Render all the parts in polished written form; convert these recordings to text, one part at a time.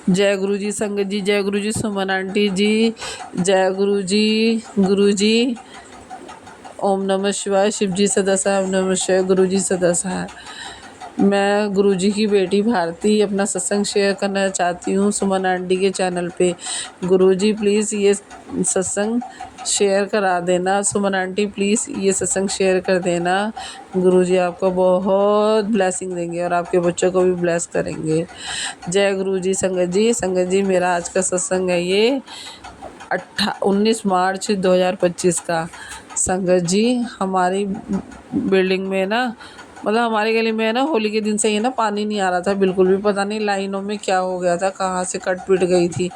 जय गुरु जी संगत जी, जय गुरु जी सुमन आंटी जी, जय गुरु जी गुरु जी। ओम नमः शिवाय। शिव जी सदा सहाय, ओम नमः शिवाय। गुरु जी सदा सहाय। मैं गुरु जी की बेटी भारती अपना सत्संग शेयर करना चाहती हूँ सुमन आंटी के चैनल पे। गुरु जी प्लीज़ ये सत्संग शेयर करा देना। सुमन आंटी प्लीज़ ये सत्संग शेयर कर देना। गुरु जी आपको बहुत ब्लेसिंग देंगे और आपके बच्चों को भी ब्लेस करेंगे। जय गुरु जी संगत जी। संगत जी मेरा आज का सत्संग है ये 19 मार्च 2025 का। संगत जी हमारी बिल्डिंग में ना, मतलब हमारी गली में है ना, होली के दिन से ही ना पानी नहीं आ रहा था बिल्कुल भी। पता नहीं लाइनों में क्या हो गया था, कहाँ से कट पिट गई थी।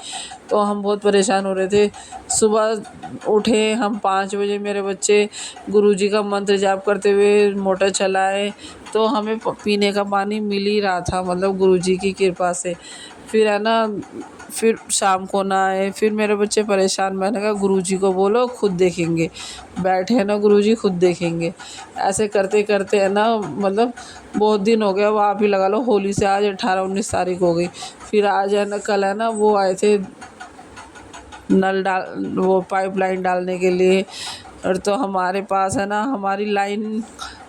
तो हम बहुत परेशान हो रहे थे। सुबह उठे हम 5 बजे, मेरे बच्चे गुरुजी का मंत्र जाप करते हुए मोटर चलाए तो हमें पीने का पानी मिल ही रहा था, मतलब गुरुजी की कृपा से। फिर है ना, फिर शाम को ना आए, फिर मेरे बच्चे परेशान। मैंने कहा गुरुजी को बोलो खुद देखेंगे, बैठे हैं ना गुरुजी खुद देखेंगे। ऐसे करते करते है ना, मतलब बहुत दिन हो गया। अब आप ही लगा लो, होली से आज 18-19 तारीख हो गई। फिर आज है ना, कल है ना, वो आए थे नल डाल, वो पाइपलाइन डालने के लिए। और तो हमारे पास है ना, हमारी लाइन,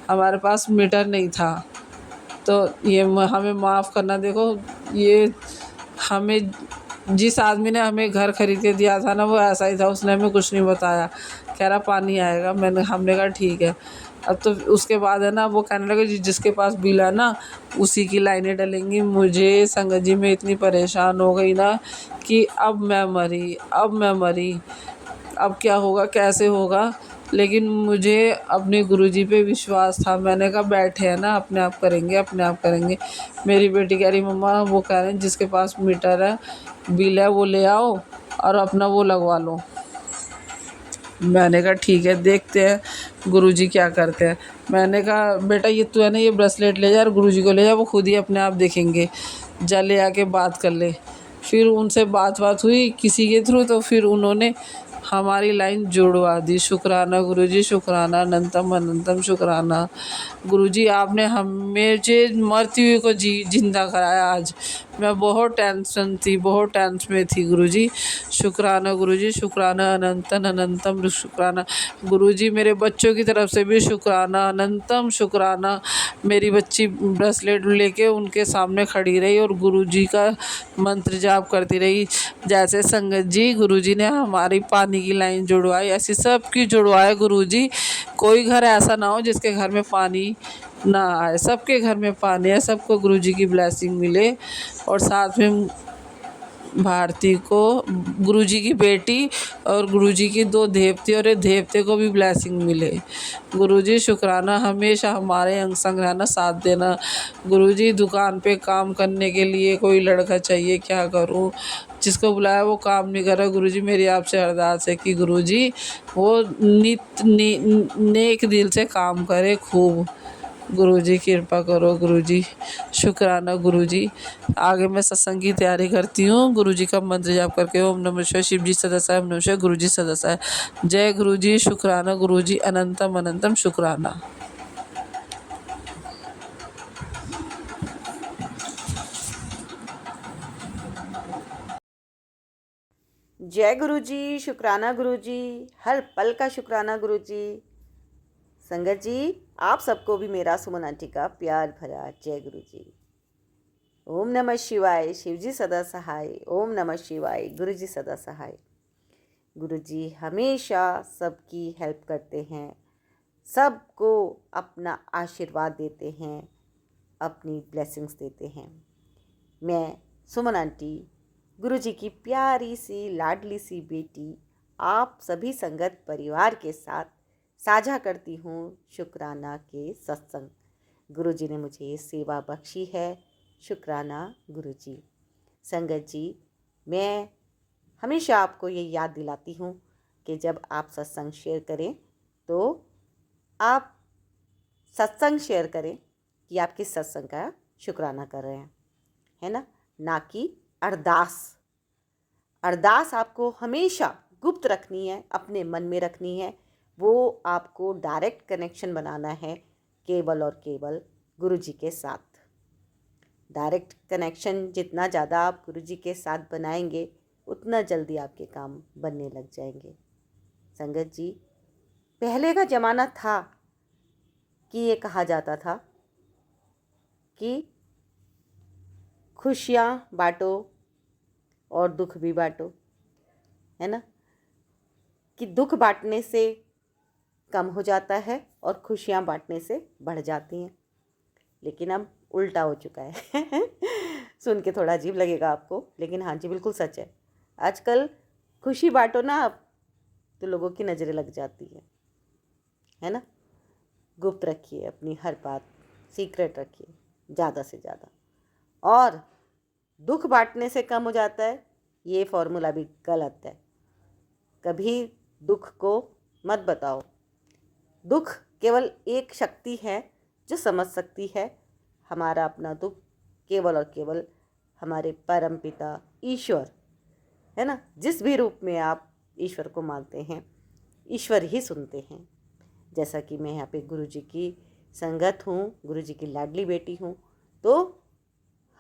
हमारे पास मीटर नहीं था। तो ये हमें माफ़ करना। देखो ये हमें, जिस आदमी ने हमें घर खरीद के दिया था ना, वो ऐसा ही था। उसने हमें कुछ नहीं बताया, कह रहा पानी आएगा। हमने कहा ठीक है। अब तो उसके बाद है ना, वो कहने लगे जिसके पास बिल है ना उसी की लाइनें डलेंगी। मुझे संगत जी में इतनी परेशान हो गई ना कि अब मैं मरी, अब मैं मरी। अब क्या होगा, कैसे होगा। लेकिन मुझे अपने गुरुजी पे विश्वास था। मैंने कहा बैठे हैं ना, अपने आप करेंगे, अपने आप करेंगे। मेरी बेटी कह रही मम्मा, वो कह रहे हैं जिसके पास मीटर है, बिल है, वो ले आओ और अपना वो लगवा लो। मैंने कहा ठीक है, देखते हैं गुरुजी क्या करते हैं। मैंने कहा बेटा ये तू है ना, ये ब्रेसलेट ले जा और गुरुजी को ले जा, वो खुद ही अपने आप देखेंगे। जा ले आके बात कर ले। फिर उनसे बात हुई किसी के थ्रू, तो फिर उन्होंने हमारी लाइन जुड़वा दी। शुक्राना गुरुजी, शुक्राना, अनंतम अनंतम शुक्राना। गुरुजी आपने मुझे मरती हुई को जिंदा कराया आज। मैं बहुत टेंशन थी, बहुत टेंशन में थी गुरुजी। शुक्राना गुरुजी, शुक्राना, अनंतन अनंतम शुक्राना। गुरुजी मेरे बच्चों की तरफ से भी शुक्राना, अनंतम शुक्राना। मेरी बच्ची ब्रेसलेट लेके उनके सामने खड़ी रही और गुरुजी का मंत्र जाप करती रही। जैसे संगत जी गुरुजी ने हमारी पानी की लाइन जुड़वाई, ऐसी सबकी जुड़वाए गुरुजी। कोई घर ऐसा ना हो जिसके घर में पानी ना आए। सबके घर में पानी है, सबको गुरुजी की ब्लेसिंग मिले। और साथ में भारती को, गुरुजी की बेटी और गुरुजी की 2 देवते और एक देवते को भी ब्लेसिंग मिले। गुरुजी शुक्राना, हमेशा हमारे अंग संग रहना, साथ देना। गुरुजी दुकान पे काम करने के लिए कोई लड़का चाहिए, क्या करूं, जिसको बुलाया वो काम नहीं कर रहा। गुरुजी मेरी आपसे अरदास है कि गुरुजी वो नेक दिल से काम करे खूब। गुरुजी कृपा करो गुरुजी, शुक्राना गुरुजी। आगे मैं सत्संग की तैयारी करती हूँ गुरुजी का मंत्र जाप करके। ओम नमः शिवाय। शिव जी सदा सहाय, ओम नमः शिवाय। गुरुजी सदा सहाय। जय गुरुजी, शुक्राना गुरुजी, अनंतम अनंतम शुक्राना। जय गुरु जी, शुक्राना गुरु जी, हर पल का शुक्राना गुरु जी। संगत जी आप सबको भी मेरा सुमन आंटी का प्यार भरा जय गुरु जी। ओम नमः शिवाय। शिव जी सदा सहाय, ओम नमः शिवाय। गुरु जी सदा सहाय। गुरु जी हमेशा सबकी हेल्प करते हैं, सबको अपना आशीर्वाद देते हैं, अपनी ब्लेसिंग्स देते हैं। मैं सुमन आंटी, गुरु जी की प्यारी सी लाडली सी बेटी, आप सभी संगत परिवार के साथ साझा करती हूँ शुक्राना के सत्संग। गुरु जी ने मुझे ये सेवा बख्शी है। शुक्राना गुरु जी। संगत जी मैं हमेशा आपको ये याद दिलाती हूँ कि जब आप सत्संग शेयर करें तो आप सत्संग शेयर करें कि आप किस सत्संग का शुक्राना कर रहे हैं, है ना कि अरदास। अरदास आपको हमेशा गुप्त रखनी है, अपने मन में रखनी है। वो आपको डायरेक्ट कनेक्शन बनाना है केवल और केवल गुरु जी के साथ। डायरेक्ट कनेक्शन जितना ज़्यादा आप गुरु जी के साथ बनाएंगे उतना जल्दी आपके काम बनने लग जाएंगे। संगत जी, पहले का ज़माना था कि ये कहा जाता था कि खुशियाँ बांटो और दुख भी बांटो, है ना, कि दुख बांटने से कम हो जाता है और खुशियाँ बांटने से बढ़ जाती हैं। लेकिन अब उल्टा हो चुका है सुन के थोड़ा अजीब लगेगा आपको, लेकिन हाँ जी बिल्कुल सच है। आजकल खुशी बांटो ना आप तो लोगों की नज़रें लग जाती है ना। गुप्त रखिए अपनी हर बात, सीक्रेट रखिए ज़्यादा से ज़्यादा, और दुख बांटने से कम हो जाता है, ये फॉर्मूला भी गलत है। कभी दुख को मत बताओ। दुख केवल एक शक्ति है जो समझ सकती है हमारा अपना दुख, केवल और केवल हमारे परम पिता ईश्वर, है ना। जिस भी रूप में आप ईश्वर को मानते हैं, ईश्वर ही सुनते हैं। जैसा कि मैं यहाँ पे गुरु जी की संगत हूँ, गुरु जी की लाडली बेटी हूँ, तो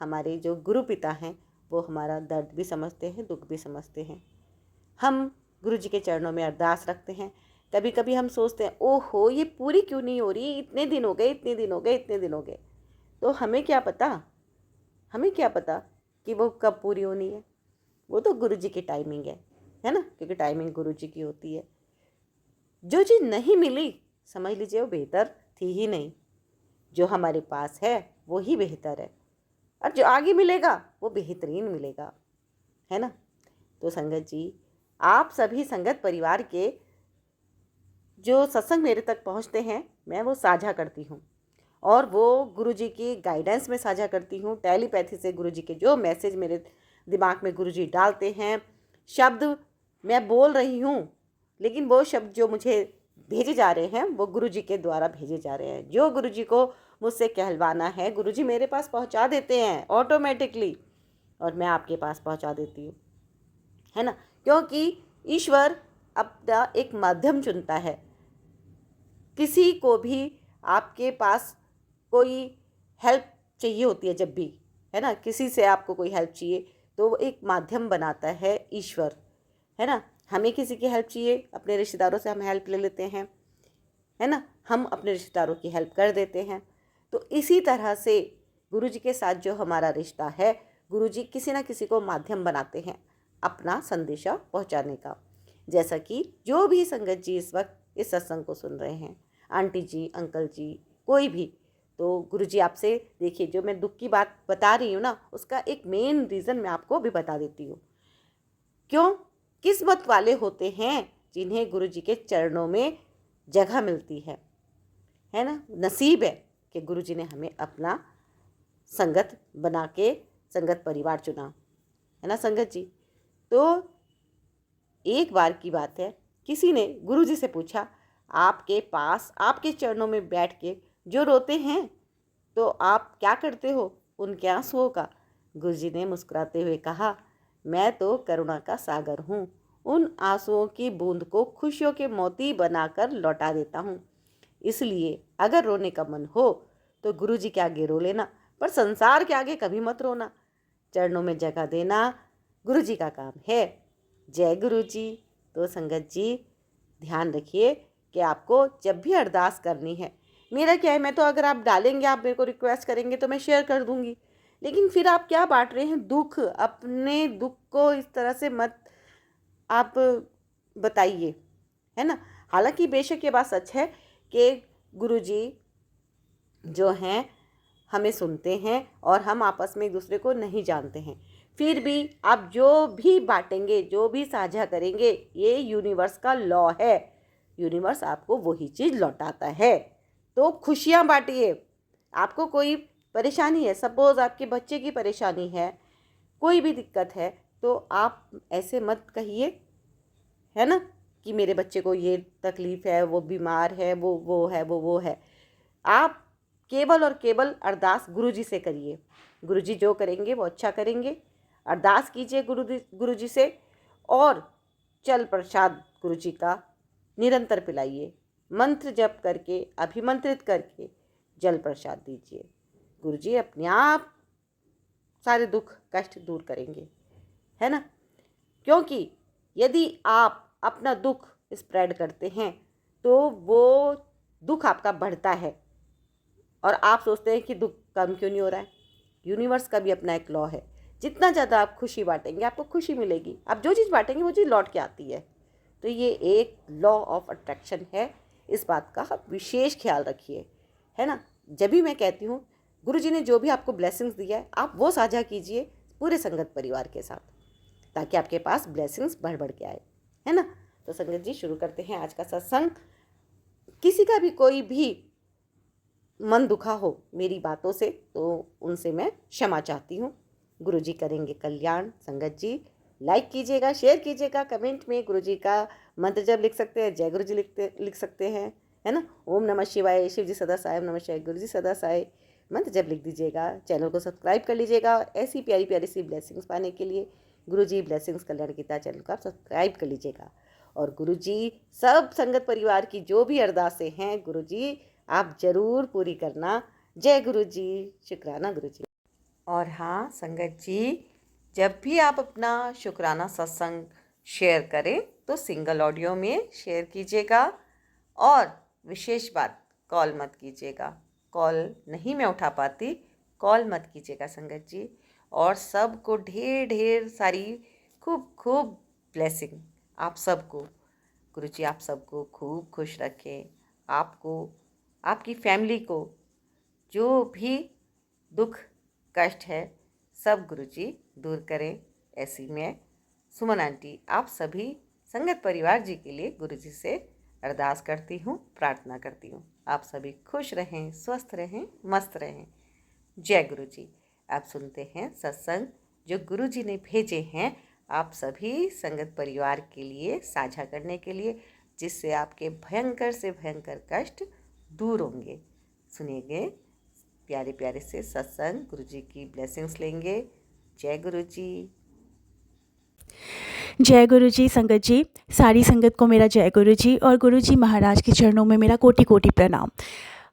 हमारे जो गुरु पिता हैं वो हमारा दर्द भी समझते हैं, दुख भी समझते हैं। हम गुरु जी के चरणों में अरदास रखते हैं। कभी कभी हम सोचते हैं ओहो ये पूरी क्यों नहीं हो रही, इतने दिन हो गए, इतने दिन हो गए, इतने दिन हो गए। तो हमें क्या पता कि वो कब पूरी होनी है। वो तो गुरु जी की टाइमिंग है ना, क्योंकि टाइमिंग गुरु जी की होती है। जो चीज़ नहीं मिली समझ लीजिए वो बेहतर थी ही नहीं। जो हमारे पास है वो ही बेहतर है, और जो आगे मिलेगा वो बेहतरीन मिलेगा, है ना। तो संगत जी, आप सभी संगत परिवार के जो सत्संग मेरे तक पहुंचते हैं मैं वो साझा करती हूं, और वो गुरु जी की गाइडेंस में साझा करती हूं। टेलीपैथी से गुरु जी के जो मैसेज मेरे दिमाग में गुरु जी डालते हैं, शब्द मैं बोल रही हूं, लेकिन वो शब्द जो मुझे भेजे जा रहे हैं वो गुरु जी के द्वारा भेजे जा रहे हैं। जो गुरु जी को मुझसे कहलवाना है गुरु जी मेरे पास पहुंचा देते हैं ऑटोमेटिकली, और मैं आपके पास पहुंचा देती हूँ, है ना। क्योंकि ईश्वर अपना एक माध्यम चुनता है। किसी को भी आपके पास कोई हेल्प चाहिए होती है, जब भी, है ना, किसी से आपको कोई हेल्प चाहिए तो वो एक माध्यम बनाता है ईश्वर, है ना। हमें किसी की हेल्प चाहिए, अपने रिश्तेदारों से हम हेल्प ले लेते हैं, है ना, हम अपने रिश्तेदारों की हेल्प कर देते हैं। तो इसी तरह से गुरु जी के साथ जो हमारा रिश्ता है, गुरु जी किसी ना किसी को माध्यम बनाते हैं अपना संदेशा पहुंचाने का। जैसा कि जो भी संगत जी इस वक्त इस सत्संग को सुन रहे हैं, आंटी जी, अंकल जी, कोई भी, तो गुरु जी आपसे देखिए, जो मैं दुख की बात बता रही हूँ ना, उसका एक मेन रीज़न मैं आपको अभी बता देती हूँ। क्यों? किस्मत वाले होते हैं जिन्हें गुरु जी के चरणों में जगह मिलती है ना। नसीब है कि गुरु जी ने हमें अपना संगत बना के संगत परिवार चुना, है ना संगत जी। तो एक बार की बात है, किसी ने गुरु जी से पूछा, आपके पास आपके चरणों में बैठ के जो रोते हैं तो आप क्या करते हो उनके आंसुओं का? गुरु जी ने मुस्कुराते हुए कहा, मैं तो करुणा का सागर हूँ, उन आंसुओं की बूंद को खुशियों के मोती बनाकर लौटा देता हूँ। इसलिए अगर रोने का मन हो तो गुरु जी के आगे रो लेना, पर संसार के आगे कभी मत रोना। चरणों में जगह देना गुरु जी का काम है। जय गुरु जी। तो संगत जी ध्यान रखिए कि आपको जब भी अरदास करनी है, मेरा क्या है, मैं तो अगर आप डालेंगे, आप मेरे को रिक्वेस्ट करेंगे तो मैं शेयर कर दूंगी, लेकिन फिर आप क्या बांट रहे हैं दुख, अपने दुख को इस तरह से मत आप बताइए, है ना। हालांकि बेशक ये बात सच है कि गुरु जी जो हैं हमें सुनते हैं और हम आपस में एक दूसरे को नहीं जानते हैं, फिर भी आप जो भी बांटेंगे, जो भी साझा करेंगे, ये यूनिवर्स का लॉ है। यूनिवर्स आपको वही चीज़ लौटाता है। तो खुशियाँ बांटिए। आपको कोई परेशानी है, सपोज़ आपके बच्चे की परेशानी है, कोई भी दिक्कत है, तो आप ऐसे मत कहिए, है ना, कि मेरे बच्चे को ये तकलीफ़ है, वो बीमार है, वो है, वो है। आप केवल और केवल अरदास गुरु जी से करिए। गुरु जी जो करेंगे वो अच्छा करेंगे। अरदास कीजिए गुरु जी से, और चल प्रसाद गुरु जी का निरंतर पिलाइए। मंत्र जप करके, अभिमंत्रित करके जल प्रसाद दीजिए। गुरु जी अपने आप सारे दुख कष्ट दूर करेंगे, है ना। क्योंकि यदि आप अपना दुख स्प्रेड करते हैं तो वो दुख आपका बढ़ता है और आप सोचते हैं कि दुख कम क्यों नहीं हो रहा है। यूनिवर्स का भी अपना एक लॉ है, जितना ज़्यादा आप खुशी बांटेंगे आपको खुशी मिलेगी। आप जो चीज़ बांटेंगे वो चीज़ लौट के आती है। तो ये एक लॉ ऑफ अट्रैक्शन है, इस बात का आप विशेष ख्याल रखिए, है ना। जब भी मैं कहती हूँ गुरुजी ने जो भी आपको ब्लेसिंग्स दिया है आप वो साझा कीजिए पूरे संगत परिवार के साथ, ताकि आपके पास ब्लेसिंग्स बढ़ बढ़ के आए, है ना। तो संगत जी शुरू करते हैं आज का सत्संग। किसी का भी कोई भी मन दुखा हो मेरी बातों से तो उनसे मैं क्षमा चाहती हूँ। गुरुजी करेंगे कल्याण। संगत जी लाइक कीजिएगा, शेयर कीजिएगा, कमेंट में गुरुजी का मंत्र जब लिख सकते हैं, जय गुरुजी लिख सकते हैं, है ना। ओम नमः शिवाय, शिव जी सदा साय, नमः शिवाय, गुरुजी सदा साय मंत्र जब लिख दीजिएगा। चैनल को सब्सक्राइब कर लीजिएगा ऐसी प्यारी प्यारी सी ब्लेसिंग्स पाने के लिए। गुरुजी ब्लेसिंग्स कल्याण गीता चैनल को आप सब्सक्राइब कर लीजिएगा। और गुरुजी सब संगत परिवार की जो भी अरदासें हैं गुरुजी आप ज़रूर पूरी करना। जय गुरुजी, शुक्राना गुरुजी। और हाँ संगत जी, जब भी आप अपना शुक्राना सत्संग शेयर करें तो सिंगल ऑडियो में शेयर कीजिएगा और विशेष बात कॉल मत कीजिएगा। कॉल नहीं मैं उठा पाती, कॉल मत कीजिएगा संगत जी। और सबको ढेर ढेर सारी खूब खूब ब्लेसिंग आप सबको। गुरुजी आप सबको खूब खुश रखें, आपको, आपकी फैमिली को। जो भी दुख कष्ट है सब गुरुजी दूर करें। ऐसी मैं सुमन आंटी आप सभी संगत परिवार जी के लिए गुरुजी से अरदास करती हूँ, प्रार्थना करती हूँ। आप सभी खुश रहें, स्वस्थ रहें, मस्त रहें। जय गुरुजी। आप सुनते हैं सत्संग जो गुरुजी ने भेजे हैं आप सभी संगत परिवार के लिए साझा करने के लिए, जिससे आपके भयंकर से भयंकर कष्ट दूर होंगे। सुनिएंगे प्यारे प्यारे से सत्संग, गुरुजी की ब्लेसिंग्स लेंगे। जय गुरुजी। जय गुरु जी। संगत जी, सारी संगत को मेरा जय गुरु जी और गुरु जी महाराज के चरणों में मेरा कोटि कोटि प्रणाम।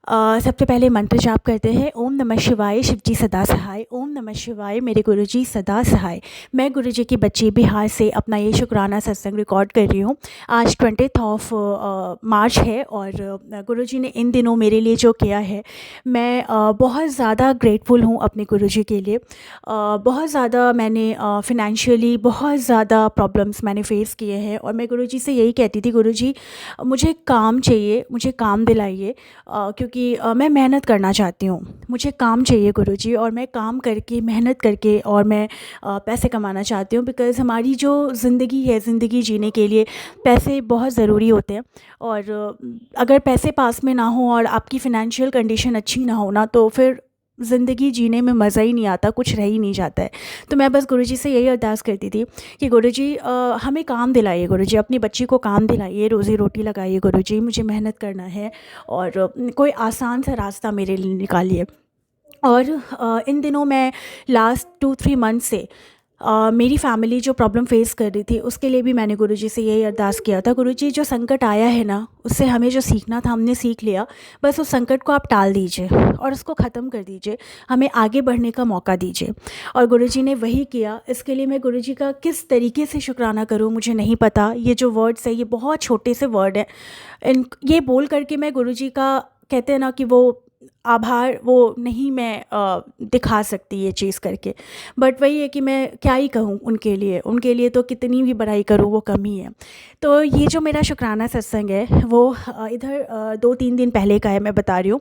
सबसे पहले मंत्र जाप करते हैं। ओम नमः शिवाय, शिव जी सदा सहाय। ओम नमः शिवाय, मेरे गुरु जी सदा सहाय। मैं गुरु जी की बच्ची बिहार से अपना ये शुक्राना सत्संग रिकॉर्ड कर रही हूँ। आज 20 मार्च है और गुरु जी ने इन दिनों मेरे लिए जो किया है, मैं बहुत ज़्यादा ग्रेटफुल हूँ अपने गुरु जी के लिए। बहुत ज़्यादा मैंने फिनेंशियली बहुत ज़्यादा प्रॉब्लम्स मैंने फ़ेस किए हैं और मैं गुरु जी से यही कहती थी, गुरु जी मुझे काम चाहिए, मुझे काम दिलाइए, क्योंकि मैं मेहनत करना चाहती हूँ। मुझे काम चाहिए गुरुजी और मैं काम करके मेहनत करके और मैं पैसे कमाना चाहती हूँ। बिकॉज़ हमारी जो ज़िंदगी है, ज़िंदगी जीने के लिए पैसे बहुत ज़रूरी होते हैं और अगर पैसे पास में ना हो और आपकी फ़िनेंशियल कंडीशन अच्छी ना हो ना, तो फिर ज़िंदगी जीने में मज़ा ही नहीं आता, कुछ रह ही नहीं जाता है। तो मैं बस गुरुजी से यही अरदास करती थी कि गुरुजी हमें काम दिलाइए, गुरुजी अपनी बच्ची को काम दिलाइए, रोज़ी रोटी लगाइए गुरुजी, मुझे मेहनत करना है और कोई आसान सा रास्ता मेरे लिए निकालिए। और इन दिनों मैं लास्ट 2-3 मंथ से मेरी फैमिली जो प्रॉब्लम फेस कर रही थी उसके लिए भी मैंने गुरुजी से यही अरदास किया था, गुरुजी जो संकट आया है ना, उससे हमें जो सीखना था हमने सीख लिया। बस उस संकट को आप टाल दीजिए और उसको ख़त्म कर दीजिए, हमें आगे बढ़ने का मौका दीजिए। और गुरुजी ने वही किया। इसके लिए मैं गुरुजी का किस तरीके से शुक्राना करूं मुझे नहीं पता। ये जो वर्ड्स है ये बहुत छोटे से वर्ड हैं, ये बोल करके मैं गुरुजी का, कहते हैं ना कि वो आभार, वो नहीं मैं दिखा सकती ये चीज़ करके। बट वही है कि मैं क्या ही कहूँ उनके लिए तो कितनी भी बड़ाई करूँ वो कम ही है। तो ये जो मेरा शुक्राना सत्संग है वो इधर 2-3 दिन पहले का है, मैं बता रही हूँ।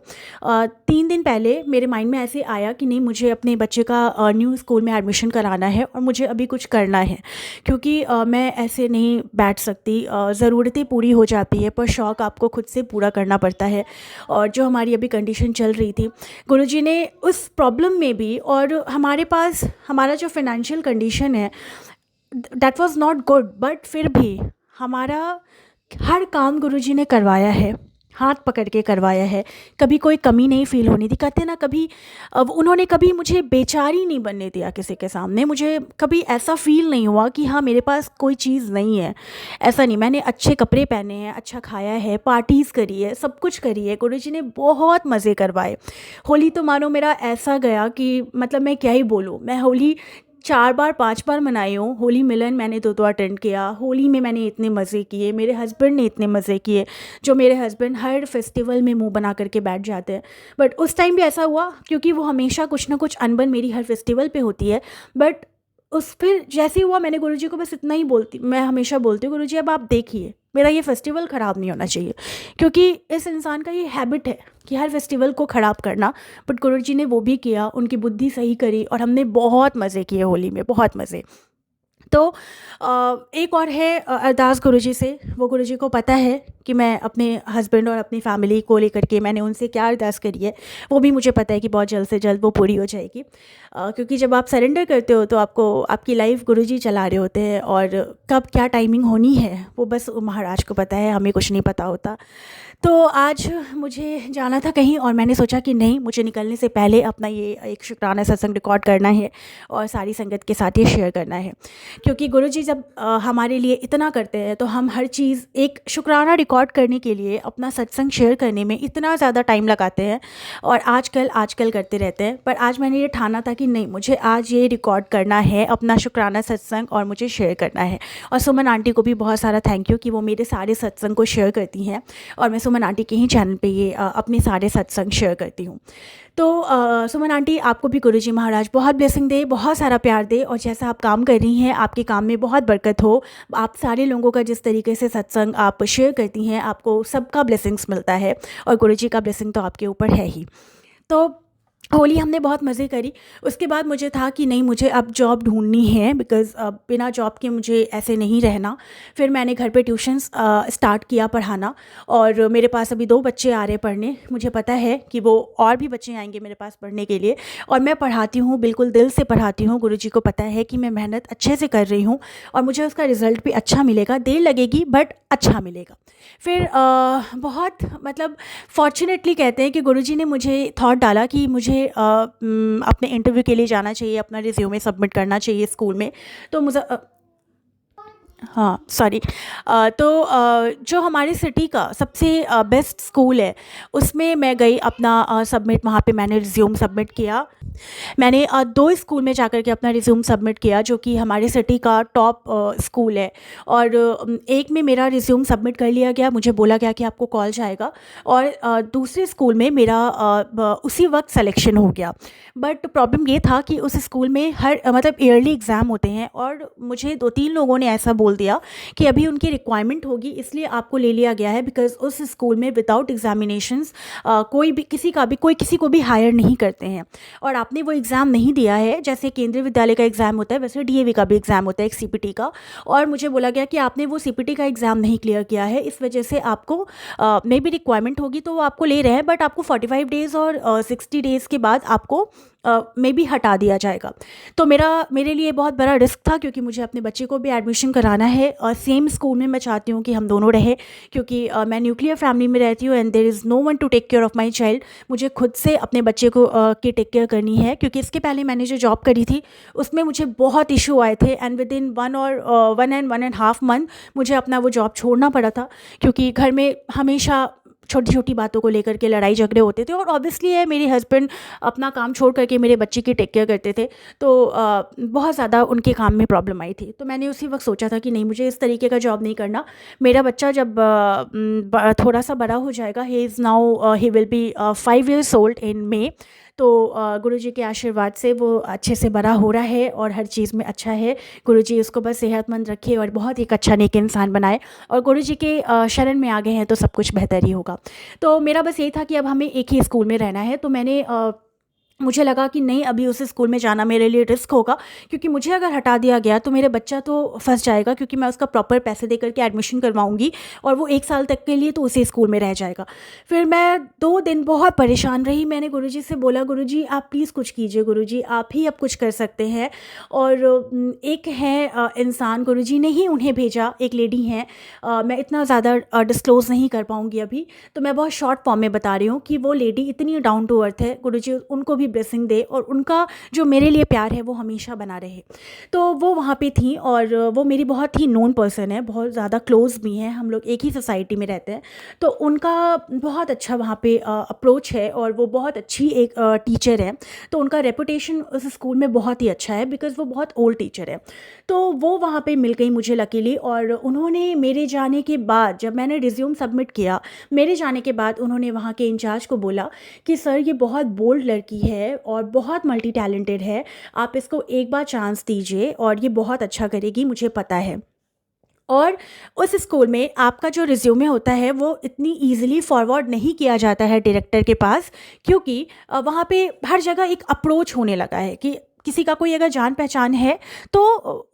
3 दिन पहले मेरे माइंड में ऐसे आया कि नहीं, मुझे अपने बच्चे का न्यू स्कूल में एडमिशन कराना है और मुझे अभी कुछ करना है, क्योंकि मैं ऐसे नहीं बैठ सकती। ज़रूरतें पूरी हो जाती है पर शौक़ आपको खुद से पूरा करना पड़ता है। और जो हमारी अभी कंडीशन चल रही थी, गुरुजी ने उस प्रॉब्लम में भी, और हमारे पास हमारा जो फाइनेंशियल कंडीशन है that was not good, but फिर भी हमारा हर काम गुरुजी ने करवाया है। हाथ पकड़ के करवाया है, कभी कोई कमी नहीं फ़ील होने दी। कहते ना कभी अब उन्होंने कभी मुझे बेचारी नहीं बनने दिया किसी के सामने। मुझे कभी ऐसा फ़ील नहीं हुआ कि हाँ मेरे पास कोई चीज़ नहीं है, ऐसा नहीं। मैंने अच्छे कपड़े पहने हैं, अच्छा खाया है, पार्टीज़ करी है, सब कुछ करी है। गुरुजी ने बहुत मज़े करवाए। होली तो मानो मेरा ऐसा गया कि मतलब मैं क्या ही बोलूँ। मैं होली 4 बार 5 बार मनाई हूँ। होली मिलन मैंने 2-2 अटेंड किया। होली में मैंने इतने मज़े किए, मेरे हस्बैंड ने इतने मज़े किए, जो मेरे हस्बैंड हर फेस्टिवल में मुँह बना करके बैठ जाते हैं। बट उस टाइम भी ऐसा हुआ क्योंकि वो हमेशा कुछ ना कुछ अनबन मेरी हर फेस्टिवल पे होती है। बट उस फिर जैसे ही हुआ मैंने गुरुजी को बस इतना ही बोलती, मैं हमेशा बोलती हूँ गुरुजी अब आप देखिए, मेरा ये फेस्टिवल ख़राब नहीं होना चाहिए, क्योंकि इस इंसान का ये हैबिट है कि हर फेस्टिवल को ख़राब करना। बट गुरुजी ने वो भी किया, उनकी बुद्धि सही करी और हमने बहुत मज़े किए होली में, बहुत मज़े। तो एक और है अरदास गुरुजी से। वो गुरुजी को पता है कि मैं अपने हस्बैंड और अपनी फैमिली को लेकर के मैंने उनसे क्या अरदास करी है, वो भी मुझे पता है कि बहुत जल्द से जल्द वो पूरी हो जाएगी। क्योंकि जब आप सरेंडर करते हो तो आपको आपकी लाइफ गुरुजी चला रहे होते हैं, और कब क्या टाइमिंग होनी है वो बस महाराज को पता है, हमें कुछ नहीं पता होता। तो आज मुझे जाना था कहीं और मैंने सोचा कि नहीं, मुझे निकलने से पहले अपना ये एक शुक्राना सत्संग रिकॉर्ड करना है और सारी संगत के साथ ये शेयर करना है। क्योंकि गुरुजी जब हमारे लिए इतना करते हैं तो हम हर चीज़ एक शुक्राना रिकॉर्ड करने के लिए अपना सत्संग शेयर करने में इतना ज़्यादा टाइम लगाते हैं और आजकल करते रहते हैं। पर आज मैंने ये ठाना था कि नहीं, मुझे आज ये रिकॉर्ड करना है अपना शुक्राना सत्संग और मुझे शेयर करना है। और सुमन आंटी को भी बहुत सारा थैंक यू कि वो मेरे सारे सत्संग को शेयर करती हैं और मैं सुमन आंटी के ही चैनल पे ये अपने सारे सत्संग शेयर करती हूँ। तो सुमन आंटी, आपको भी गुरुजी महाराज बहुत ब्लेसिंग दे, बहुत सारा प्यार दे, और जैसा आप काम कर रही हैं आपके काम में बहुत बरकत हो। आप सारे लोगों का जिस तरीके से सत्संग आप शेयर करती हैं, आपको सबका ब्लेसिंग्स मिलता है और गुरुजी का ब्लेसिंग तो आपके ऊपर है ही। तो होली हमने बहुत मज़े करी। उसके बाद मुझे था कि नहीं, मुझे अब जॉब ढूंढनी है, बिकॉज़ बिना जॉब के मुझे ऐसे नहीं रहना। फिर मैंने घर पे ट्यूशन्स स्टार्ट किया पढ़ाना, और मेरे पास अभी 2 बच्चे आ रहे पढ़ने। मुझे पता है कि वो और भी बच्चे आएंगे मेरे पास पढ़ने के लिए, और मैं पढ़ाती हूँ, बिल्कुल दिल से पढ़ाती हूँ। गुरुजी को पता है कि मैं मेहनत अच्छे से कर रही हूँ और मुझे उसका रिज़ल्ट भी अच्छा मिलेगा। देर लगेगी बट अच्छा मिलेगा। फिर बहुत मतलब फॉर्चुनेटली कहते हैं कि गुरुजी ने मुझे थॉट डाला कि मुझे अपने इंटरव्यू के लिए जाना चाहिए, अपना रिज्यूमे सबमिट करना चाहिए स्कूल में। तो मुझे हाँ सॉरी, तो जो हमारी सिटी का सबसे बेस्ट स्कूल है उसमें मैं गई, अपना सबमिट वहाँ पे मैंने रिज्यूम सबमिट किया। मैंने 2 स्कूल में जाकर के अपना रिज्यूम सबमिट किया जो कि हमारी सिटी का टॉप स्कूल है, और एक में मेरा रिज्यूम सबमिट कर लिया गया, मुझे बोला गया कि आपको कॉल जाएगा, और दूसरे स्कूल में मेरा उसी वक्त सिलेक्शन हो गया। बट प्रॉब्लम ये था कि उस स्कूल में हर मतलब ईयरली एग्ज़ाम होते हैं, और मुझे 2-3 लोगों ने ऐसा बोल दिया कि अभी उनकी रिक्वायरमेंट होगी इसलिए आपको ले लिया गया है, बिकॉज़ उस स्कूल में विदाउट एग्जामिनेशंस कोई भी किसी को भी हायर नहीं करते हैं। और आपने वो एग्ज़ाम नहीं दिया है, जैसे केंद्रीय विद्यालय का एग्ज़ाम होता है वैसे डीएवी का भी एग्ज़ाम होता है, एक सीपीटी का। और मुझे बोला गया कि आपने वो सीपीटी का एग्ज़ाम नहीं क्लियर किया है, इस वजह से आपको मे बी रिक्वायरमेंट होगी तो वो आपको ले रहे हैं, बट आपको 45 डेज़ और 60 डेज़ के बाद आपको मे बी हटा दिया जाएगा। तो मेरे लिए बहुत बड़ा रिस्क था, क्योंकि मुझे अपने बच्चे को भी एडमिशन कराना है और सेम स्कूल में मैं चाहती हूँ कि हम दोनों रहें, क्योंकि मैं न्यूक्लियर फैमिली में रहती हूँ and there is no one to take care of my child. मुझे खुद से अपने बच्चे को की टेक केयर करनी है, क्योंकि इसके पहले मैंने जो जॉब करी थी उसमें मुझे बहुत इशू आए थे, एंड विद इन 1.5 मंथ मुझे अपना वो जॉब छोड़ना पड़ा था, क्योंकि घर में हमेशा छोटी छोटी बातों को लेकर के लड़ाई झगड़े होते थे। और ऑब्वियसली है, मेरे हस्बैंड अपना काम छोड़ करके मेरे बच्चे की टेक केयर करते थे, तो बहुत ज़्यादा उनके काम में प्रॉब्लम आई थी। तो मैंने उसी वक्त सोचा था कि नहीं, मुझे इस तरीके का जॉब नहीं करना। मेरा बच्चा जब थोड़ा सा बड़ा हो जाएगा, he will be 5 years old इन मे, तो गुरुजी के आशीर्वाद से वो अच्छे से बड़ा हो रहा है और हर चीज़ में अच्छा है। गुरुजी उसको बस सेहतमंद रखे और बहुत एक अच्छा नेक इंसान बनाए, और गुरुजी के शरण में आ गए हैं तो सब कुछ बेहतर ही होगा। तो मेरा बस यही था कि अब हमें एक ही स्कूल में रहना है। तो मैंने मुझे लगा कि नहीं, अभी उस स्कूल में जाना मेरे लिए रिस्क होगा, क्योंकि मुझे अगर हटा दिया गया तो मेरे बच्चा तो फंस जाएगा, क्योंकि मैं उसका प्रॉपर पैसे दे करके एडमिशन करवाऊंगी और वो 1 साल तक के लिए तो उसी स्कूल में रह जाएगा। फिर मैं 2 दिन बहुत परेशान रही। मैंने गुरुजी से बोला, गुरुजी आप प्लीज़ कुछ कीजिए, गुरुजी आप ही अब कुछ कर सकते हैं। और एक है इंसान, गुरुजी ने ही उन्हें भेजा, एक लेडी हैं, मैं इतना ज़्यादा डिस्क्लोज़ नहीं कर पाऊँगी अभी, तो मैं बहुत शॉर्ट फॉर्म में बता रही हूँ कि वो लेडी इतनी डाउन टू अर्थ है, गुरुजी उनको भी ब्लेसिंग दे और उनका जो मेरे लिए प्यार है वो हमेशा बना रहे। तो वो वहाँ पे थी और वो मेरी बहुत ही नोन पर्सन है, बहुत ज़्यादा क्लोज़ भी हैं, हम लोग एक ही सोसाइटी में रहते हैं। तो उनका बहुत अच्छा वहाँ पे अप्रोच है और वो बहुत अच्छी एक टीचर है। तो उनका रेपुटेशन उस स्कूल में बहुत ही अच्छा है, बिकॉज़ वो बहुत ओल्ड टीचर है। तो वो वहाँ पे मिल गई मुझे लकीली, और उन्होंने मेरे जाने के बाद, जब मैंने रिज्यूम सबमिट किया, मेरे जाने के बाद उन्होंने वहाँ के इंचार्ज को बोला कि सर ये बहुत बोल्ड लड़की है और बहुत मल्टी टैलेंटेड है, आप इसको एक बार चांस दीजिए और ये बहुत अच्छा करेगी, मुझे पता है। और उस स्कूल में आपका जो रिज्यूमे होता है वो इतनी ईज़िली फॉरवर्ड नहीं किया जाता है डायरेक्टर के पास, क्योंकि वहाँ पे हर जगह एक अप्रोच होने लगा है कि किसी का कोई अगर जान पहचान है तो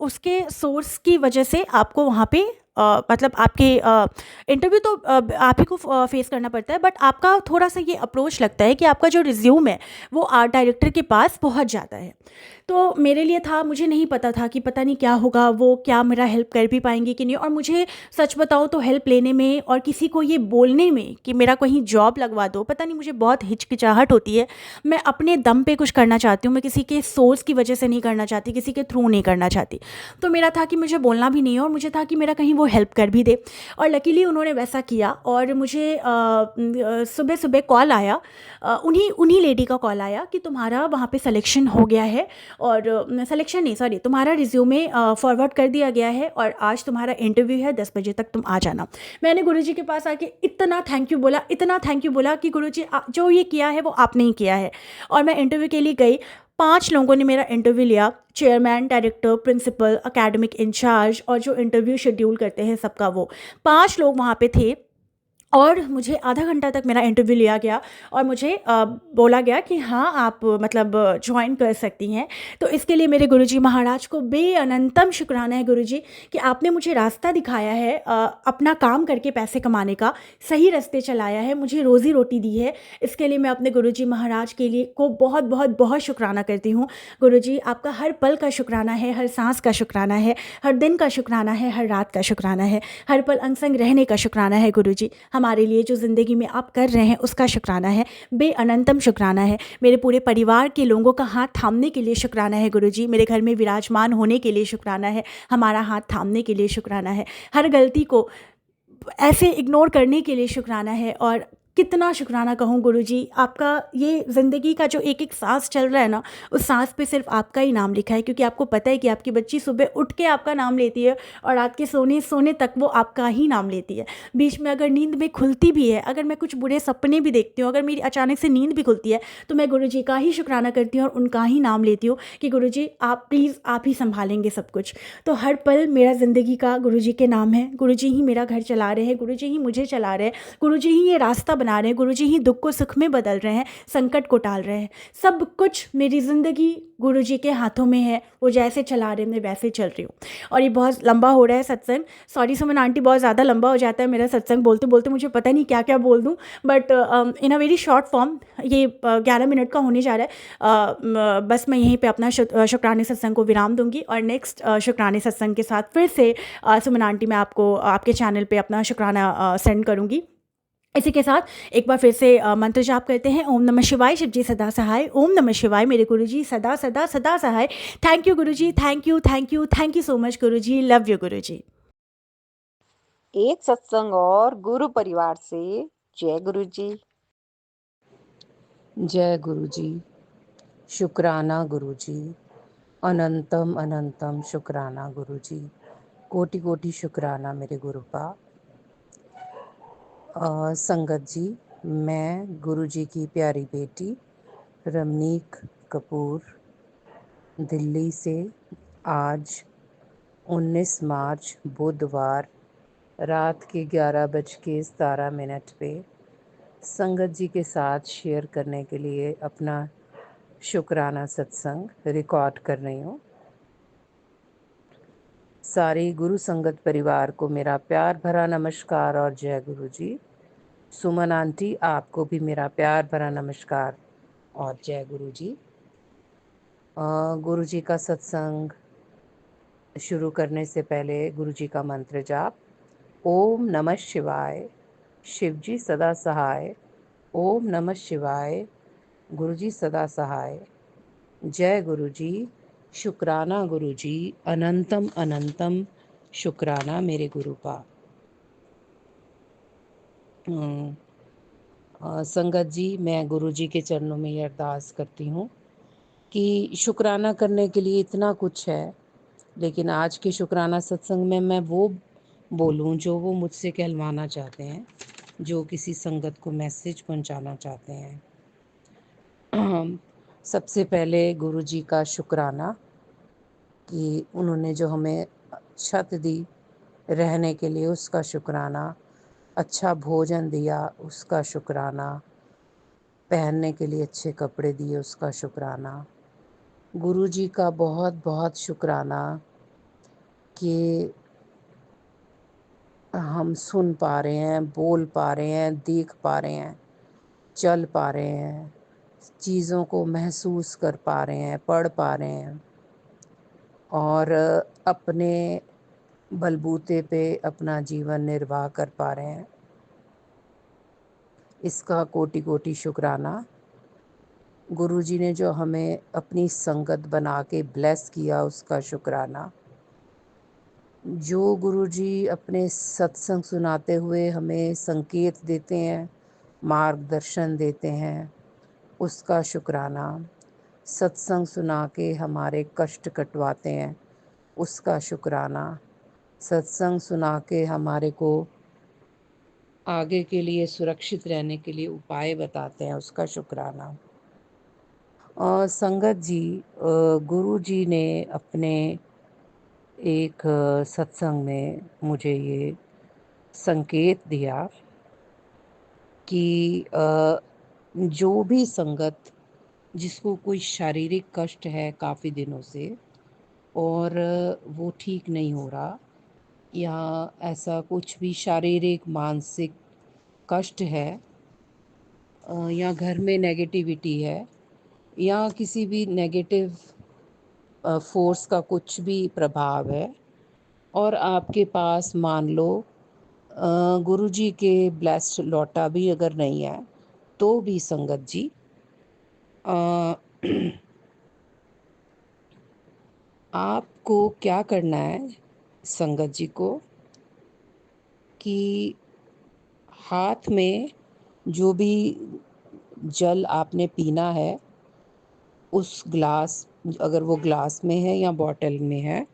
उसके सोर्स की वजह से आपको वहाँ पे मतलब आपके इंटरव्यू तो आप ही को फेस करना पड़ता है, बट आपका थोड़ा सा ये अप्रोच लगता है कि आपका जो रिज्यूम है वो आर्ट डायरेक्टर के पास पहुँच जाता है। तो मेरे लिए था, मुझे नहीं पता था कि पता नहीं क्या होगा, वो क्या मेरा हेल्प कर भी पाएंगे कि नहीं। और मुझे सच बताऊँ तो हेल्प लेने में और किसी को ये बोलने में कि मेरा कहीं जॉब लगवा दो, पता नहीं मुझे बहुत हिचकिचाहट होती है। मैं अपने दम पे कुछ करना चाहती हूँ, मैं किसी के सोर्स की वजह से नहीं करना चाहती, किसी के थ्रू नहीं करना चाहती। तो मेरा था कि मुझे बोलना भी नहीं है और मुझे था कि मेरा कहीं वो हेल्प कर भी दे, और लकीली उन्होंने वैसा किया। और मुझे सुबह सुबह कॉल आया, उन्हीं उन्हीं लेडी का कॉल आया कि तुम्हारा वहाँ पे सिलेक्शन हो गया है, और सिलेक्शन नहीं, सॉरी, तुम्हारा रिज्यूमे फॉरवर्ड कर दिया गया है और आज तुम्हारा इंटरव्यू है, 10 बजे तक तुम आ जाना। मैंने गुरुजी के पास आके इतना थैंक यू बोला, इतना थैंक यू बोला कि गुरुजी जो ये किया है वो आपने ही किया है। और मैं इंटरव्यू के लिए गई, 5 लोगों ने मेरा इंटरव्यू लिया, chairman, director, principal, academic incharge और जो इंटरव्यू शेड्यूल करते हैं सबका, वो 5 लोग वहाँ पे थे। और मुझे आधा घंटा तक मेरा इंटरव्यू लिया गया और मुझे बोला गया कि हाँ आप मतलब ज्वाइन कर सकती हैं। तो इसके लिए मेरे गुरुजी महाराज को बेअनंतम शुक्राना है गुरुजी, कि आपने मुझे रास्ता दिखाया है अपना काम करके पैसे कमाने का, सही रास्ते चलाया है, मुझे रोज़ी रोटी दी है। इसके लिए मैं अपने गुरुजी महाराज के लिए को बहुत बहुत बहुत शुक्राना करती हूँ। गुरुजी आपका हर पल का शुक्राना है, हर सांस का शुक्राना है, हर दिन का शुक्राना है, हर रात का शुक्राना है, हर पल अंग संग रहने का शुक्राना है। गुरुजी हमारे लिए जो ज़िंदगी में आप कर रहे हैं उसका शुक्राना है, बेअनंतम शुक्राना है। मेरे पूरे परिवार के लोगों का हाथ थामने के लिए शुक्राना है गुरुजी, मेरे घर में विराजमान होने के लिए शुक्राना है, हमारा हाथ थामने के लिए शुक्राना है, हर गलती को ऐसे इग्नोर करने के लिए शुक्राना है। और कितना शुक्राना कहूँ गुरुजी, आपका ये ज़िंदगी का जो एक एक सांस चल रहा है ना, उस सांस पे सिर्फ आपका ही नाम लिखा है, क्योंकि आपको पता है कि आपकी बच्ची सुबह उठ के आपका नाम लेती है और रात के सोने तक वो आपका ही नाम लेती है। बीच में अगर नींद में खुलती भी है, अगर मैं कुछ बुरे सपने भी देखती हूँ, अगर मेरी अचानक से नींद भी खुलती है, तो मैं गुरुजी का ही शुक्राना करती हूँ और उनका ही नाम लेती हूँ कि गुरुजी आप प्लीज़, आप ही संभालेंगे सब कुछ। तो हर पल मेरा ज़िंदगी का गुरुजी के नाम है, गुरुजी ही मेरा घर चला रहे हैं, गुरुजी ही मुझे चला रहे हैं, गुरुजी ही ये रास्ता बना रहे हैं, गुरुजी ही दुख को सुख में बदल रहे हैं, संकट को टाल रहे हैं। सब कुछ मेरी ज़िंदगी गुरुजी के हाथों में है, वो जैसे चला रहे हैं मैं वैसे चल रही हूँ। और ये बहुत लंबा हो रहा है सत्संग, सॉरी सुमन आंटी, बहुत ज़्यादा लंबा हो जाता है मेरा सत्संग, बोलते बोलते मुझे पता नहीं क्या क्या बोल दूँ, but in a very short form ये 11 मिनट का होने जा रहा है। बस मैं यहीं पे अपना शुक्राने सत्संग को विराम दूंगी और नेक्स्ट शुक्राने सत्संग के साथ फिर से सुमन आंटी मैं आपको आपके चैनल पे अपना शुक्राना सेंड करूँगी। इसी के साथ एक बार फिर से मंत्र जाप करते हैं, ओम नमः शिवाय, शिव जी सदा सहाय, ओम नमः शिवाय, मेरे गुरुजी सदा सदा सदा सहाय। Thank you Guruji, thank you thank you thank you so much Guruji, love you Guruji. एक सत्संग और गुरु परिवार से जय गुरु जी। जय गुरु जी, शुक्राना गुरु जी, अनंतम अनंतम शुक्राना गुरु जी, कोटि कोटि शुक्राना मेरे गुरु का। संगत जी, मैं गुरु जी की प्यारी बेटी रमनीक कपूर दिल्ली से आज 19 मार्च बुधवार रात के 11:17 पे संगत जी के साथ शेयर करने के लिए अपना शुक्राना सत्संग रिकॉर्ड कर रही हूँ। सारी गुरु संगत परिवार को मेरा प्यार भरा नमस्कार और जय गुरु जी। सुमन आंटी, आपको भी मेरा प्यार भरा नमस्कार और जय गुरु जी। गुरु जी का सत्संग शुरू करने से पहले गुरु जी का मंत्र जाप। ओम नमः शिवाय, शिव जी सदा सहाय। ओम नमः शिवाय, गुरु जी सदा सहाय। जय गुरु जी, शुक्राना गुरु जी, अनंतम अनंतम शुक्राना मेरे गुरु का। संगत जी, मैं गुरु जी के चरणों में ये अरदास करती हूँ कि शुक्राना करने के लिए इतना कुछ है, लेकिन आज के शुक्राना सत्संग में मैं वो बोलूं जो वो मुझसे कहलवाना चाहते हैं, जो किसी संगत को मैसेज पहुंचाना चाहते हैं। सबसे पहले गुरु जी का शुक्राना कि उन्होंने जो हमें छत दी रहने के लिए, उसका शुक्राना। अच्छा भोजन दिया, उसका शुक्राना। पहनने के लिए अच्छे कपड़े दिए, उसका शुक्राना। गुरु जी का बहुत बहुत शुक्राना कि हम सुन पा रहे हैं, बोल पा रहे हैं, देख पा रहे हैं, चल पा रहे हैं, चीज़ों को महसूस कर पा रहे हैं, पढ़ पा रहे हैं और अपने बलबूते पे अपना जीवन निर्वाह कर पा रहे हैं। इसका कोटि कोटि शुक्राना। गुरु जी ने जो हमें अपनी संगत बना के ब्लेस किया, उसका शुक्राना। जो गुरु जी अपने सत्संग सुनाते हुए हमें संकेत देते हैं, मार्गदर्शन देते हैं, उसका शुक्राना। सत्संग सुना के हमारे कष्ट कटवाते हैं, उसका शुक्राना। सत्संग सुना के हमारे को आगे के लिए सुरक्षित रहने के लिए उपाय बताते हैं, उसका शुक्राना। और संगत जी, गुरु जी ने अपने एक सत्संग में मुझे ये संकेत दिया कि जो भी संगत जिसको कोई शारीरिक कष्ट है काफ़ी दिनों से और वो ठीक नहीं हो रहा, या ऐसा कुछ भी शारीरिक मानसिक कष्ट है, या घर में नेगेटिविटी है, या किसी भी नेगेटिव फोर्स का कुछ भी प्रभाव है, और आपके पास मान लो गुरु जी के ब्लेस्ड लौटा भी अगर नहीं है, तो भी संगत जी अ, आपको क्या करना है संगत जी को कि हाथ में जो भी जल आपने पीना है, उस ग्लास, अगर वो ग्लास में है या बॉटल में है,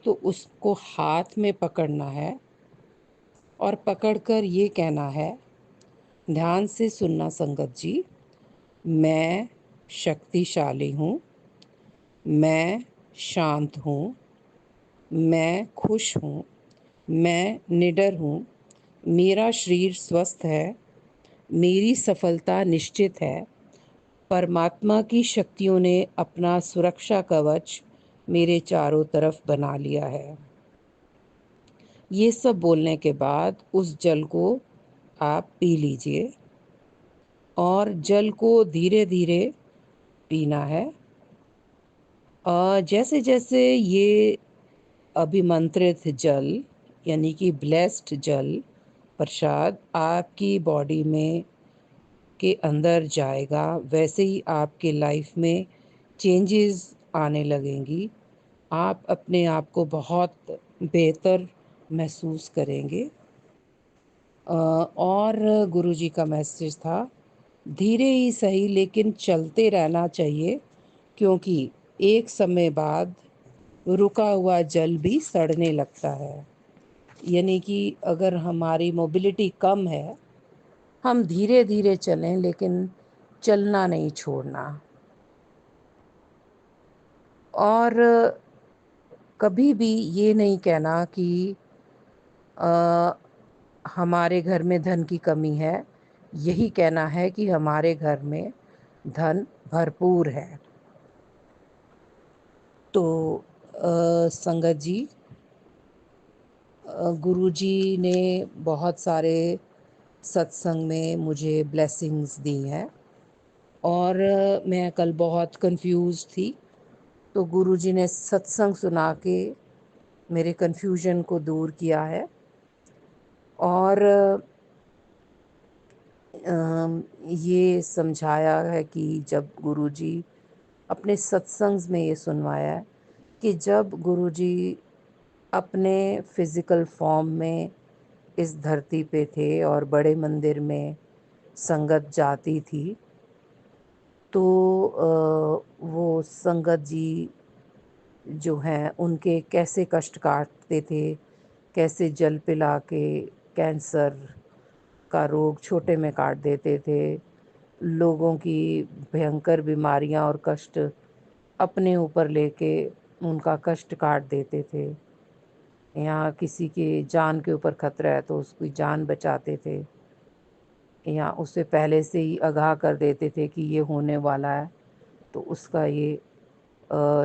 तो उसको हाथ में पकड़ना है और पकड़कर ये कहना है, ध्यान से सुनना संगत जी, मैं शक्तिशाली हूँ, मैं शांत हूँ, मैं खुश हूँ, मैं निडर हूँ, मेरा शरीर स्वस्थ है, मेरी सफलता निश्चित है, परमात्मा की शक्तियों ने अपना सुरक्षा कवच मेरे चारों तरफ बना लिया है। ये सब बोलने के बाद उस जल को आप पी लीजिए और जल को धीरे धीरे पीना है। जैसे जैसे ये अभिमंत्रित जल यानी कि ब्लेस्ड जल प्रसाद आपकी बॉडी में के अंदर जाएगा, वैसे ही आपके लाइफ में चेंजेस आने लगेंगी। आप अपने आप को बहुत बेहतर महसूस करेंगे। और गुरुजी का मैसेज था, धीरे ही सही लेकिन चलते रहना चाहिए, क्योंकि एक समय बाद रुका हुआ जल भी सड़ने लगता है। यानी कि अगर हमारी मोबिलिटी कम है, हम धीरे धीरे चलें, लेकिन चलना नहीं छोड़ना। और कभी भी ये नहीं कहना कि हमारे घर में धन की कमी है। यही कहना है कि हमारे घर में धन भरपूर है। तो संगत जी, गुरुजी ने बहुत सारे सत्संग में मुझे ब्लेसिंग्स दी हैं और मैं कल बहुत कंफ्यूज थी, तो गुरुजी ने सत्संग सुना के मेरे कंफ्यूजन को दूर किया है और ये समझाया है कि जब गुरुजी अपने सत्संग में ये सुनवाया है कि जब गुरुजी अपने फिज़िकल फॉर्म में इस धरती पे थे और बड़े मंदिर में संगत जाती थी, तो वो संगत जी जो हैं उनके कैसे कष्ट काटते थे, कैसे जल पिला के कैंसर का रोग छोटे में काट देते थे, लोगों की भयंकर बीमारियां और कष्ट अपने ऊपर लेके उनका कष्ट काट देते थे। यहाँ किसी के जान के ऊपर खतरा है तो उसकी जान बचाते थे, या उससे पहले से ही आगाह कर देते थे कि ये होने वाला है, तो उसका ये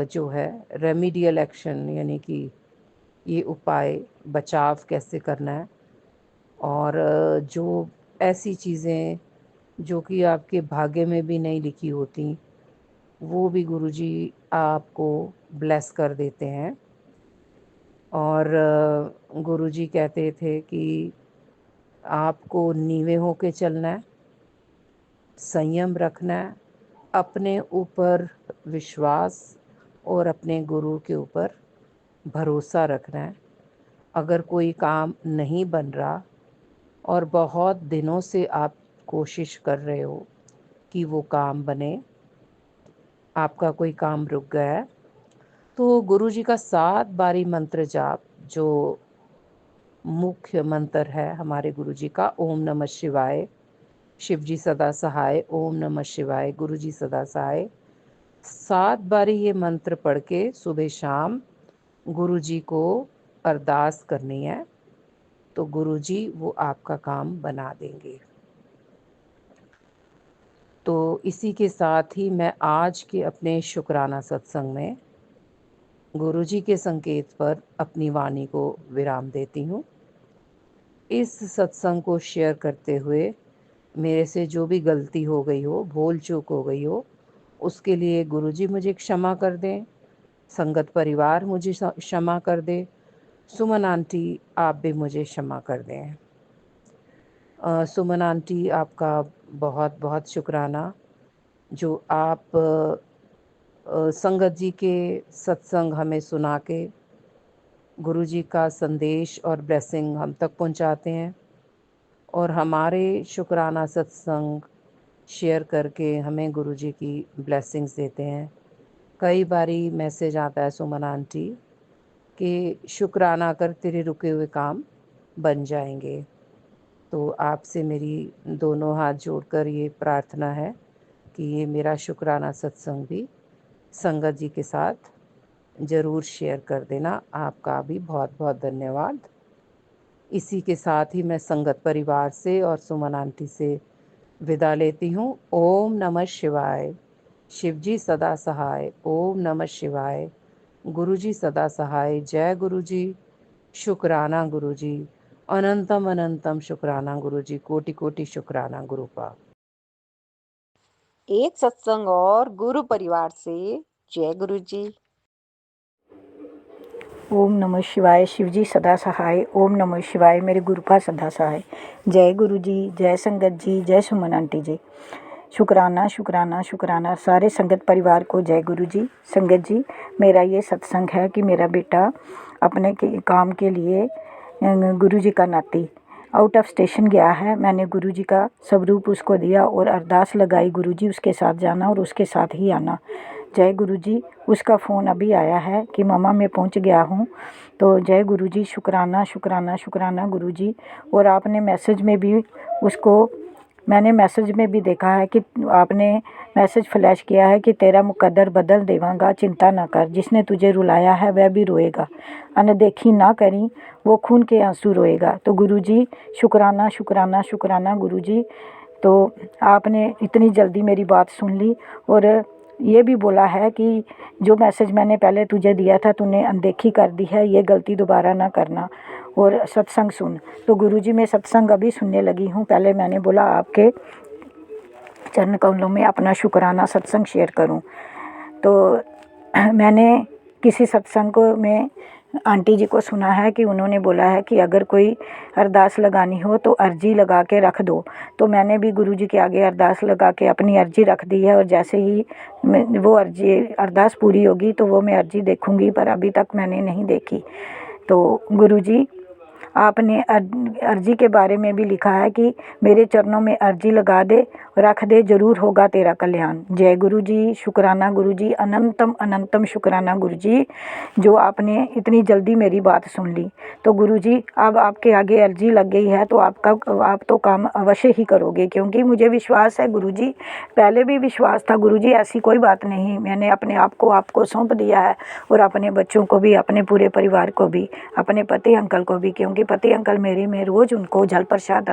जो है रेमीडियल एक्शन, यानी कि ये उपाय बचाव कैसे करना है। और जो ऐसी चीज़ें जो कि आपके भाग्य में भी नहीं लिखी होती, वो भी गुरुजी आपको ब्लेस कर देते हैं। और गुरुजी कहते थे कि आपको नीवे होके चलना है, संयम रखना है, अपने ऊपर विश्वास और अपने गुरु के ऊपर भरोसा रखना है। अगर कोई काम नहीं बन रहा और बहुत दिनों से आप कोशिश कर रहे हो कि वो काम बने, आपका कोई काम रुक गया है, तो गुरुजी का 7 बारी मंत्र जाप, जो मुख्य मंत्र है हमारे गुरुजी का, ओम नमः शिवाय, शिव जी सदा सहाय, ओम नमः शिवाय, गुरुजी सदा सहाय, 7 बारी ये मंत्र पढ़ के सुबह शाम गुरुजी को अरदास करनी है, तो गुरुजी वो आपका काम बना देंगे। तो इसी के साथ ही मैं आज के अपने शुक्राना सत्संग में गुरुजी के संकेत पर अपनी वाणी को विराम देती हूँ। इस सत्संग को शेयर करते हुए मेरे से जो भी गलती हो गई हो, भूल चूक हो गई हो, उसके लिए गुरुजी मुझे क्षमा कर दें, संगत परिवार मुझे क्षमा कर दे, सुमन आंटी आप भी मुझे क्षमा कर दें। सुमन आंटी, आपका बहुत बहुत शुक्राना जो आप संगत जी के सत्संग हमें सुना के गुरुजी का संदेश और ब्लेसिंग हम तक पहुंचाते हैं और हमारे शुक्राना सत्संग शेयर करके हमें गुरुजी की ब्लेसिंग्स देते हैं। कई बारी मैसेज आता है सुमन आंटी कि शुक्राना कर तेरे रुके हुए काम बन जाएंगे। तो आपसे मेरी दोनों हाथ जोड़कर ये प्रार्थना है कि ये मेरा शुक्राना सत्संग भी संगत जी के साथ ज़रूर शेयर कर देना। आपका भी बहुत बहुत धन्यवाद। इसी के साथ ही मैं संगत परिवार से और सुमन आंटी से विदा लेती हूँ। ओम नमः शिवाय, शिवजी सदा सहाय, ओम नमः शिवाय, गुरुजी सदा सहाय, जय गुरुजी, शुक्राना गुरुजी, अनंतम अनंतम शुक्राना गुरुजी, कोटि कोटि शुक्राना गुरुपा। एक सत्संग और गुरु परिवार से जय गुरु जी। ओम नमः शिवाय, शिवजी सदा सहाय, ओम नमः शिवाय, मेरे गुरुपा सदा सहाय। जय गुरु जी, जय संगत जी, जय सुमन आंटी जी। शुक्राना शुक्राना शुक्राना सारे संगत परिवार को जय गुरु जी। संगत जी, मेरा ये सत्संग है कि मेरा बेटा अपने काम के लिए गुरु जी का नाती आउट ऑफ स्टेशन गया है। मैंने गुरु जी का स्वरूप उसको दिया और अरदास लगाई, गुरु जी उसके साथ जाना और उसके साथ ही आना। जय गुरु जी। उसका फ़ोन अभी आया है कि मम्मा मैं पहुंच गया हूं। तो जय गुरु जी, शुक्राना शुक्राना शुक्राना गुरु जी। और आपने मैसेज में भी उसको, मैंने मैसेज में भी देखा है कि आपने मैसेज फ्लैश किया है कि तेरा मुकद्दर बदल देवांगा, चिंता ना कर, जिसने तुझे रुलाया है वह भी रोएगा, अनदेखी ना करी वो खून के आंसू रोएगा। तो गुरु जी शुक्राना शुक्राना शुक्राना गुरु जी, तो आपने इतनी जल्दी मेरी बात सुन ली और ये भी बोला है कि जो मैसेज मैंने पहले तुझे दिया था तूने अनदेखी कर दी है, ये गलती दोबारा ना करना और सत्संग सुन। तो गुरुजी मैं सत्संग अभी सुनने लगी हूँ। पहले मैंने बोला आपके चरण कमलों में अपना शुक्राना सत्संग शेयर करूं। तो मैंने किसी सत्संग में आंटी जी को सुना है कि उन्होंने बोला है कि अगर कोई अरदास लगानी हो तो अर्जी लगा के रख दो। तो मैंने भी गुरुजी के आगे अरदास लगा के अपनी अर्जी रख दी है और जैसे ही वो अर्जी अरदास पूरी होगी तो वो मैं अर्जी देखूंगी, पर अभी तक मैंने नहीं देखी। तो गुरुजी आपने अर्जी के बारे में भी लिखा है कि मेरे चरणों में अर्जी लगा दे, रख दे, ज़रूर होगा तेरा कल्याण। जय गुरु जी, शुक्राना गुरु जी, अनंतम अनंतम शुक्राना गुरु जी, जो आपने इतनी जल्दी मेरी बात सुन ली। तो गुरु जी अब आपके आगे अर्जी लग गई है तो आप तो काम अवश्य ही करोगे, क्योंकि मुझे विश्वास है गुरु जी, पहले भी विश्वास था गुरु जी, ऐसी कोई बात नहीं। मैंने अपने आप को आपको सौंप दिया है और अपने बच्चों को भी, अपने पूरे परिवार को भी, अपने पति अंकल को भी, क्योंकि पति अंकल मेरे में रोज़ उनको जल प्रसाद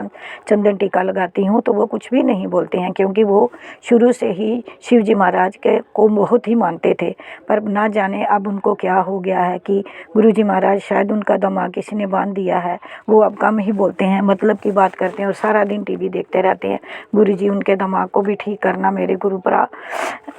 चंदन टीका लगाती हूँ तो वो कुछ भी नहीं बोलते हैं, क्योंकि वो शुरू से ही शिव जी महाराज के को बहुत ही मानते थे। पर ना जाने अब उनको क्या हो गया है कि गुरु जी महाराज शायद उनका दिमाग किसी ने बांध दिया है, वो अब कम ही बोलते हैं, मतलब की बात करते हैं और सारा दिन टीवी देखते रहते हैं। गुरु जी उनके दिमाग को भी ठीक करना मेरे गुरुपरा,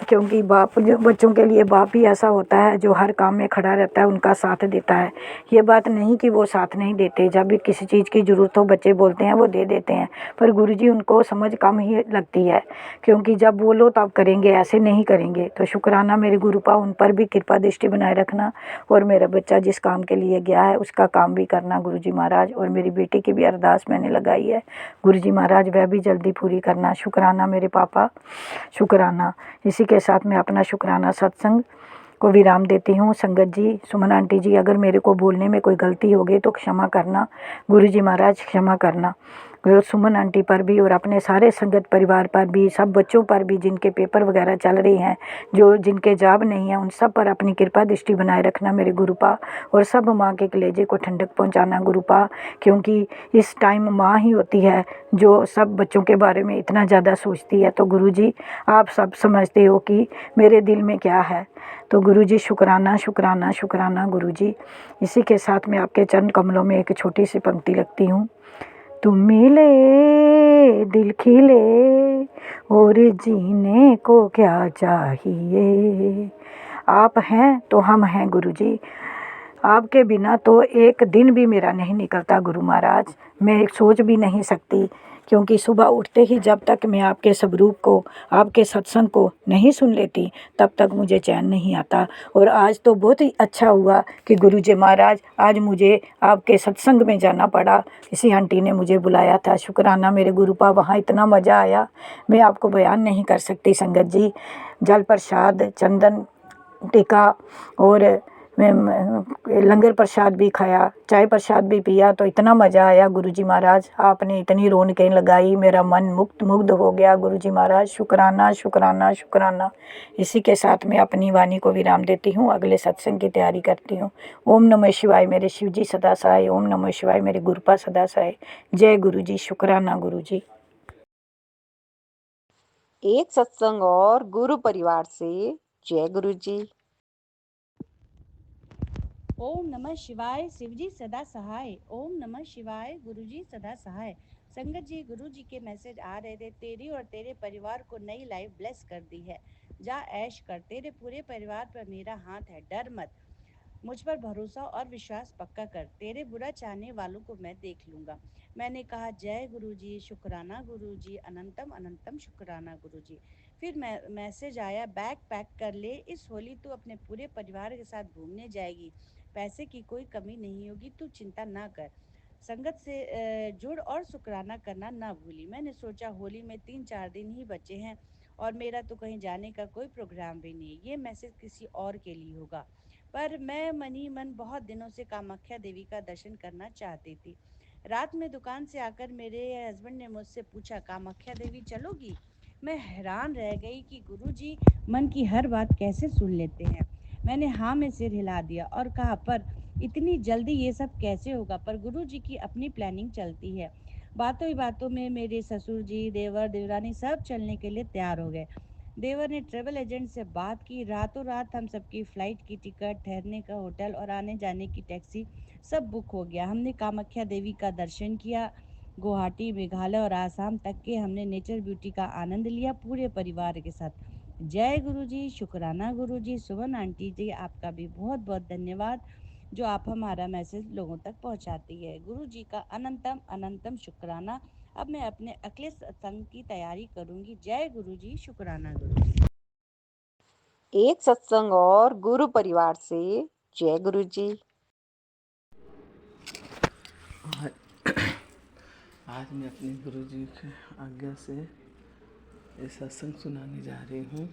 क्योंकि बाप जो बच्चों के लिए बाप ही ऐसा होता है जो हर काम में खड़ा रहता है, उनका साथ देता है। ये बात नहीं कि वो साथ नहीं देते, जब भी किसी चीज़ की ज़रूरत हो बच्चे बोलते हैं वो दे देते हैं, पर गुरुजी उनको समझ कम ही लगती है, क्योंकि जब बोलो तब करेंगे, ऐसे नहीं करेंगे। तो शुक्राना मेरे गुरुपा, उन पर भी कृपा दृष्टि बनाए रखना और मेरा बच्चा जिस काम के लिए गया है उसका काम भी करना गुरुजी महाराज। और मेरी बेटी की भी अरदास मैंने लगाई है गुरुजी महाराज, वह भी जल्दी पूरी करना। शुक्राना मेरे पापा, शुक्राना। इसी के साथ मैं अपना शुक्राना सत्संग को विराम देती हूँ। संगत जी, सुमन आंटी जी, अगर मेरे को बोलने में कोई गलती होगी तो क्षमा करना गुरुजी महाराज, क्षमा करना। सुमन आंटी पर भी और अपने सारे संगत परिवार पर भी, सब बच्चों पर भी जिनके पेपर वगैरह चल रहे हैं, जो जिनके जॉब नहीं है, उन सब पर अपनी कृपा दृष्टि बनाए रखना मेरे गुरुपा। और सब माँ के कलेजे को ठंडक पहुँचाना गुरुपा, क्योंकि इस टाइम माँ ही होती है जो सब बच्चों के बारे में इतना ज़्यादा सोचती है। तो गुरुजी आप सब समझते हो कि मेरे दिल में क्या है। तो गुरुजी शुक्राना शुक्राना शुक्राना गुरुजी। इसी के साथ मैं आपके चरण कमलों में एक छोटी सी पंक्ति लगती हूँ। तुम मिले दिल खिले और जीने को क्या चाहिए, आप हैं तो हम हैं गुरुजी, आपके बिना तो एक दिन भी मेरा नहीं निकलता गुरु महाराज। मैं सोच भी नहीं सकती, क्योंकि सुबह उठते ही जब तक मैं आपके स्वरूप को, आपके सत्संग को नहीं सुन लेती तब तक मुझे चैन नहीं आता। और आज तो बहुत ही अच्छा हुआ कि गुरु जी महाराज आज मुझे आपके सत्संग में जाना पड़ा, किसी आंटी ने मुझे बुलाया था। शुक्राना मेरे गुरुपा, वहाँ इतना मज़ा आया मैं आपको बयान नहीं कर सकती संगत जी। जल प्रसाद, चंदन टीका और मैं लंगर प्रसाद भी खाया, चाय प्रसाद भी पिया, तो इतना मज़ा आया। गुरुजी महाराज आपने इतनी रौनकें लगाई, मेरा मन मुग्ध हो गया गुरुजी महाराज। शुक्राना शुक्राना शुक्राना। इसी के साथ मैं अपनी वाणी को विराम देती हूँ, अगले सत्संग की तैयारी करती हूँ। ओम नमः शिवाय मेरे शिव जी सदा सहाय, ओम नमः शिवाय मेरे गुरुपा सदा सहाय। जय गुरु जी, शुक्राना गुरु जी। एक सत्संग और गुरु परिवार से जय गुरु जी। ओम नमः शिवाय, शिवजी सदा सहाय। ओम नमः शिवाय, गुरुजी सदा सहाय। संगत जी, गुरु जी के मैसेज आ रहे थे, तेरी और तेरे परिवार को नई लाइफ ब्लेस कर दी है, जा ऐश कर, तेरे पूरे परिवार पर मेरा हाथ है, डर मत, मुझ पर भरोसा और विश्वास पक्का कर, तेरे बुरा चाहने वालों को मैं देख लूँगा। मैंने कहा जय गुरुजी, शुक्राना गुरुजी, अनंतम अनंतम शुक्राना गुरुजी। फिर मैसेज आया, बैग पैक कर ले, इस होली तू अपने पूरे परिवार के साथ घूमने जाएगी, पैसे की कोई कमी नहीं होगी, तू चिंता ना कर, संगत से जुड़ और शुक्राना करना ना भूली। मैंने सोचा होली में 3-4 दिन ही बचे हैं और मेरा तो कहीं जाने का कोई प्रोग्राम भी नहीं, ये मैसेज किसी और के लिए होगा। पर मैं मनी मन बहुत दिनों से कामाख्या देवी का दर्शन करना चाहती थी। रात में दुकान से आकर मेरे हस्बैंड ने मुझसे पूछा, कामाख्या देवी चलोगी? मैं हैरान रह गई कि गुरुजी मन की हर बात कैसे सुन लेते हैं। मैंने हाँ में सिर हिला दिया और कहा, पर इतनी जल्दी ये सब कैसे होगा? पर गुरुजी की अपनी प्लानिंग चलती है, बातों ही बातों में मेरे ससुर जी, देवर, देवरानी सब चलने के लिए तैयार हो गए। देवर ने ट्रेवल एजेंट से बात की, रातों रात हम सबकी फ़्लाइट की टिकट, ठहरने का होटल और आने जाने की टैक्सी सब बुक हो गया। हमने कामाख्या देवी का दर्शन किया। गुवाहाटी, मेघालय और आसाम तक के हमने नेचर ब्यूटी का आनंद लिया पूरे परिवार के साथ। जय गुरु जी, शुक्राना गुरु जी। सुमन आंटी जी, आपका भी बहुत बहुत धन्यवाद जो आप हमारा मैसेज लोगों तक पहुंचाती है। गुरु जी का अनंतम अनंतम शुक्राना। अब मैं अपने अगले सत्संग की तैयारी करूंगी। जय गुरु जी, शुक्राना गुरु जी। एक सत्संग और गुरु परिवार से। जय गुरु जी। आज मैं अपने गुरुजी की आज्ञा से ये सत्संग सुनाने जा रही हूँ।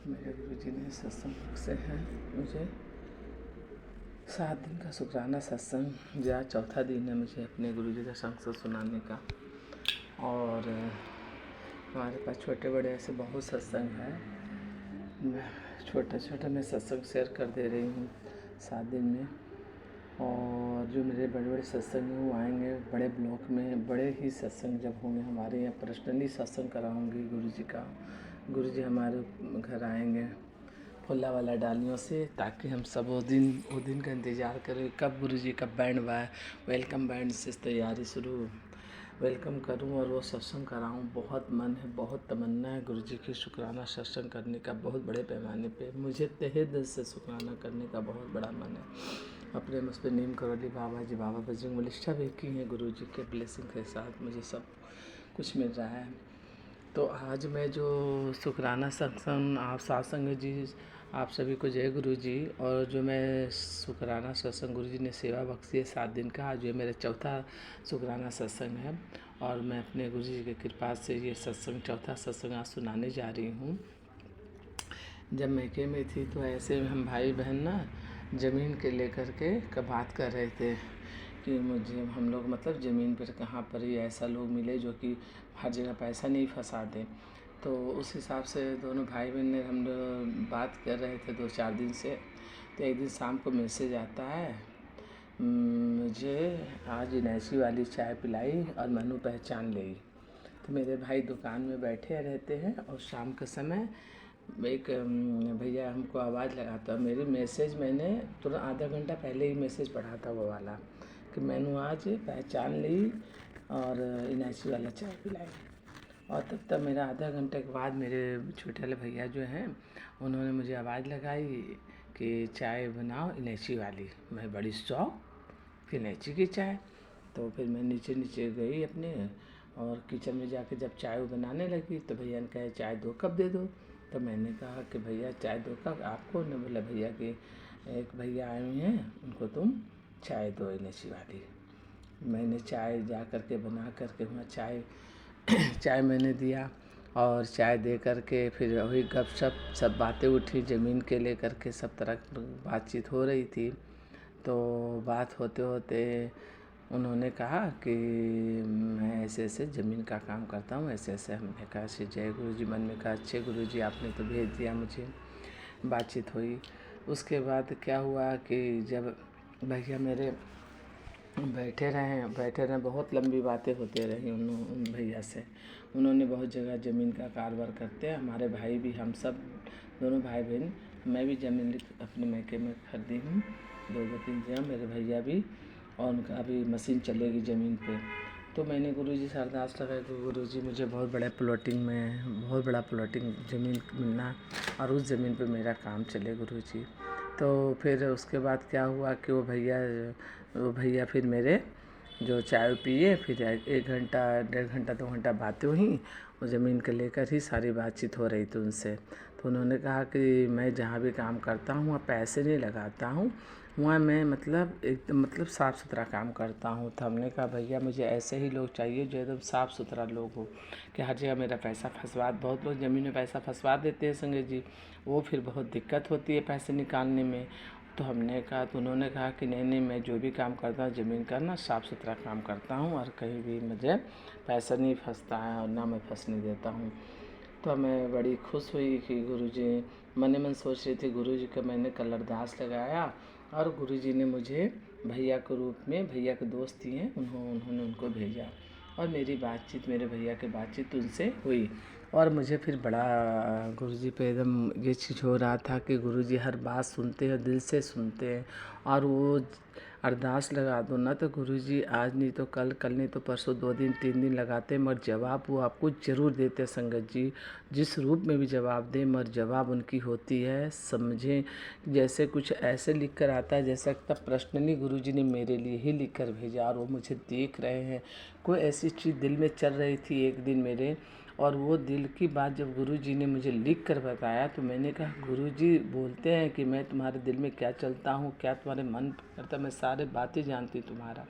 मेरे गुरुजी ने सत्संग से है मुझे 7 दिन का शुक्राना सत्संग या चौथा दिन है मुझे अपने गुरुजी का सत्संग सुनाने का। और हमारे पास छोटे बड़े ऐसे बहुत सत्संग है। मैं छोटा मैं सत्संग शेयर कर दे रही हूँ 7 दिन में। और जो मेरे बड़े बड़े सत्संग हैं वो आएंगे बड़े ब्लॉक में। बड़े ही सत्संग जब होंगे हमारे यहाँ पर्सनली सत्संग कराऊंगी गुरुजी का। गुरुजी हमारे घर आएंगे फुल्ला वाला डालियों से, ताकि हम सब वो दिन का इंतज़ार करें कब गुरुजी का बैंड वाए वेलकम बैंड से तैयारी शुरू वेलकम करूं और वो सत्संग कराऊं। बहुत मन है, बहुत तमन्ना है गुरुजी की शुक्राना सत्संग करने का बहुत बड़े पैमाने पे। मुझे तहे दिल से शुक्राना करने का बहुत बड़ा मन है। अपने मुझ पर नीम करोली बाबा जी, बाबा बजरंग बली भी की हैं गुरुजी के ब्लेसिंग के साथ मुझे सब कुछ मिल रहा है। तो आज मैं जो शुक्राना सत्संग आप सत्संग जी आप सभी को जय गुरु जी। और जो मैं शुक्राना सत्संग गुरु जी ने सेवा बख्शी है 7 दिन का, आज ये मेरा चौथा शुक्राना सत्संग है। और मैं अपने गुरु जी की कृपा से ये सत्संग चौथा सत्संग आज सुनाने जा रही हूँ। जब मैके में थी तो ऐसे हम भाई बहन ना ज़मीन के लेकर के बात कर रहे थे कि मुझे हम लोग मतलब ज़मीन पर कहाँ पर ही ऐसा लोग मिले जो कि हर जगह पैसा नहीं फंसा दें। तो उस हिसाब से दोनों भाई बहन ने हम लोग बात कर रहे थे 2-4 दिन से। तो एक दिन शाम को मैसेज आता है, मुझे आज इलायची वाली चाय पिलाई और मनु पहचान ली। तो मेरे भाई दुकान में बैठे रहते हैं और शाम के समय एक भैया हमको आवाज़ लगाता। मेरी मैसेज मैंने तुरंत आधा घंटा पहले ही मैसेज पढ़ा था वो वाला कि मैंने आज पहचान ली और इलायची वाला चाय पिलाई। और तब मेरा आधा घंटे के बाद मेरे छोटे वाले भैया जो हैं उन्होंने मुझे आवाज़ लगाई कि चाय बनाओ इलायची वाली। मैं बड़ी शौक कि इलायची की चाय। तो फिर मैं नीचे गई अपने और किचन में जाके जब चाय बनाने लगी तो भैया ने कहा चाय 2 कप दे दो। तो मैंने कहा कि भैया चाय 2 कप आपको? ने बोला भैया कि एक भैया आए हुए हैं उनको तुम चाय दो इलायची वाली। मैंने चाय जा कर के बना करके वहाँ चाय मैंने दिया और चाय दे कर के फिर वही गपशप सब बातें उठी ज़मीन के लेकर के सब तरह की बातचीत हो रही थी। तो बात होते होते उन्होंने कहा कि मैं ऐसे ऐसे ज़मीन का काम करता हूँ ऐसे ऐसे। हमने कहा श्री जय गुरु जी। मन में कहा अच्छे गुरु जी आपने तो भेज दिया मुझे। बातचीत हुई। उसके बाद क्या हुआ कि जब भैया मेरे बैठे रहे बहुत लंबी बातें होते रही उन भैया से। उन्होंने बहुत जगह ज़मीन का कारोबार करते हैं। हमारे भाई भी, हम सब दोनों भाई बहन, मैं भी ज़मीन अपने मैके में खरीदी हूँ 2-3 जगह, मेरे भैया भी। और उनका भी मशीन चलेगी ज़मीन पे। तो मैंने गुरुजी से अरदास लगाई कि गुरुजी मुझे बहुत बड़ा प्लॉटिंग ज़मीन मिलना और उस ज़मीन पे मेरा काम चले गुरुजी। तो फिर उसके बाद क्या हुआ कि वो भैया फिर मेरे जो चाय पिए, फिर 1 घंटा 1.5 घंटा 2 घंटा बातें हुई। वो ज़मीन को लेकर ही सारी बातचीत हो रही थी उनसे। तो उन्होंने कहा कि मैं जहाँ भी काम करता हूँ वहाँ पैसे नहीं लगाता हूँ, वहाँ मैं मतलब साफ़ सुथरा काम करता हूँ। तो हमने कहा भैया मुझे ऐसे ही लोग चाहिए जो एकदम साफ़ सुथरा लोग हो कि हर जगह मेरा पैसा बहुत लोग ज़मीन में पैसा फंसवा देते हैं संजय जी, वो फिर बहुत दिक्कत होती है पैसे निकालने में। तो हमने कहा, तो उन्होंने कहा कि नहीं मैं जो भी काम करता हूँ ज़मीन का ना साफ़ सुथरा काम करता हूँ और कहीं भी मुझे पैसा नहीं फंसता है और ना मैं फंसने देता हूँ। तो मैं बड़ी खुश हुई कि गुरुजी मन सोच रही थी गुरुजी का मैंने कल अरदास लगाया और गुरुजी ने मुझे भैया के रूप में, भैया के दोस्त ही हैं उन्होंने उनको भेजा। और मेरी बातचीत, मेरे भैया की बातचीत उनसे हुई। और मुझे फिर बड़ा गुरुजी पे एकदम ये चीज़ हो रहा था कि गुरुजी हर बात सुनते हैं, दिल से सुनते हैं। और वो अरदास लगा दो ना तो गुरुजी आज नहीं तो कल, कल नहीं तो परसों, 2 दिन 3 दिन लगाते हैं, मगर जवाब वो आपको ज़रूर देते हैं संगत जी। जिस रूप में भी जवाब दें, मगर जवाब उनकी होती है। समझें, जैसे कुछ ऐसे लिख कर आता है जैसा तब पर्सनली गुरुजी ने मेरे लिए ही लिख कर भेजा, और वो मुझे देख रहे हैं। कोई ऐसी चीज़ दिल में चल रही थी एक दिन मेरे, और वो दिल की बात जब गुरुजी ने मुझे लिख कर बताया तो मैंने कहा गुरुजी बोलते हैं कि मैं तुम्हारे दिल में क्या चलता हूँ, क्या तुम्हारे मन करता, मैं सारे बातें जानती तुम्हारा।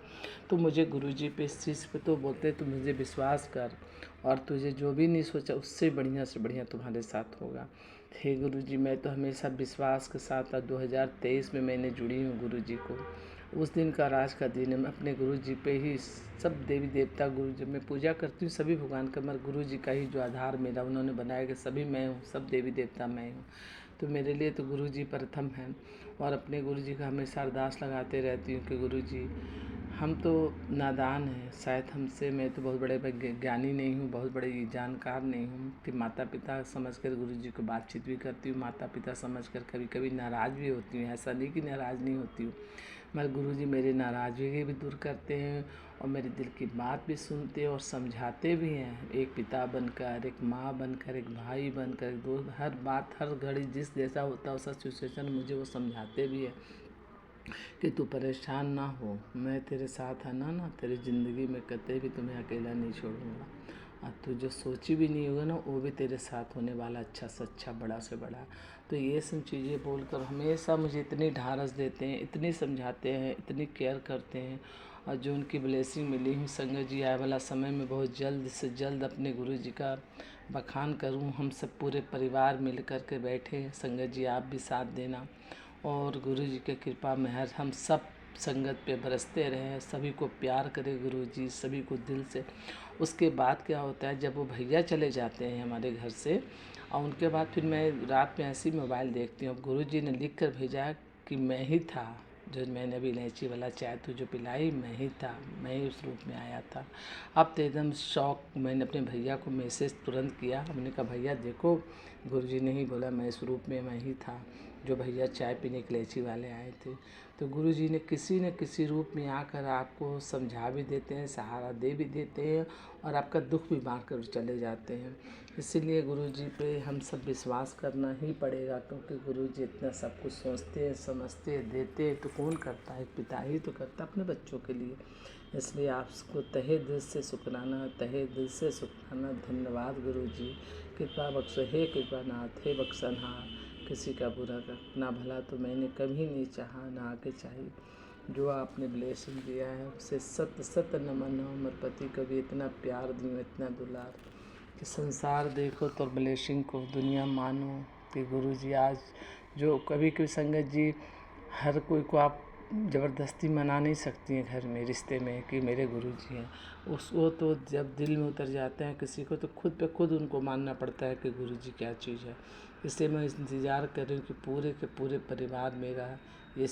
तो मुझे गुरुजी पे इस चीज़ पे तो बोलते तो मुझे विश्वास कर, और तुझे जो भी नहीं सोचा उससे बढ़िया से बढ़िया तुम्हारे साथ होगा। हे गुरुजी, मैं तो हमेशा विश्वास के साथ 2023 में मैंने जुड़ी हूँ गुरुजी को। उस दिन का राज का दिन है, मैं अपने गुरुजी पे ही सब देवी देवता, गुरुजी मैं पूजा करती हूँ सभी भगवान का, मगर गुरुजी का ही जो आधार मेरा उन्होंने बनाया कि सभी मैं हूँ, सब देवी देवता मैं हूँ। तो मेरे लिए तो गुरुजी प्रथम है। और अपने गुरुजी का हमेशा अरदास लगाते रहती हूँ कि गुरुजी हम तो नादान हैं, शायद हमसे, मैं तो बहुत बड़े ज्ञानी नहीं हूँ, बहुत बड़े जानकार नहीं हूँ कि माता पिता समझकर गुरुजी को बातचीत भी करती हूँ, माता पिता समझकर कभी कभी नाराज़ भी होती हूँ। ऐसा नहीं कि नाराज़ नहीं होती हूँ, मगर गुरुजी मेरे नाराज़गी भी दूर करते हैं और मेरे दिल की बात भी सुनते हैं और समझाते भी हैं। एक पिता बनकर, एक माँ बनकर, एक भाई बनकर, एक दोस्त, हर बात हर घड़ी जिस जैसा होता है वैसा सिचुएशन मुझे वो समझाते भी है कि तू परेशान ना हो, मैं तेरे साथ है ना, तेरी ज़िंदगी में कतई भी तुम्हें अकेला नहीं छोड़ूंगा। और तू जो सोची भी नहीं होगा ना वो भी तेरे साथ होने वाला, अच्छा से अच्छा, बड़ा से बड़ा। तो ये सब चीज़ें बोलकर हमेशा मुझे इतनी ढारस देते हैं, इतनी समझाते हैं, इतनी केयर करते हैं। और जो उनकी ब्लेसिंग मिली हुई संगत जी, आए वाला समय में बहुत जल्द से जल्द अपने गुरुजी का बखान करूं। हम सब पूरे परिवार मिल कर के बैठे हैं, संगत जी आप भी साथ देना, और गुरुजी की कृपा मेहर हम सब संगत पे बरसते रहें। सभी को प्यार करे गुरुजी, सभी को दिल से। उसके बाद क्या होता है, जब वो भैया चले जाते हैं हमारे घर से, और उनके बाद फिर मैं रात में ऐसी मोबाइल देखती हूँ, गुरुजी ने लिख कर भेजा कि मैं ही था जो मैंने अभी इलायची वाला चाय तुझे पिलाई, मैं ही था, मैं ही उस रूप में आया था। अब तो एकदम शौक, मैंने अपने भैया को मैसेज तुरंत किया, हमने कहा भैया देखो गुरुजी ने ही बोला मैं इस रूप में मैं ही था जो भैया चाय पीने के इलायची वाले आए थे। तो गुरुजी ने किसी न किसी रूप में आकर आपको समझा भी देते हैं, सहारा दे भी देते हैं, और आपका दुख भी बांट कर चले जाते हैं। इसीलिए गुरुजी पे हम सब विश्वास करना ही पड़ेगा, क्योंकि गुरुजी इतना सब कुछ सोचते हैं, समझते हैं, देते हैं। तो कौन करता है, पिता ही तो करता अपने बच्चों के लिए। इसलिए आपको तहे दिल से शुक्राना, तहे दिल से शुक्राना, धन्यवाद गुरुजी। कृपा बख्शो, हे कृपानाथ, हे बख्शनहार, किसी का बुरा करना भला तो मैंने कभी नहीं चाहा, ना आगे चाहिए। जो आपने ब्लेसिंग दिया है उसे सत सत नमन हो। मेरे पति को भी इतना प्यार दूँ, इतना दुलार कि संसार देखो तो ब्लेसिंग को दुनिया मानो। कि गुरुजी आज जो कभी कभी संगत जी, हर कोई को आप ज़बरदस्ती मना नहीं सकती हैं घर में, रिश्ते में, कि मेरे गुरुजी हैं। उसको तो जब दिल में उतर जाते हैं किसी को, तो खुद पे खुद उनको मानना पड़ता है कि गुरुजी क्या चीज़ है। इसलिए मैं इंतज़ार कर रही हूँ कि पूरे के पूरे परिवार मेरा ये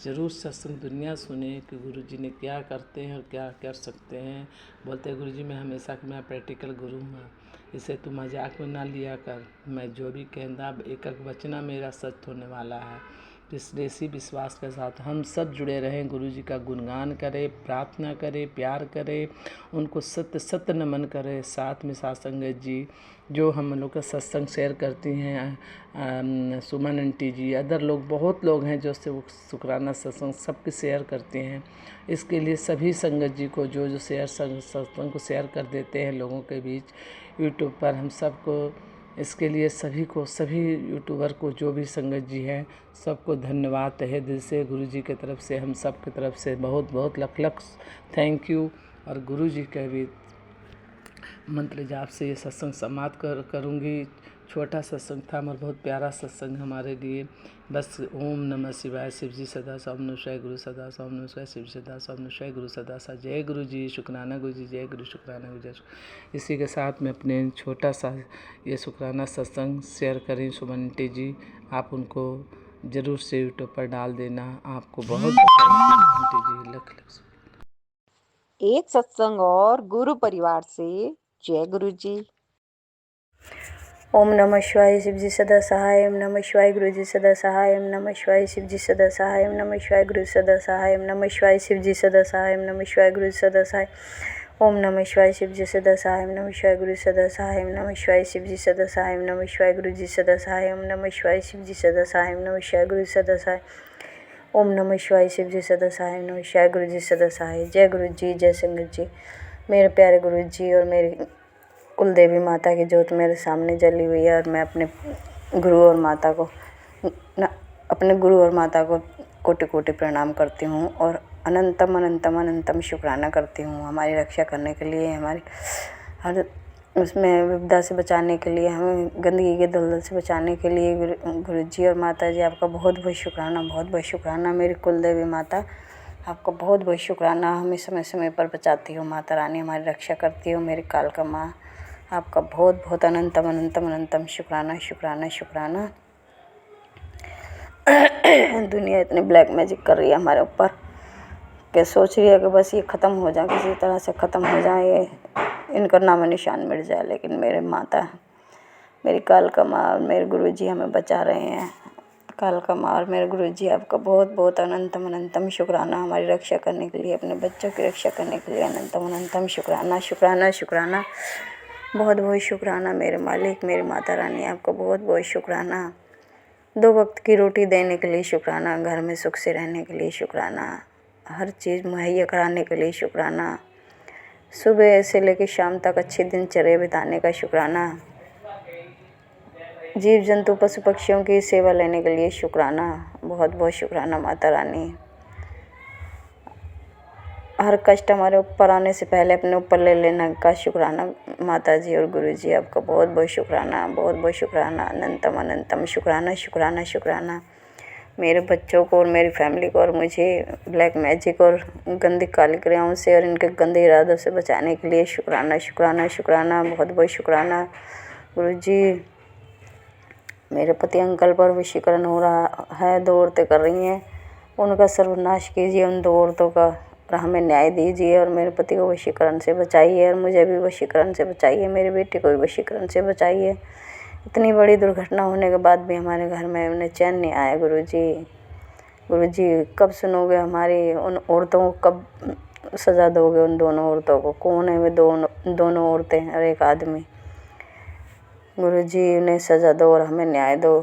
ज़रूर सत्संग दुनिया सुने कि गुरुजी ने क्या करते हैं और क्या कर सकते हैं। बोलते हैं गुरुजी मैं हमेशा मैं प्रैक्टिकल गुरु हूँ, इसे तू मजाक में ना लिया कर, मैं जो भी कहना एक एक वचना मेरा सत्य होने वाला है। इसलिए इसी विश्वास के साथ हम सब जुड़े रहें, गुरुजी का गुणगान करें, प्रार्थना करें, प्यार करें, उनको सत्य सत्य नमन करें। साथ में साथ संगत जी जो हम लोग का सत्संग शेयर करती हैं, सुमन आंटी जी, अदर लोग, बहुत लोग हैं जो से शुक्राना सत्संग सबके शेयर करते हैं। इसके लिए सभी संगत जी को जो जो शेयर सत्संग को शेयर कर देते हैं लोगों के बीच यूट्यूब पर, हम सबको इसके लिए सभी को, सभी यूट्यूबर को, जो भी संगत जी हैं सबको धन्यवाद तहे दिल से गुरुजी की तरफ से, हम सब की तरफ से बहुत बहुत लख लख थैंक यू। और गुरुजी के भी मंत्र जाप से ये सत्संग समाप्त करूँगी। छोटा सत्संग था मगर बहुत प्यारा सत्संग हमारे लिए। बस ओम नमः शिवाय, शिव जी सदा सा, ओम नमः शिवाय, गुरु सदा सा, ओम नमः शिवाय, शिव सदा सा, ओम नमः शिवाय, गुरु सदा सा। जय गुरु जी, शुक्राना गुरु जी, जय गुरु, शुक्राना गुरु जी। इसी के साथ मैं अपने छोटा सा ये शुक्राना सत्संग शेयर करें सुमन आंटी जी, आप उनको ज़रूर से यूट्यूब पर डाल देना। आपको बहुत आंटी जी लख लख एक सत्संग और गुरु परिवार से जय गुरु जी। ओम नमः शिवाय शिव जी सदा सहाय। ओम नमः शिवाय गुरु जी सदा सहाय। ओम नमः शिवाय शिव जी सदा सहाय। ओम नमः शिवाय गुरु सदा सहाय। ओम नमः शिवाय शिव जी सदा सहाय। ओम नमः शिवाय गुरु सदा सहाय। ओम नमः शिवाय शिव जी सदा सहाय। ओम नमः शिवाय गुरु सदा सहाय। ओम नमः शिवाय शिव जी सदा सहाय। ओम नमः शिवाय गुरु जी सदा सहाय। ओम नमः शिवाय शिव जी सदा सहाय। ओम नमः शिवाय गुरु सदा सहाय। ओम नमः शिवाय शिव जी सदा सहाय। ओम नमः शिवाय गुरु जी सदा सहाय। जय गुरु जी, जय संगत जी। मेरे प्यारे गुरु जी और मेरी कुल देवी माता की जोत मेरे सामने जली हुई है और मैं अपने गुरु और माता को कोटि कोटि प्रणाम करती हूँ और अनंतम अनंतम अनंतम शुक्राना करती हूँ हमारी रक्षा करने के लिए, हमारी हर उसमें विपदा से बचाने के लिए, हमें गंदगी के दलदल से बचाने के लिए गुरु जी और माता जी आपका बहुत बहुत शुक्राना, बहुत बहुत शुक्राना। मेरी कुल देवी माता आपको बहुत बहुत शुक्राना। हमें समय समय पर बचाती हो माता रानी, हमारी रक्षा करती हो। मेरी कालका माँ आपका बहुत बहुत अनंतम अनंतम अनंतम शुक्राना शुक्राना शुक्राना। दुनिया इतनी ब्लैक मैजिक कर रही है हमारे ऊपर कि सोच रही है कि बस ये ख़त्म हो जाए, किसी तरह से ख़त्म हो जाए, ये इनका नाम निशान मिट जाए। लेकिन मेरे माता, मेरी कालका माँ और मेरे गुरु जी हमें बचा रहे हैं। कालका माँ और मेरे गुरु जी आपका बहुत बहुत अनंतम अनंतम शुक्राना। हमारी रक्षा करने के लिए, अपने बच्चों की रक्षा करने के लिए अनंतम अनंतम शुक्राना शुक्राना शुक्राना। बहुत बहुत शुक्राना मेरे मालिक, मेरी माता रानी आपको बहुत बहुत शुक्राना। 2 वक्त की रोटी देने के लिए शुक्राना, घर में सुख से रहने के लिए शुक्राना, हर चीज़ मुहैया कराने के लिए शुक्राना, सुबह से लेकर शाम तक अच्छी दिनचर्या बिताने का शुक्राना, जीव जंतु पशु पक्षियों की सेवा लेने के लिए शुक्राना। बहुत बहुत शुक्राना माता रानी। हर कष्ट हमारे ऊपर आने से पहले अपने ऊपर ले लेने का शुक्राना माता जी और गुरु जी आपका बहुत बहुत शुक्राना, बहुत बहुत शुक्राना। अनंतम अनंतम शुक्राना शुक्राना शुक्राना। मेरे बच्चों को और मेरी फैमिली को और मुझे ब्लैक मैजिक और गंदी काली क्रियाओं से और इनके गंदे इरादों से बचाने के लिए शुक्राना शुक्राना शुक्राना। बहुत बहुत शुक्राना गुरु जी। मेरे पति अंकल पर वशीकरण हो रहा है, 2 औरतें कर रही हैं, उनका सर्वनाश कीजिए, उन 2 औरतों का और हमें न्याय दीजिए और मेरे पति को वशीकरण से बचाइए और मुझे भी वशीकरण से बचाइए, मेरी बेटी को भी वशीकरण से बचाइए। इतनी बड़ी दुर्घटना होने के बाद भी हमारे घर में उन्हें चैन नहीं आया। गुरु जी कब सुनोगे हमारी उन औरतों को, कब सज़ा दोगे उन दोनों औरतों को? कौन है वे दोनों औरतें और एक आदमी? गुरु जी उन्हें सज़ा दो और हमें न्याय दो।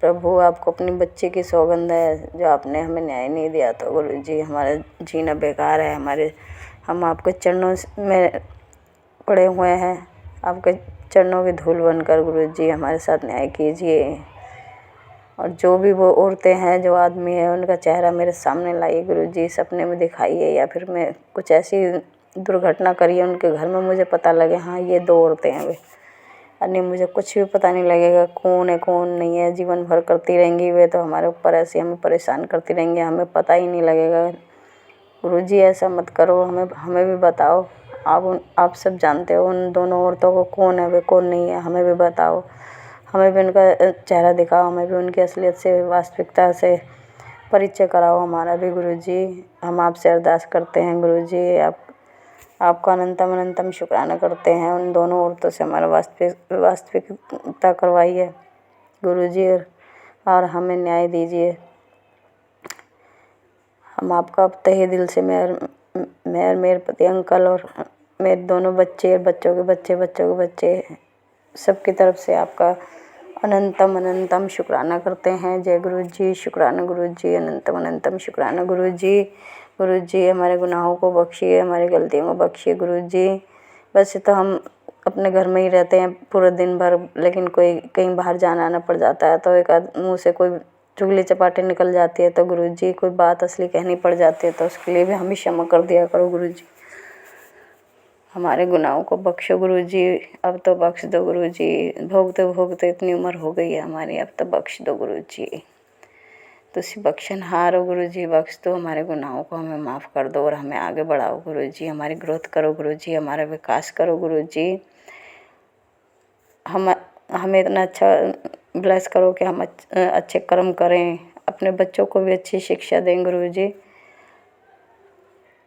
प्रभु आपको अपनी बच्ची की सौगंध है, जो आपने हमें न्याय नहीं दिया तो गुरु जी हमारा जीना बेकार है। हम आपके चरणों में पड़े हुए हैं, आपके चरणों की धूल बनकर गुरु जी हमारे साथ न्याय कीजिए। और जो भी वो औरतें हैं, जो आदमी है, उनका चेहरा मेरे सामने लाइए गुरु जी, सपने में दिखाइए या फिर मैं कुछ ऐसी दुर्घटना करिए उनके घर में, मुझे पता लगे हाँ ये 2 औरतें हैं वे, नहीं मुझे कुछ भी पता नहीं लगेगा कौन है कौन नहीं है। जीवन भर करती रहेंगी वे तो हमारे ऊपर ऐसे हमें परेशान करती रहेंगी, हमें पता ही नहीं लगेगा। गुरु जी ऐसा मत करो, हमें भी बताओ। आप सब जानते हो उन दोनों औरतों को कौन है वे कौन नहीं है, हमें भी बताओ, हमें भी उनका चेहरा दिखाओ, हमें भी उनकी असलियत से, वास्तविकता से परिचय कराओ हमारा भी गुरु जी। हम आपसे अरदास करते हैं गुरु जी, आपका अनंतम अनंतम शुक्राना करते हैं। उन दोनों औरतों से हमारा वास्तविकता करवाइए गुरु जी और हमें न्याय दीजिए। हम आपका तहे दिल से मेरे पति अंकल और मेरे दोनों बच्चे, बच्चों के बच्चे सबकी तरफ से आपका अनंतम अनंतम शुक्राना करते हैं। जय गुरु जी, शुक्राना गुरु जी, अनंतम अनंतम शुक्राना गुरु जी। गुरु जी हमारे गुनाहों को बख्शिए, हमारी गलतियों को बख्शिए गुरु जी। वैसे तो हम अपने घर में ही रहते हैं पूरे दिन भर, लेकिन कोई कहीं बाहर जाना आना पड़ जाता है तो एक आध मुँह से कोई चुगली चपाटी निकल जाती है तो गुरु जी कोई बात असली कहनी पड़ जाती है तो उसके लिए भी हमें क्षमा कर दिया करो गुरु जी। हमारे गुनाहों को बख्शो गुरु जी, अब तो बख्श दो गुरु जी। भोगते भोगते इतनी उम्र हो गई है हमारी, अब तो बख्श दो गुरु जी। तुसी बख्शनहार हो गुरु जी, बख्श दो हमारे गुनाहों को, हमें माफ़ कर दो और हमें आगे बढ़ाओ गुरु जी। हमारी ग्रोथ करो गुरु जी, हमारा विकास करो गुरु जी। हमें इतना अच्छा ब्लेस करो कि हम अच्छे कर्म करें, अपने बच्चों को भी अच्छी शिक्षा दें गुरु जी।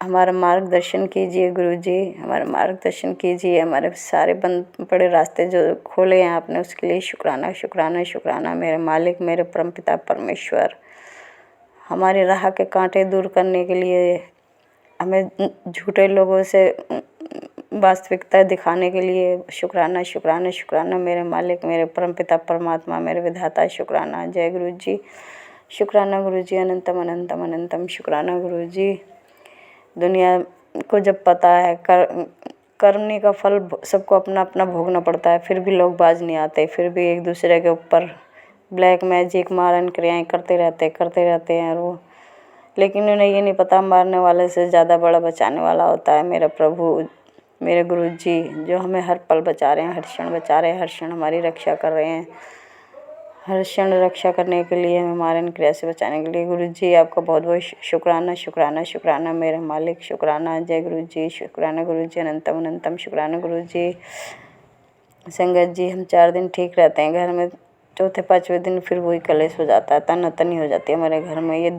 हमारा मार्गदर्शन कीजिए गुरुजी, हमारा मार्गदर्शन कीजिए। हमारे सारे बंद पड़े रास्ते जो खोले हैं आपने, उसके लिए शुक्राना शुक्राना शुक्राना। मेरे मालिक, मेरे परमपिता परमेश्वर, हमारी राह के कांटे दूर करने के लिए, हमें झूठे लोगों से वास्तविकता दिखाने के लिए शुक्राना शुक्राना शुक्राना। मेरे मालिक, मेरे परमपिता परमात्मा, मेरे विधाता, शुक्राना। जय गुरु जी, शुक्राना गुरु जी, अनंतम अनंतम अनंतम शुक्राना गुरु जी। दुनिया को जब पता है करने का फल सबको अपना अपना भोगना पड़ता है, फिर भी लोग बाज नहीं आते, फिर भी एक दूसरे के ऊपर ब्लैक मैजिक मारन क्रियाएं करते रहते हैं वो, लेकिन उन्हें ये नहीं पता मारने वाले से ज़्यादा बड़ा बचाने वाला होता है मेरा प्रभु, मेरे गुरु जी, जो हमें हर पल बचा रहे हैं, हर क्षण बचा रहे हैं, हर क्षण हमारी रक्षा कर रहे हैं, हर क्षण रक्षा करने के लिए, हमें मारन क्रिया से बचाने के लिए। गुरु जी आपका बहुत बहुत शुक्राना शुक्राना शुक्राना मेरे मालिक, शुक्राना। जय गुरु जी, शुक्राना गुरु जी, अनंतम अनंतम शुक्राना गुरु जी। संगत जी, हम 4 दिन ठीक रहते हैं घर में, चौथे पाँचवें दिन फिर वही कलेश हो जाता है, तनातनी हो जाती है हमारे घर में। ये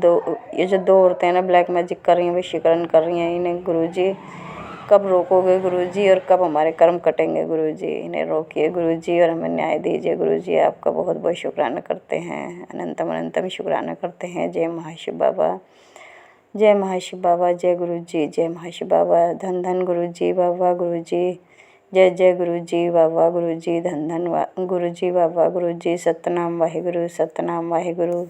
जो 2 औरतें हैं ना, ब्लैक मैजिक कर रही हैं, वशीकरण कर रही हैं, इन्हें गुरुजी कब रोकोगे गुरुजी, और कब हमारे कर्म कटेंगे गुरुजी, इन्हें रोकिए गुरुजी और हमें न्याय दीजिए गुरुजी। आपका बहुत बहुत शुक्राना करते हैं, अनंतम अनंतम शुक्राना करते हैं। जय महाशिव बाबा, जय महाशिव बाबा, जय गुरुजी, जय महाशिव बाबा, धन धन गुरुजी बाबा गुरुजी, जय जय गुरुजी बाबा गुरुजी, धन धन गुरुजी बाबा गुरुजी। सतनाम वाहिगुरु, सतनाम वाहिगुरु,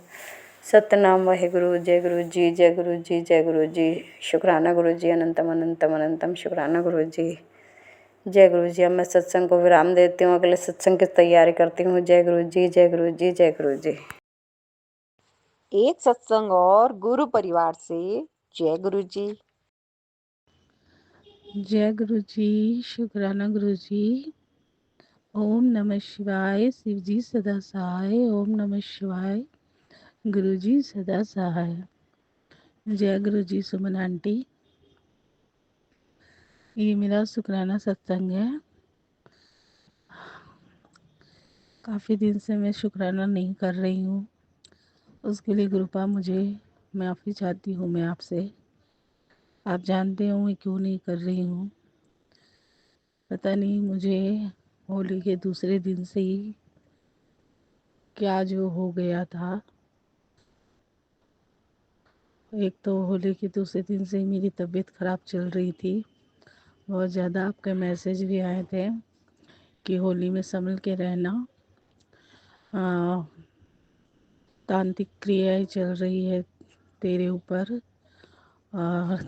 सतनाम वाहिगुरु। जय गुरु जी, जय गुरु जी, जय गुरु जी, शुक्राना गुरु जी, अनंतम अनंतम अनंतम शुक्राना गुरु जी। जय गुरु जी। अब मैं सत्संग को विराम देती हूँ, अगले सत्संग की तैयारी करती हूँ। जय गुरु जी, जय गुरु जी, जय गुरु जी। एक सत्संग और गुरु परिवार से। जय गुरु जी। जय गुरु जी, शुक्राना गुरु जी। ओम नमः शिवाय, शिव जी सदा सहाय। ओम नमः शिवाय, गुरु जी सदा सहाय। जय गुरु जी। सुमन आंटी, ये मेरा शुक्राना सत्संग है। काफ़ी दिन से मैं शुक्राना नहीं कर रही हूँ, उसके लिए कृपा मुझे माफ़ी चाहती हूँ मैं आपसे। आप जानते हो मैं क्यों नहीं कर रही हूँ, पता नहीं मुझे होली के दूसरे दिन से ही क्या जो हो गया था। एक तो होली के दूसरे दिन से ही मेरी तबीयत ख़राब चल रही थी, बहुत ज़्यादा। आपके मैसेज भी आए थे कि होली में संभल के रहना, तांत्रिक क्रियाएं चल रही है तेरे ऊपर और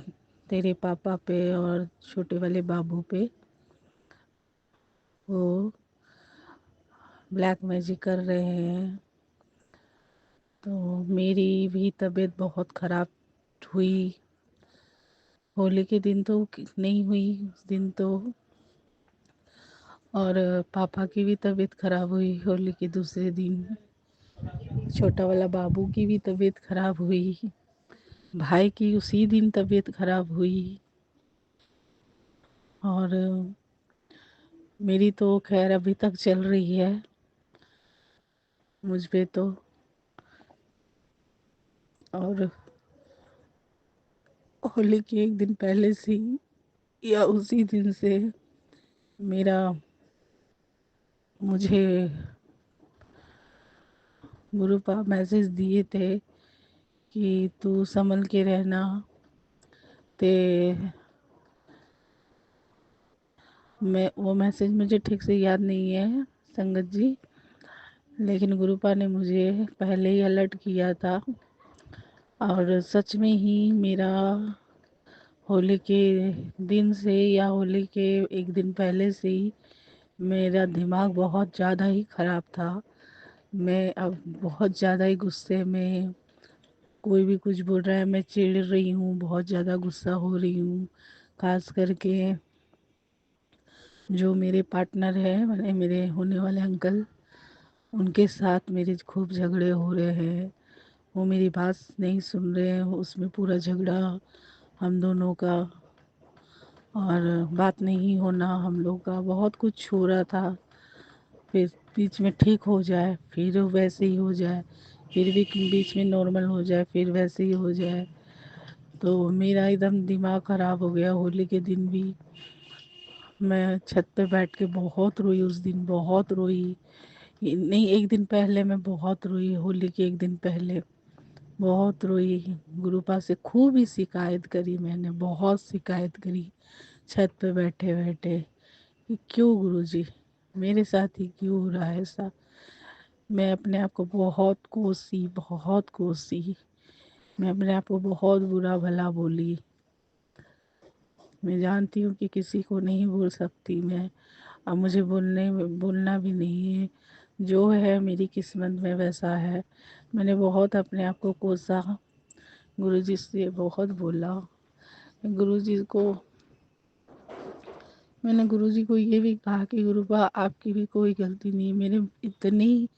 तेरे पापा पे और छोटे वाले बाबू पे, वो ब्लैक मैजिक कर रहे हैं। तो मेरी भी तबीयत बहुत ख़राब हुई। होली के दिन तो नहीं हुई उस दिन तो, और पापा की भी तबीयत ख़राब हुई होली के दूसरे दिन। छोटा वाला बाबू की भी तबीयत ख़राब हुई, भाई की उसी दिन तबीयत ख़राब हुई, और मेरी तो खैर अभी तक चल रही है मुझ पे तो। और होली के एक दिन पहले से या उसी दिन से मेरा मुझे गुरु पाप मैसेज दिए थे कि तू संभल के रहना। ते मैं वो मैसेज मुझे ठीक से याद नहीं है संगत जी, लेकिन गुरुपा ने मुझे पहले ही अलर्ट किया था। और सच में ही मेरा होली के दिन से या होली के एक दिन पहले से ही मेरा दिमाग बहुत ज़्यादा ही ख़राब था। मैं अब बहुत ज़्यादा ही गुस्से में, कोई भी कुछ बोल रहा है मैं चिढ़ रही हूँ, बहुत ज़्यादा गुस्सा हो रही हूँ। खास करके जो मेरे पार्टनर हैं, मैंने मेरे होने वाले अंकल, उनके साथ मेरे खूब झगड़े हो रहे हैं। वो मेरी बात नहीं सुन रहे हैं, उसमें पूरा झगड़ा हम दोनों का, और बात नहीं होना हम लोग का, बहुत कुछ हो रहा था। फिर बीच में ठीक हो जाए, फिर वैसे ही हो जाए, फिर भी बीच में नॉर्मल हो जाए, फिर वैसे ही हो जाए। तो मेरा एकदम दिमाग ख़राब हो गया। होली के दिन भी मैं छत पे बैठ के बहुत रोई, उस दिन बहुत रोई। नहीं, एक दिन पहले मैं बहुत रोई, होली के एक दिन पहले बहुत रोई। गुरुपा से खूब ही शिकायत करी मैंने, बहुत शिकायत करी छत पे बैठे बैठे कि क्यों गुरुजी मेरे साथ ही क्यों हो रहा है ऐसा। मैं अपने आप को बहुत कोसी, बहुत कोसी। मैं अपने आप को बहुत बुरा भला बोली। मैं जानती हूँ कि किसी को नहीं बोल सकती मैं, अब मुझे बोलना भी नहीं है। जो है मेरी किस्मत में वैसा है। मैंने बहुत अपने आप को कोसा, गुरुजी से बहुत बोला। गुरुजी को मैंने गुरुजी को ये भी कहा कि गुरुपा आपकी भी कोई गलती नहीं है, मेरे इतनी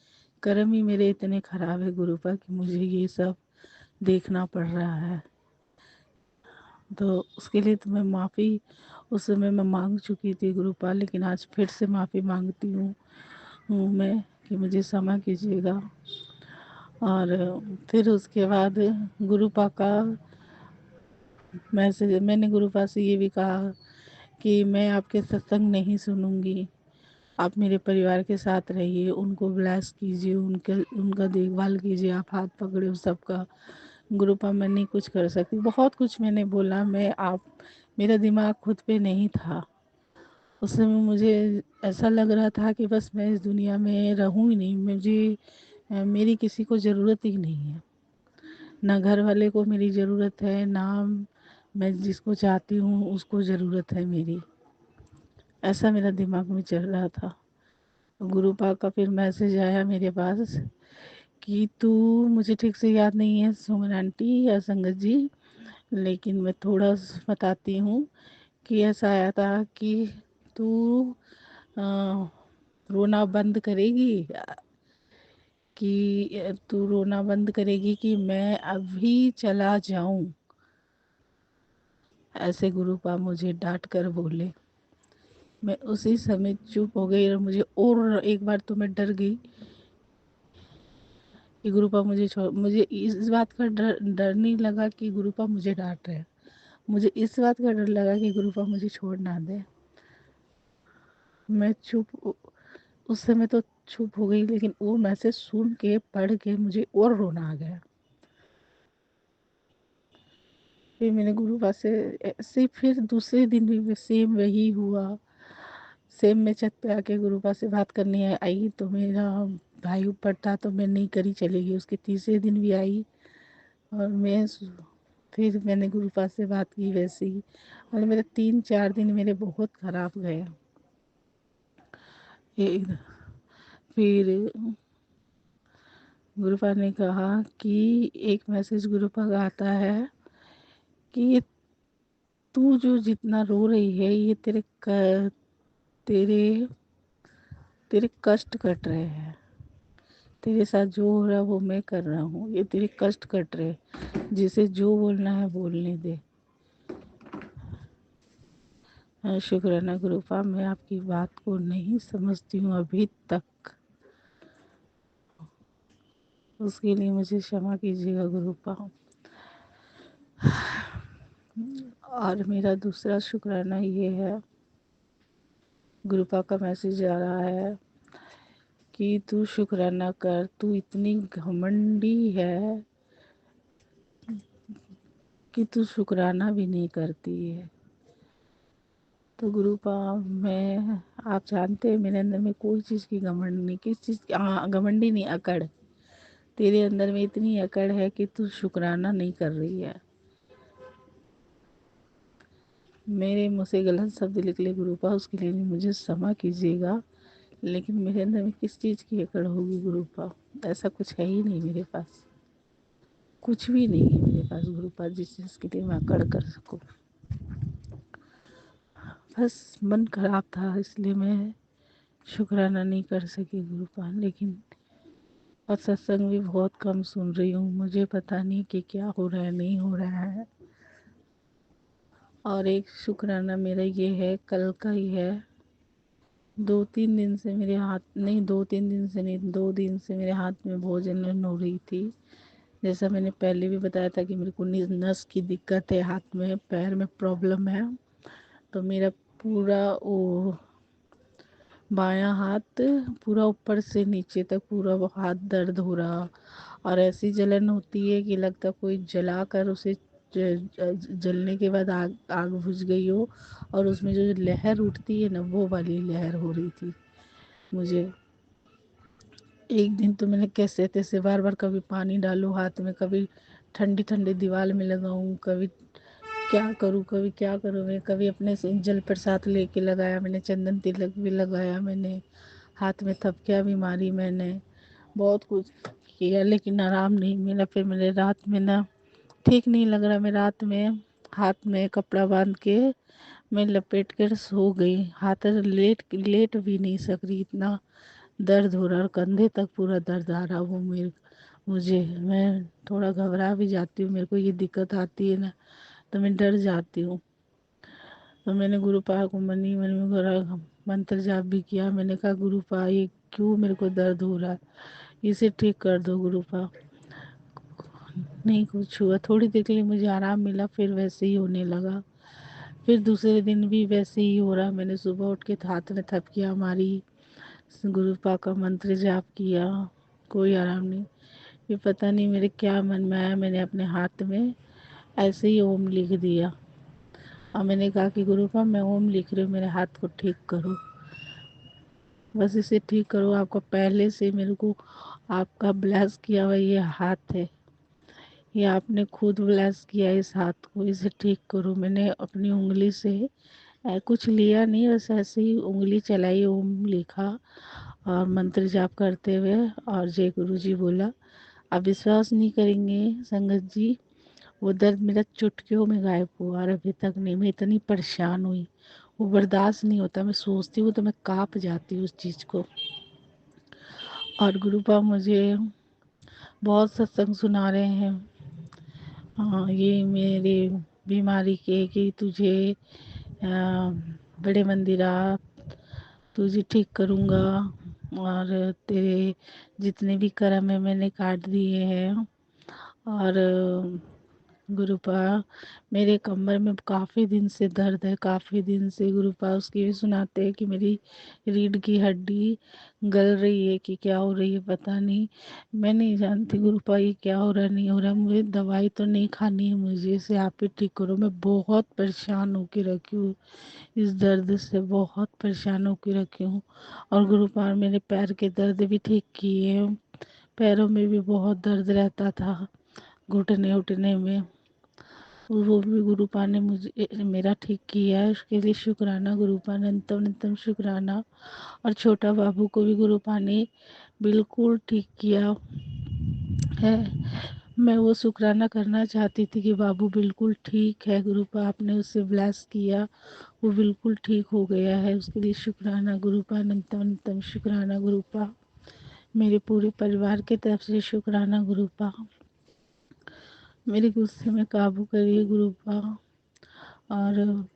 कर्म ही मेरे इतने ख़राब है गुरुपा कि मुझे ये सब देखना पड़ रहा है। तो उसके लिए तो मैं माफ़ी उस समय मैं मांग चुकी थी गुरुपा, लेकिन आज फिर से माफ़ी मांगती हूँ मैं कि मुझे क्षमा कीजिएगा। और फिर उसके बाद गुरुपा का मैसेज, मैंने गुरुपा से ये भी कहा कि मैं आपके सत्संग नहीं सुनूंगी, आप मेरे परिवार के साथ रहिए, उनको ब्लेस कीजिए, उनका देखभाल कीजिए, आप हाथ पकड़े उस सबका। गुरुपा मैं नहीं कुछ कर सकती, बहुत कुछ मैंने बोला। मेरा दिमाग खुद पे नहीं था उस समय। मुझे ऐसा लग रहा था कि बस मैं इस दुनिया में रहूं ही नहीं, मेरी किसी को ज़रूरत ही नहीं है। ना घर वाले को मेरी ज़रूरत है, ना मैं जिसको चाहती हूँ उसको ज़रूरत है मेरी। ऐसा मेरा दिमाग में चल रहा था। गुरुपा का फिर मैसेज आया मेरे पास कि तू, मुझे ठीक से याद नहीं है सुमन आंटी या संगत जी, लेकिन मैं थोड़ा बताती हूँ कि ऐसा आया था कि तू अ, रोना बंद करेगी, कि तू रोना बंद करेगी कि मैं अभी चला जाऊं। ऐसे गुरुपा मुझे डांट कर बोले। मैं उसी समय चुप हो गई और और एक बार तो मैं डर गई कि गुरुपा मुझे इस बात का डर नहीं लगा कि गुरुपा मुझे डांट रहे हैं। मुझे इस बात का डर लगा कि गुरुपा मुझे छोड़ ना दे। मैं चुप उस समय तो चुप हो गई, लेकिन वो मैसेज सुन के पढ़ के मुझे और रोना आ गया। फिर मैंने गुरुपा से ऐसे फिर दूसरे दिन भी सेम वही हुआ। सेम मैं छत पे आके गुरुपा से बात करने आई तो मेरा भाई ऊपर था तो मैं नहीं करी, चली गई। उसके तीसरे दिन भी आई और फिर मैंने गुरुपा से बात की वैसे ही। और मेरे 3-4 दिन मेरे बहुत ख़राब गए। एक फिर गुरुपा ने कहा कि एक मैसेज गुरुपा का आता है कि ये तू जो जितना रो रही है ये तेरे तेरे कष्ट कट रहे हैं। तेरे साथ जो हो रहा है वो मैं कर रहा हूँ, ये तेरे कष्ट कट रहे। जिसे जो बोलना है बोलने दे। शुक्राना गुरुपा, मैं आपकी बात को नहीं समझती हूँ अभी तक, उसके लिए मुझे क्षमा कीजिएगा गुरुपा। और मेरा दूसरा शुक्राना ये है, गुरुपा का मैसेज आ रहा है कि तू शुक्राना कर, तू इतनी घमंडी है कि तू शुक्राना भी नहीं करती है। तो गुरुपा, मैं आप जानते हैं मेरे अंदर में कोई चीज़ की घमंड नहीं, किस चीज़ की घमंडी नहीं, अकड़। तेरे अंदर में इतनी अकड़ है कि तू शुक्राना नहीं कर रही है। मेरे मुँह से गलत शब्द निकले गुरुपा, उसके लिए मुझे क्षमा कीजिएगा, लेकिन मेरे अंदर में किस चीज़ की अकड़ होगी गुरुपा? ऐसा कुछ है ही नहीं मेरे पास, कुछ भी नहीं है मेरे पास गुरुपा जिस चीज़ के लिए मैं अकड़ कर सकूं। बस मन खराब था इसलिए मैं शुक्राना नहीं कर सकी गुरुपा। लेकिन और सत्संग भी बहुत कम सुन रही हूँ, मुझे पता नहीं कि क्या हो रहा है नहीं हो रहा है। और एक शुक्राना मेरा ये है, कल का ही है। 2-3 दिन से मेरे हाथ नहीं, 2-3 दिन से नहीं, 2 दिन से मेरे हाथ में भोजन हो रही थी, जैसा मैंने पहले भी बताया था कि मेरे को नस की दिक्कत है, हाथ में पैर में प्रॉब्लम है, तो मेरा पूरा वो बायां हाथ पूरा ऊपर से नीचे तक पूरा वो हाथ दर्द हो रहा, और ऐसी जलन होती है कि लगता कोई जला कर उसे जलने के बाद आग आग बुझ गई हो, और उसमें जो लहर उठती है ना, वो वाली लहर हो रही थी मुझे। एक दिन तो मैंने कैसे तैसे बार बार कभी पानी डालूं हाथ में, कभी ठंडी ठंडी दीवार में लगाऊं, कभी क्या करूं, कभी क्या करूं, मैं कभी अपने से जल प्रसाद लेके लगाया मैंने, चंदन तिलक भी लगाया मैंने, हाथ में थपकियाँ भी मारी मैंने, बहुत कुछ किया, लेकिन आराम नहीं मिला। फिर मेरे रात में ना ठीक नहीं लग रहा, मैं रात में हाथ में कपड़ा बांध के मैं लपेट कर सो गई, हाथ लेट लेट भी नहीं सक रही, इतना दर्द हो रहा, और कंधे तक पूरा दर्द आ रहा वो मुझे। मैं थोड़ा घबरा भी जाती हूँ, मेरे को ये दिक्कत आती है ना, तो मैं डर जाती हूँ। तो मैंने गुरुपा को मनी मन में करा, मंत्र जाप भी किया, मैंने कहा गुरुपा ये क्यों मेरे को दर्द हो रहा है, इसे ठीक कर दो गुरुपा। नहीं कुछ हुआ, थोड़ी देर के लिए मुझे आराम मिला, फिर वैसे ही होने लगा। फिर दूसरे दिन भी वैसे ही हो रहा, मैंने सुबह उठ के हाथ में थपकियाँ मारी, गुरुपा का मंत्र जाप किया, कोई आराम नहीं। फिर पता नहीं मेरे क्या मन में आया, मैंने अपने हाथ में ऐसे ही ओम लिख दिया, और मैंने कहा कि गुरुपा मैं ओम लिख रही हूँ, मेरे हाथ को ठीक करो, बस इसे ठीक करो। आपका पहले से मेरे को आपका ब्लेस किया हुआ ये हाथ है, ये आपने खुद ब्लेस किया इस हाथ को, इसे ठीक करो। मैंने अपनी उंगली से कुछ लिया नहीं, बस ऐसे ही उंगली चलाई, ओम लिखा और मंत्र जाप करते हुए, और जय गुरु जी बोला। आप विश्वास नहीं करेंगे संगत जी, वो दर्द मेरा चुटकियों में गायब हुआ, और अभी तक नहीं। मैं इतनी परेशान हुई, वो बर्दाश्त नहीं होता, मैं सोचती हूँ तो मैं काँप जाती हूँ उस चीज़ को। और गुरुपा मुझे बहुत सत्संग सुना रहे हैं, हाँ ये मेरे बीमारी के, कि तुझे बड़े मंदिर आ, तुझे ठीक करूँगा, और तेरे जितने भी कर्म है मैंने काट दिए हैं। और गुरुपा मेरे कमर में काफ़ी दिन से दर्द है, काफ़ी दिन से गुरुपा, उसकी भी सुनाते हैं कि मेरी रीढ़ की हड्डी गल रही है कि क्या हो रही है पता नहीं, मैं नहीं जानती गुरुपा ये क्या हो रहा नहीं हो रहा। मुझे दवाई तो नहीं खानी है, मुझे इसे आप ही ठीक करो, मैं बहुत परेशान होकर रखी हूँ, इस दर्द से बहुत परेशान होकर रखी हूँ। और गुरुपा मेरे पैर के दर्द भी ठीक किए हैं, पैरों में भी बहुत दर्द रहता था, घुटने उठने में, वो भी गुरुपा ने मुझे मेरा ठीक किया है, उसके लिए शुक्राना गुरुपा, अनंतम अनंतम शुक्राना। और छोटा बाबू को भी गुरुपा ने बिल्कुल ठीक किया है। मैं वो शुक्राना करना चाहती थी कि बाबू बिल्कुल ठीक है, गुरुपा आपने उसे ब्लेस किया, वो बिल्कुल ठीक हो गया है, उसके लिए शुक्राना गुरुपा, अनंतम अनंतम शुक्राना गुरुपा, मेरे पूरे परिवार की तरफ से शुक्राना गुरुपा। मेरे गुस्से में काबू करिए गुरुपा। और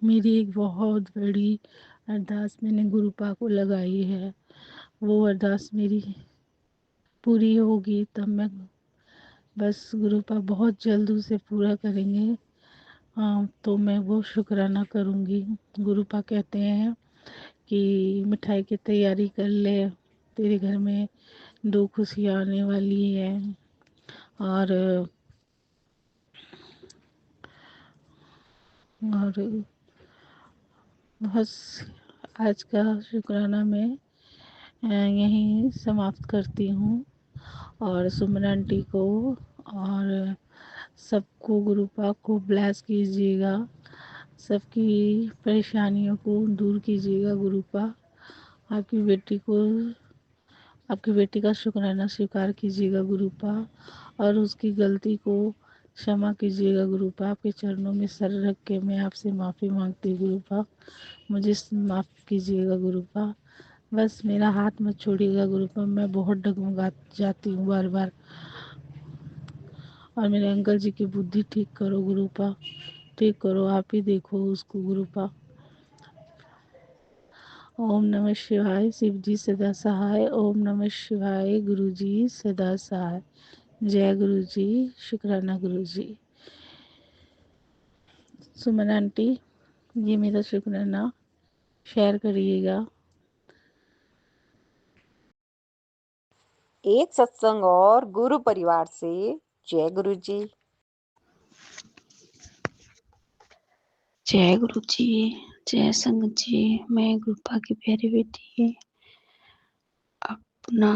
मेरी एक बहुत बड़ी अरदास मैंने गुरुपा को लगाई है, वो अरदास मेरी पूरी होगी तब मैं, बस गुरुपा बहुत जल्द उसे पूरा करेंगे, हाँ तो मैं वो शुक्राना करूँगी। गुरुपा कहते हैं कि मिठाई की तैयारी कर ले, तेरे घर में दो खुशियाँ आने वाली हैं। और बस आज का शुक्राना मैं यहीं समाप्त करती हूँ, और सुमन आंटी को और सबको गुरुपा को ब्लेस कीजिएगा, सबकी परेशानियों को दूर कीजिएगा गुरुपा, आपकी बेटी को, आपकी बेटी का शुक्राना स्वीकार कीजिएगा गुरुपा, और उसकी गलती को क्षमा कीजिएगा गुरुपा। आपके चरणों में सर रख के मैं आपसे माफ़ी मांगती हूँ गुरुपा, मुझे माफ़ कीजिएगा गुरुपा, बस मेरा हाथ मत छोड़िएगा गुरुपा, मैं बहुत डगमगा जाती हूँ बार बार। और मेरे अंकल जी की बुद्धि ठीक करो गुरुपा, ठीक करो, आप ही देखो उसको गुरुपा। ओम नमः शिवाय शिव जी सदा सहाय। ओम नमः शिवाय गुरु जी सदा सहाय। जय गुरु जी। शुक्राना गुरु जी। सुमन आंटी, ये मेरा शुक्राना शेयर करिएगा। एक सत्संग और गुरु परिवार से जय गुरु जी। जय गुरु जी, जय संगत जी। मैं गुरपा की प्यारी बेटी अपना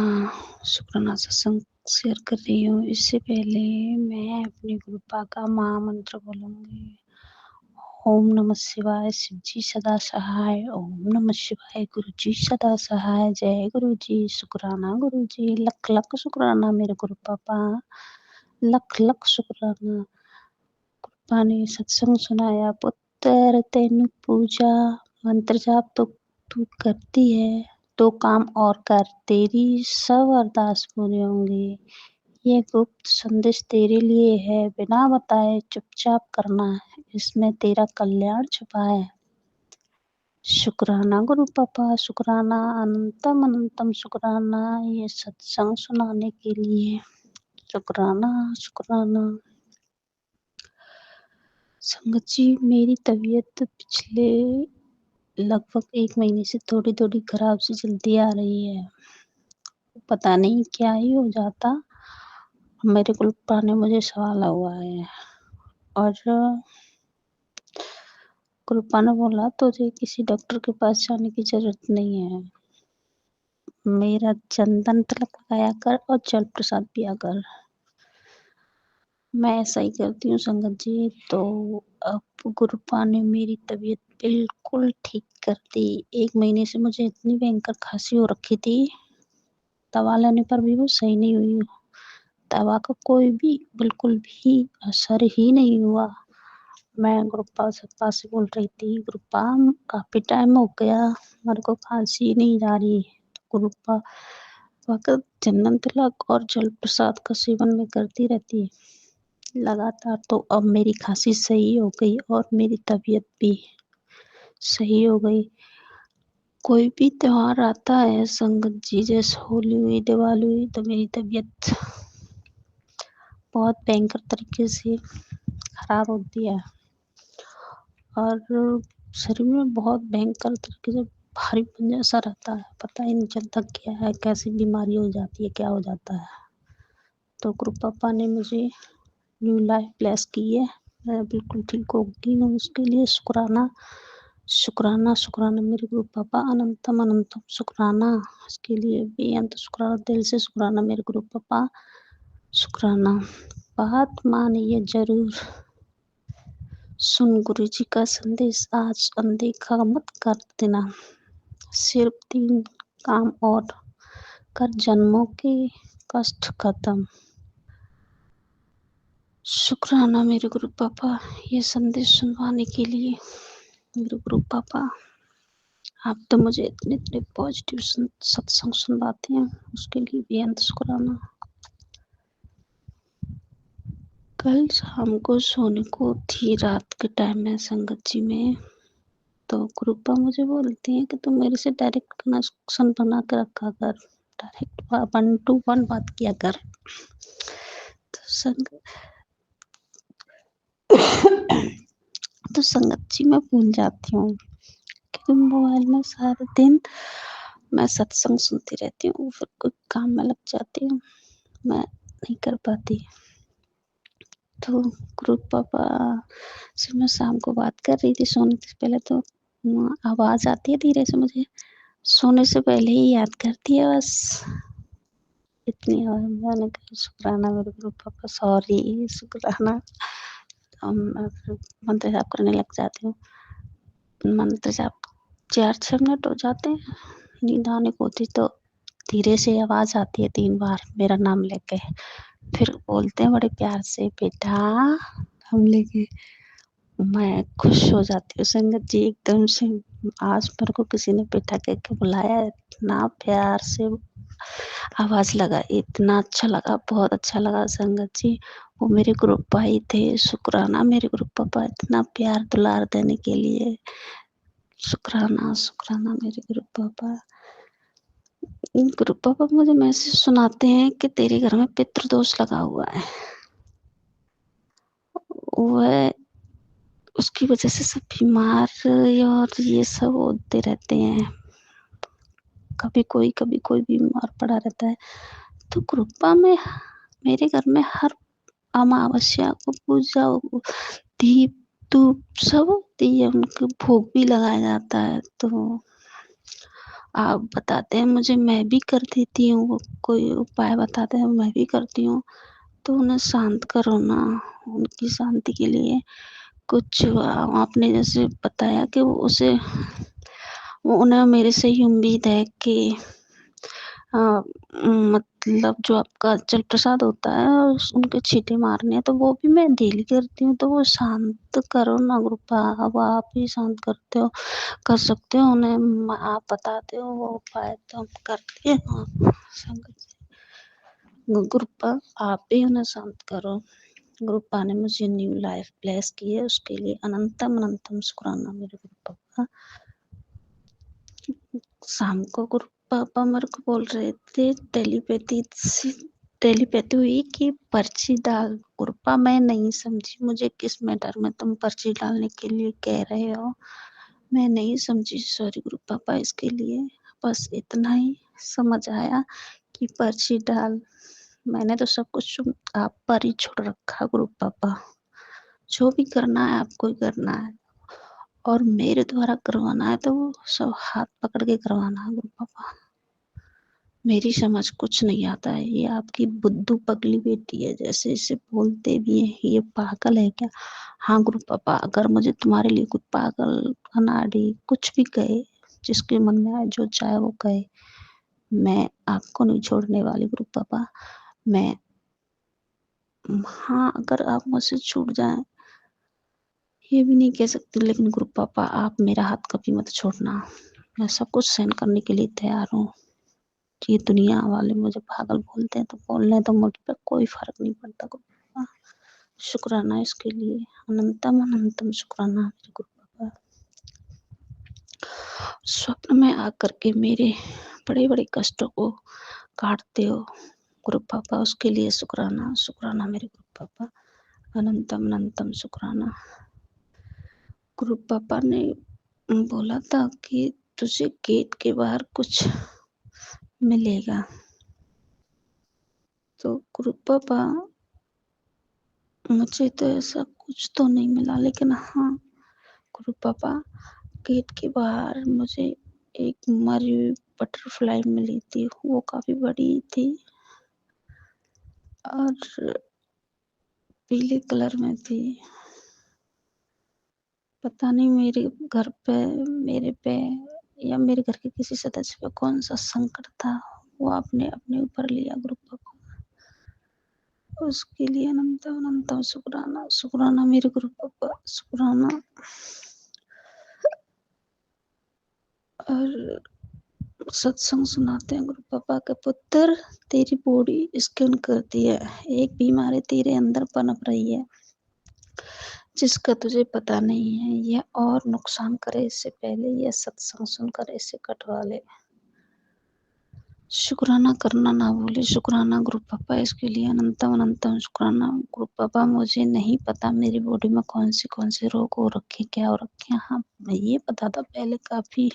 शुक्राना सत्संग शेयर कर रही हूँ। इससे पहले मैं अपनी गुरपा का महामंत्र बोलूँगी। ओम नमः शिवाय शिव जी सदा सहाय। ओम नमः शिवाय गुरु जी सदा सहाय। जय गुरु जी। शुक्राना गुरु जी। लख लख शुक्राना मेरे गुरु पापा, लख लख शुक्राना। गुरपा ने सत्संग सुनाया, पुत्र तेनु पूजा मंत्र जाप तो तू करती है तो काम और कर, तेरी सब अरदास पूरी होंगी। ये गुप्त संदेश तेरे लिए है, बिना बताए चुपचाप करना है, इसमें तेरा कल्याण छुपा है। शुक्राना गुरु पापा, शुक्राना अनंतम अनंतम शुक्राना ये सत्संग सुनाने के लिए। शुक्राना शुक्राना। संगत जी, मेरी तबीयत पिछले लगभग 1 महीने से थोड़ी-थोड़ी खराब सी चलती आ रही है। पता नहीं क्या ही हो जाता, मेरे गुलपा ने मुझे सवाला हुआ है और गुलपा ने बोला तुझे किसी डॉक्टर के पास जाने की ज़रूरत नहीं है। मेरा चंदन तिलक लगाया कर और जल प्रसाद पिया कर। मैं ऐसा ही करती हूँ संगत जी। तो अब गुरुपा ने मेरी तबीयत बिल्कुल ठीक कर दी। 1 महीने से मुझे इतनी भयंकर खाँसी हो रखी थी, दवा लेने पर भी वो सही नहीं हुई। दवा का कोई भी बिल्कुल भी असर ही नहीं हुआ। मैं गुरुपा से बोल रही थी, गुरुपा काफ़ी टाइम हो गया मेरे को खाँसी नहीं जा रही। तो गुरुपा वक़्त चंदन तिलक और जल प्रसाद का सेवन मैं करती रहती लगातार। तो अब मेरी खाँसी सही हो गई और मेरी तबीयत भी सही हो गई। कोई भी त्योहार आता है संगत जी, जैसे होली हुई, दिवाली हुई, तो मेरी तबीयत बहुत भयंकर तरीके से खराब होती है और शरीर में बहुत भयंकर तरीके से भारीपन जैसा रहता है। पता ही नहीं चलता क्या है, कैसी बीमारी हो जाती है, क्या हो जाता है। तो गुरु पापा ने मुझे न्यू लाइफ ब्लेस की है, मैं बिल्कुल ठीक हो गई हूँ। उसके लिए शुक्राना शुक्राना शुक्राना मेरे गुरु पापा, अनंतम अनंतम शुक्राना। इसके लिए बेअंत शुक्राना, दिल से शुक्राना मेरे गुरु पापा, शुक्राना। बात मानिए जरूर, सुन गुरु जी का संदेश, आज अनदेखा मत कर देना। सिर्फ 3 काम और कर जन्मों के कष्ट खत्म। शुक्राना मेरे गुरु पापा ये संदेश सुनवाने के लिए। मेरे गुरु पापा, आप तो मुझे इतने इतने पॉजिटिव सत्संग सुनवाते हैं, उसके लिए बेअंत शुक्राना। कल शाम को सोने को थी रात के टाइम में संगत जी में, तो गुरुपा मुझे बोलती हैं कि तुम मेरे से डायरेक्ट कनेक्शन बना के रखा कर, डायरेक्ट 1 to 1 बात किया कर। तो संगत जी मैं भूल जाती हूँ क्योंकि मोबाइल में सारे दिन मैं सत्संग सुनती रहती हूँ, फिर कोई काम में लग जाती हूँ, मैं नहीं कर पाती। तो गुरु पापा से मैं शाम को बात कर रही थी सोने से पहले, तो आवाज़ आती है धीरे से, मुझे सोने से पहले ही याद करती है बस, इतनी आवाज़। मैंने कहा शुक्राना मेरे गुरु पापा, सॉरी शुक्राना। मंत्र जाप करने लग जाती हूँ। मंत्र जाप 4-6 मिनट हो जाते हैं, नींद आने को होती तो धीरे से आवाज़ आती है 3 बार मेरा नाम लेके, फिर बोलते हैं बड़े प्यार से, बेटा नाम लेके। मैं खुश हो जाती हूँ संगत जी एकदम से। आज मेरे को किसी ने बेटा कह के बुलाया, इतना प्यार से आवाज़ लगा, इतना अच्छा लगा, बहुत अच्छा लगा संगत जी। वो मेरे गुरु पापा ही थे। शुक्राना मेरे गुरु पापा, इतना प्यार दुलार देने के लिए। शुक्राना शुक्राना मेरे गुरु पापा। गुरु पापा मुझे मैसेज सुनाते हैं कि तेरे घर में पितृदोष लगा हुआ है। वह उसकी वजह से सब बीमार और ये सब होते रहते हैं। कभी कोई बीमार पड़ा रहता है। तो कृपा में मेरे घर में हर अमावस्या को पूजा दीप धूप सब होती है, उनके भोग भी लगाया जाता है। तो आप बताते हैं मुझे, मैं भी कर देती हूँ। वो कोई उपाय बताते हैं, मैं भी करती हूँ। तो उन्हें शांत करो ना, उनकी शांति के लिए कुछ आपने जैसे बताया कि वो उसे उन्हें मेरे से ही उम्मीद है कि मतलब जो आपका जल प्रसाद होता है उनके छींटे मारने हैं, तो वो भी मैं डेली करती हूँ। तो वो शांत करो ना ग्रुपा, अब आप ही शांत करते हो, कर सकते हो उन्हें, आप बताते हो वो उपाय तो हम करते हैं। संगत जी ग्रुपा, आप ही उन्हें शांत करो। ग्रुपा ने मुझे न्यू लाइफ ब्लेस की है, उसके लिए अनंतम अनंतम शुक्राना मेरे ग्रुपा का। शाम को गुरु पापा मेरे को बोल रहे थे टेलीपैथी हुई कि पर्ची डाल। गुरुपा मैं नहीं समझी, मुझे किस मैटर में तुम पर्ची डालने के लिए कह रहे हो, मैं नहीं समझी। सॉरी गुरु पापा, इसके लिए बस इतना ही समझ आया कि पर्ची डाल। मैंने तो सब कुछ आप पर ही छोड़ रखा गुरु पापा। जो भी करना है आपको ही करना है, और मेरे द्वारा करवाना है तो वो सब हाथ पकड़ के करवाना है गुरु पापा। मेरी समझ कुछ नहीं आता है। ये आपकी बुद्धू पगली बेटी है, जैसे इसे बोलते भी हैं, ये पागल है क्या? हाँ गुरु पापा, अगर मुझे तुम्हारे लिए कुछ पागल अनाड़ी कुछ भी कहे, जिसके मन में आए जो चाहे वो कहे, मैं आपको नहीं छोड़ने वाली गुरु पापा। मैं हाँ, अगर आप मुझसे छूट जाए ये भी नहीं कह सकती, लेकिन गुरु पापा आप मेरा हाथ कभी मत छोड़ना। मैं सब कुछ सहन करने के लिए तैयार हूँ। ये दुनिया वाले मुझे पागल बोलते हैं तो बोलने तो मुझ पर कोई फर्क नहीं पड़ता गुरु पापा। शुक्राना इसके लिए, अनंतम अनंतम शुक्राना मेरे गुरु पापा। स्वप्न में आकर के मेरे बड़े बड़े कष्टों को काटते हो गुरु पापा, उसके लिए शुक्राना शुक्राना मेरे गुरु पापा, अनंतम अनंतम शुक्राना। गुरु पापा ने बोला था कि तुझे गेट के बाहर कुछ मिलेगा। तो गुरु पापा मुझे तो ऐसा कुछ तो नहीं मिला, लेकिन हाँ गुरु पापा गेट के बाहर मुझे एक मरी हुई बटरफ्लाई मिली थी। वो काफी बड़ी थी और पीले कलर में थी। पता नहीं मेरे घर पे, मेरे पे या मेरे घर के किसी सदस्य पे कौन सा संकट था, वो आपने अपने ऊपर लिया गुरु पापा। उसके लिए अनंतम अनंतम शुक्राना शुक्राना मेरे गुरु पापा, शुक्राना। और सत्संग सुनाते हैं गुरु पापा के पुत्र, तेरी बॉडी स्कैन करती है, एक बीमारी तेरे अंदर पनप रही है जिसका तुझे पता नहीं है। यह और नुकसान करे इससे पहले यह सत्संग सुनकर इसे कटवा ले। शुक्राना करना ना भूले। शुक्राना गुरु पापा, इसके लिए अनंतम अनंतम शुक्राना गुरु पापा। मुझे नहीं पता मेरी बॉडी में कौन से रोग हो रखे, क्या हो रखे। हाँ ये पता था, पहले काफी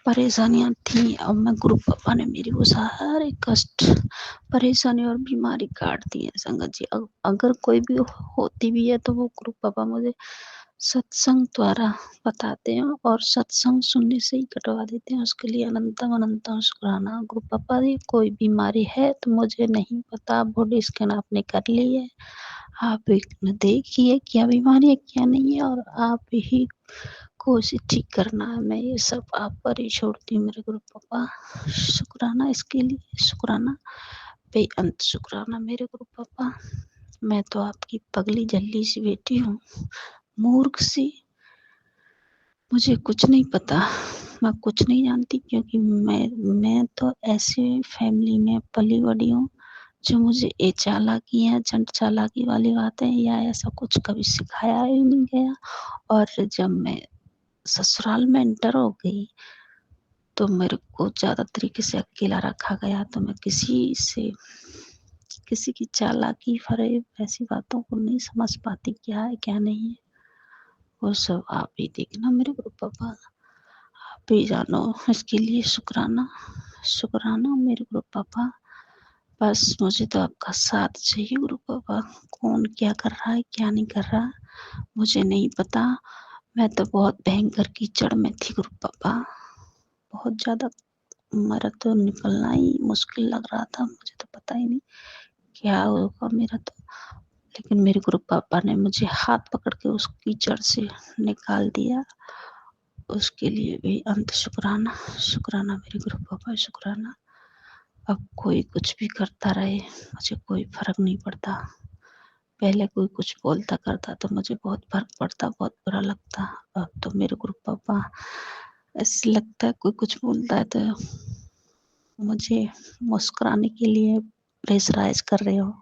परेशानियां थी। अब मैं गुरु पापा ने मेरी वो सारे कष्ट, परेशानी और बीमारी काट दी है संगत जी। अगर कोई भी होती भी है तो वो गुरु पापा मुझे सत्संग द्वारा बताते हैं और सत्संग सुनने से ही कटवा देते हैं। उसके लिए अनंतम अनंतम शुक्राना गुरु पापा जी। कोई बीमारी है तो मुझे नहीं पता, बॉडी स्कैन आपने कर ली है, आप देखिए क्या बीमारी है क्या नहीं है, और आप ही को उसे ठीक करना है। मैं ये सब आप पर ही छोड़ती हूँ मेरे गुरु पापा। शुक्राना इसके लिए, शुक्राना बेअंत शुक्राना मेरे गुरु पापा। मैं तो आपकी पगली जल्ली सी बेटी हूँ, मूर्ख सी, मुझे कुछ नहीं पता, मैं कुछ नहीं जानती, क्योंकि मैं तो ऐसे फैमिली में पली बड़ी हूँ जो मुझे ये चालाकी है, झंड चालाकी वाली बातें या ऐसा कुछ कभी सिखाया ही नहीं गया। और जब मैं ससुराल में एंटर हो गई तो मेरे को ज़्यादा तरीके से अकेला रखा गया, तो मैं किसी की चालाकी फ़रेब ऐसी बातों को नहीं समझ पाती, क्या है क्या नहीं है। वो सब आप ही देखना मेरे गुरु पापा, आप ही जानो। इसके लिए शुक्राना मेरे गुरु पापा। बस मुझे तो आपका साथ चाहिए गुरु पापा। कौन क्या कर रहा है क्या नहीं कर रहा मुझे नहीं पता। मैं तो बहुत भयंकर कीचड़ में थी गुरु पापा, बहुत ज़्यादा। मेरा तो निकलना ही मुश्किल लग रहा था, मुझे तो पता ही नहीं क्या होगा मेरा तो। लेकिन मेरे गुरु पापा ने मुझे हाथ पकड़ के उस कीचड़ से निकाल दिया, उसके लिए भी अंत शुक्राना मेरे गुरु पापा, शुक्राना। अब कोई कुछ भी करता रहे, मुझे कोई फ़र्क नहीं पड़ता। पहले कोई कुछ बोलता करता तो मुझे बहुत फ़र्क पड़ता, बहुत बुरा लगता। अब तो मेरे गुरु पापा ऐसे लगता है कोई कुछ बोलता है तो मुझे मुस्कुराने के लिए प्रेशराइज़ कर रहे हो।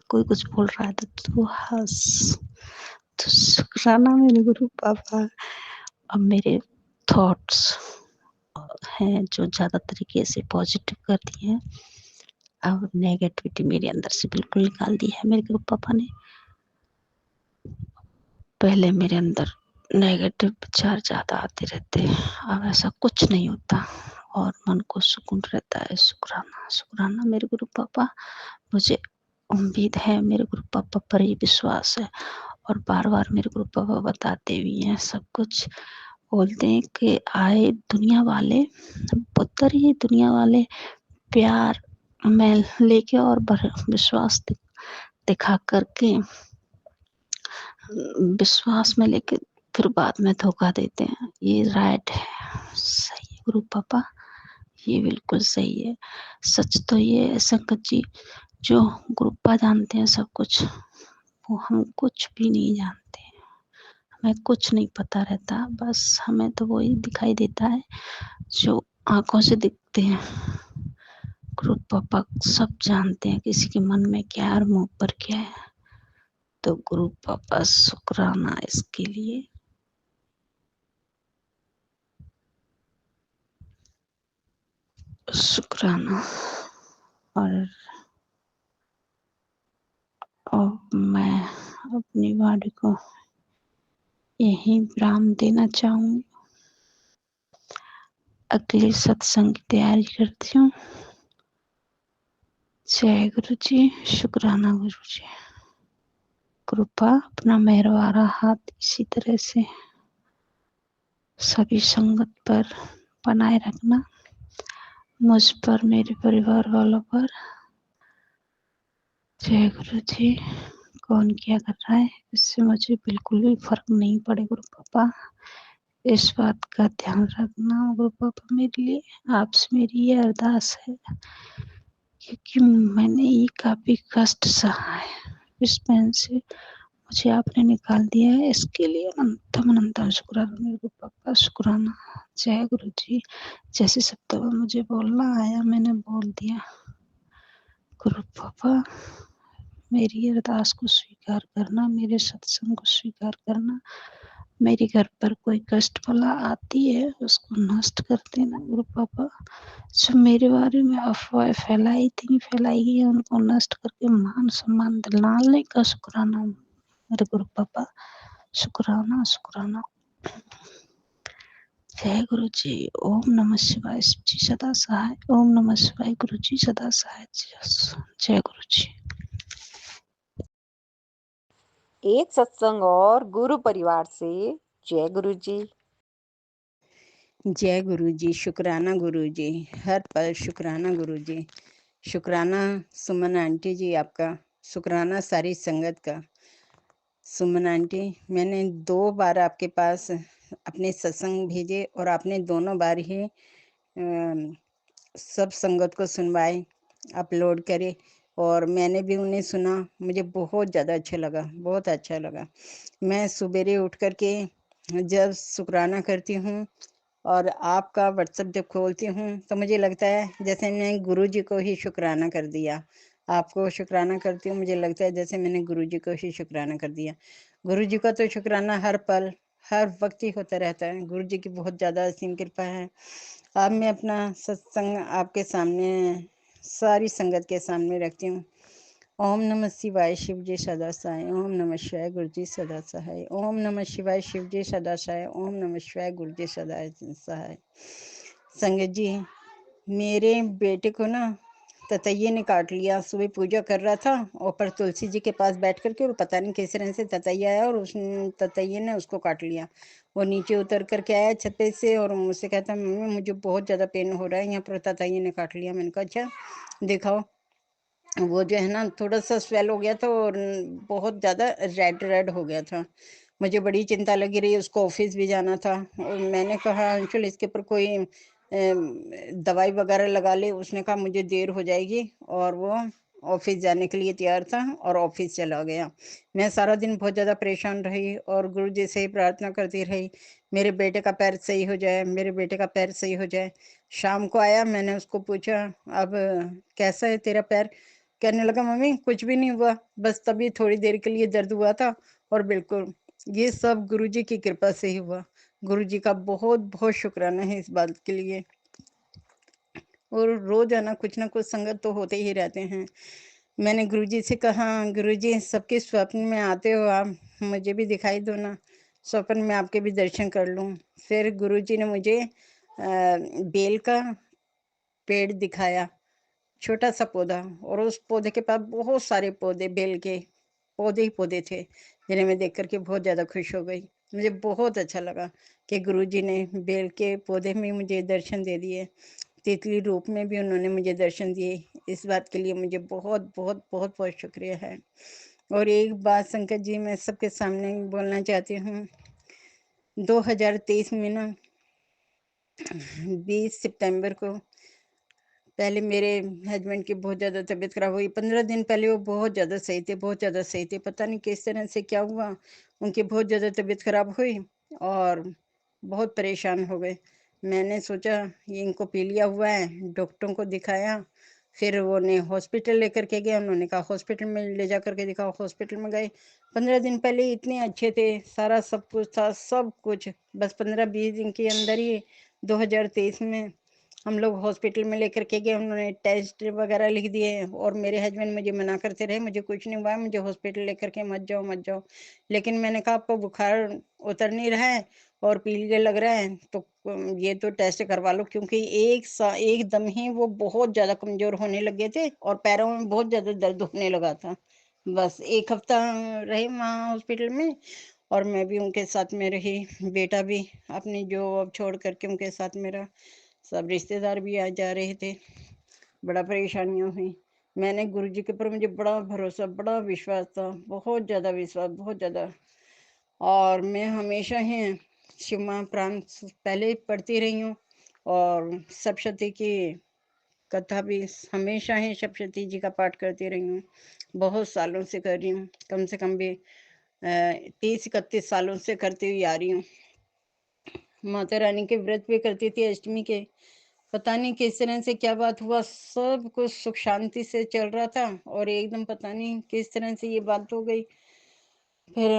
कोई कुछ बोल रहा है तो तू हँस। तो शुक्राना मेरे गुरु पापा। अब मेरे थॉट्स हैं जो ज़्यादा तरीके से पॉजिटिव कर दिए हैं। अब नेगेटिविटी मेरे अंदर से बिल्कुल निकाल दी है मेरे गुरु पापा ने। पहले मेरे अंदर नेगेटिव विचार ज़्यादा आते रहते, अब ऐसा कुछ नहीं होता और मन को सुकून रहता है। शुक्राना मेरे गुरु पापा। मुझे उम्मीद है, मेरे गुरु पापा पर ही विश्वास है और बार-बार मेरे गुरु पापा बताते भी हैं सब कुछ। बोलते हैं कि आए दुनिया वाले, पुत्र ही दुनिया वाले प्यार में लेके और विश्वास दिखा करके, विश्वास में लेके फिर बाद में धोखा देते हैं। ये राइट है, सही है गुरु पापा, ये बिल्कुल सही है। सच तो ये है संगत जी, जो गुरु पापा जानते हैं सब कुछ, वो हम कुछ भी नहीं जानते। हमें कुछ नहीं पता रहता, बस हमें तो वही दिखाई देता है जो आँखों से दिखते हैं। गुरु पापा सब जानते हैं किसी के मन में क्या है और मुँह पर क्या है। तो गुरु पापा शुक्राना इसके लिए। शुक्राना। और अब मैं अपनी वाणी को यही विराम देना चाहूँगी। अगले सत्संग की तैयारी करती हूँ। जय गुरु जी, शुक्राना गुरु जी। कृपा अपना मेहरबाना हाथ इसी तरह से सभी संगत पर बनाए रखना, मुझ पर, मेरे परिवार वालों पर। जय गुरु जी। कौन क्या कर रहा है इससे मुझे बिल्कुल भी फर्क नहीं पड़े गुरु पापा, इस बात का ध्यान रखना गुरु पापा। मेरे लिए आपसे मेरी ये अरदास है, क्योंकि मैंने ये काफ़ी कष्ट सहा है, इस पेन से मुझे आपने निकाल दिया है, इसके लिए अनंतम शुक्राना मेरे गुरु पापा, शुक्राना। जय गुरु जी। जैसे शब्दों में मुझे बोलना आया मैंने बोल दिया। गुरु पापा मेरी अरदास को स्वीकार करना, मेरे सत्संग को स्वीकार करना। मेरे घर पर कोई कष्ट बला आती है उसको नष्ट कर देना गुरु पापा। जो मेरे बारे में अफवाह फैलाई गई है उनको नष्ट करके मान सम्मान दिलाने का शुक्राना मेरे गुरु पापा, शुक्राना शुक्राना। जय गुरु जी। ओम नमः शिवाय जी सदा सहाय। ओम नमः शिवाय गुरु जी सदा सहाय। जय गुरु जी। एक सत्संग और गुरु परिवार से जय गुरु जी। जय गुरु जी, शुक्राना गुरु जी, हर पल शुक्राना गुरु जी। शुक्राना सुमन आंटी जी आपका, शुक्राना सारी संगत का। सुमन आंटी, मैंने 2 बार आपके पास अपने सत्संग भेजे और आपने दोनों बार ही सब संगत को सुनवाए, अपलोड करे और मैंने भी उन्हें सुना। मुझे बहुत ज़्यादा अच्छा लगा, बहुत अच्छा लगा। मैं सुबेरे उठ कर के जब शुक्राना करती हूँ और आपका व्हाट्सएप जब खोलती हूँ तो मुझे लगता है जैसे मैं गुरु जी को ही शुक्राना कर दिया। आपको शुक्राना करती हूँ, मुझे लगता है जैसे मैंने गुरु जी को ही शुक्राना कर दिया। गुरु जी का तो शुक्राना हर पल हर वक्त ही होता रहता है। गुरु जी की बहुत ज़्यादा असीम कृपा है। अब मैं अपना सत्संग आपके सामने सारी संगत के सामने रखती हूँ। ओम नमः शिवाय शिव जी सदा सहाय। ओम नमः शिवाय गुरु जी सदा सहाय। ओम नमः शिवाय शिव जी सदा सहाय। ओम नमः शिवाय गुरु जी सदा सहाय। संगत जी, मेरे बेटे को ना ततैये ने काट लिया। सुबह पूजा कर रहा था और पर तुलसी जी के पास बैठ करके, और पता नहीं किस तरह से ततैया आया और उस ततैये ने उसको काट लिया। वो नीचे उतर करके आया छत से और मुझसे कहता, मम्मी मुझे बहुत ज़्यादा पेन हो रहा है, यहाँ पर ततैये ने काट लिया। मैंने कहा अच्छा दिखाओ। वो जो है ना थोड़ा सा स्वेल हो गया था और बहुत ज़्यादा रेड रेड हो गया था। मुझे बड़ी चिंता लगी रही, उसको ऑफिस भी जाना था और मैंने कहा अंशुल इसके ऊपर कोई दवाई वगैरह लगा ले। उसने कहा मुझे देर हो जाएगी और वो ऑफिस जाने के लिए तैयार था और ऑफिस चला गया। मैं सारा दिन बहुत ज़्यादा परेशान रही और गुरु जी से ही प्रार्थना करती रही, मेरे बेटे का पैर सही हो जाए, मेरे बेटे का पैर सही हो जाए। शाम को आया, मैंने उसको पूछा अब कैसा है तेरा पैर? कहने लगा मम्मी कुछ भी नहीं हुआ, बस तभी थोड़ी देर के लिए दर्द हुआ था और बिल्कुल ये सब गुरुजी की कृपा से ही हुआ। गुरुजी का बहुत बहुत शुक्राना है इस बात के लिए। और रोजाना कुछ ना कुछ संगत तो होते ही रहते हैं। मैंने गुरुजी से कहा गुरुजी सबके स्वप्न में आते हो आप, मुझे भी दिखाई दो ना, स्वप्न में आपके भी दर्शन कर लूँ। फिर गुरुजी ने मुझे बेल का पेड़ दिखाया, छोटा सा पौधा, और उस पौधे के पास बहुत सारे पौधे, बेल के पौधे ही पौधे थे, जिन्हें मैं देख करके बहुत ज़्यादा खुश हो गई। मुझे बहुत अच्छा लगा कि गुरुजी ने बेल के पौधे में मुझे दर्शन दे दिए, तितली रूप में भी उन्होंने मुझे दर्शन दिए। इस बात के लिए मुझे बहुत बहुत बहुत बहुत शुक्रिया है। और एक बात संकट जी मैं सबके सामने बोलना चाहती हूँ, 2023 में ना 20 सितंबर को पहले मेरे हस्बैंड की बहुत ज़्यादा तबीयत खराब हुई। 15 दिन पहले वो बहुत ज़्यादा सही थे, बहुत ज़्यादा सही थे। पता नहीं किस तरह से क्या हुआ, उनकी बहुत ज़्यादा तबीयत खराब हुई और बहुत परेशान हो गए। मैंने सोचा ये इनको पीलिया हुआ है, डॉक्टरों को दिखाया। फिर वो ने हॉस्पिटल लेकर के गए, उन्होंने कहा हॉस्पिटल में ले जा करके दिखाओ। हॉस्पिटल में गए, 15 दिन पहले इतने अच्छे थे, सारा सब कुछ था, सब कुछ। बस 15-20 दिन के अंदर ही 2023 में हम लोग हॉस्पिटल में लेकर के गए। उन्होंने टेस्ट वगैरह लिख दिए और मेरे हस्बैंड मुझे मना करते रहे, मुझे कुछ नहीं हुआ, मुझे हॉस्पिटल लेकर के मत जाओ मत जाओ। लेकिन मैंने कहा आपको बुखार उतर नहीं रहा है और पीलिया लग रहा है तो ये तो टेस्ट करवा लो, क्योंकि एकदम ही वो बहुत ज़्यादा कमज़ोर होने लगे थे और पैरों में बहुत ज़्यादा दर्द होने लगा था। बस 1 हफ्ता रहे वहाँ हॉस्पिटल में और मैं भी उनके साथ में रही, बेटा भी अपनी जॉब छोड़ करके उनके साथ में रहा। सब रिश्तेदार भी आ जा रहे थे, बड़ा परेशानियाँ हुई। मैंने गुरुजी के ऊपर मुझे बड़ा भरोसा, बड़ा विश्वास था, बहुत ज़्यादा विश्वास, बहुत ज़्यादा। और मैं हमेशा ही शिव महाप्राण पहले पढ़ती रही हूँ और सप्तशती की कथा भी हमेशा ही सप्तशती जी का पाठ करती रही हूँ, बहुत सालों से कर रही हूँ, कम से कम भी 30-31 सालों से करती हुई आ रही हूँ। माता रानी के व्रत भी करती थी अष्टमी के। पता नहीं किस तरह से क्या बात हुआ, सब कुछ सुख शांति से चल रहा था और एकदम पता नहीं किस तरह से ये बात हो गई। फिर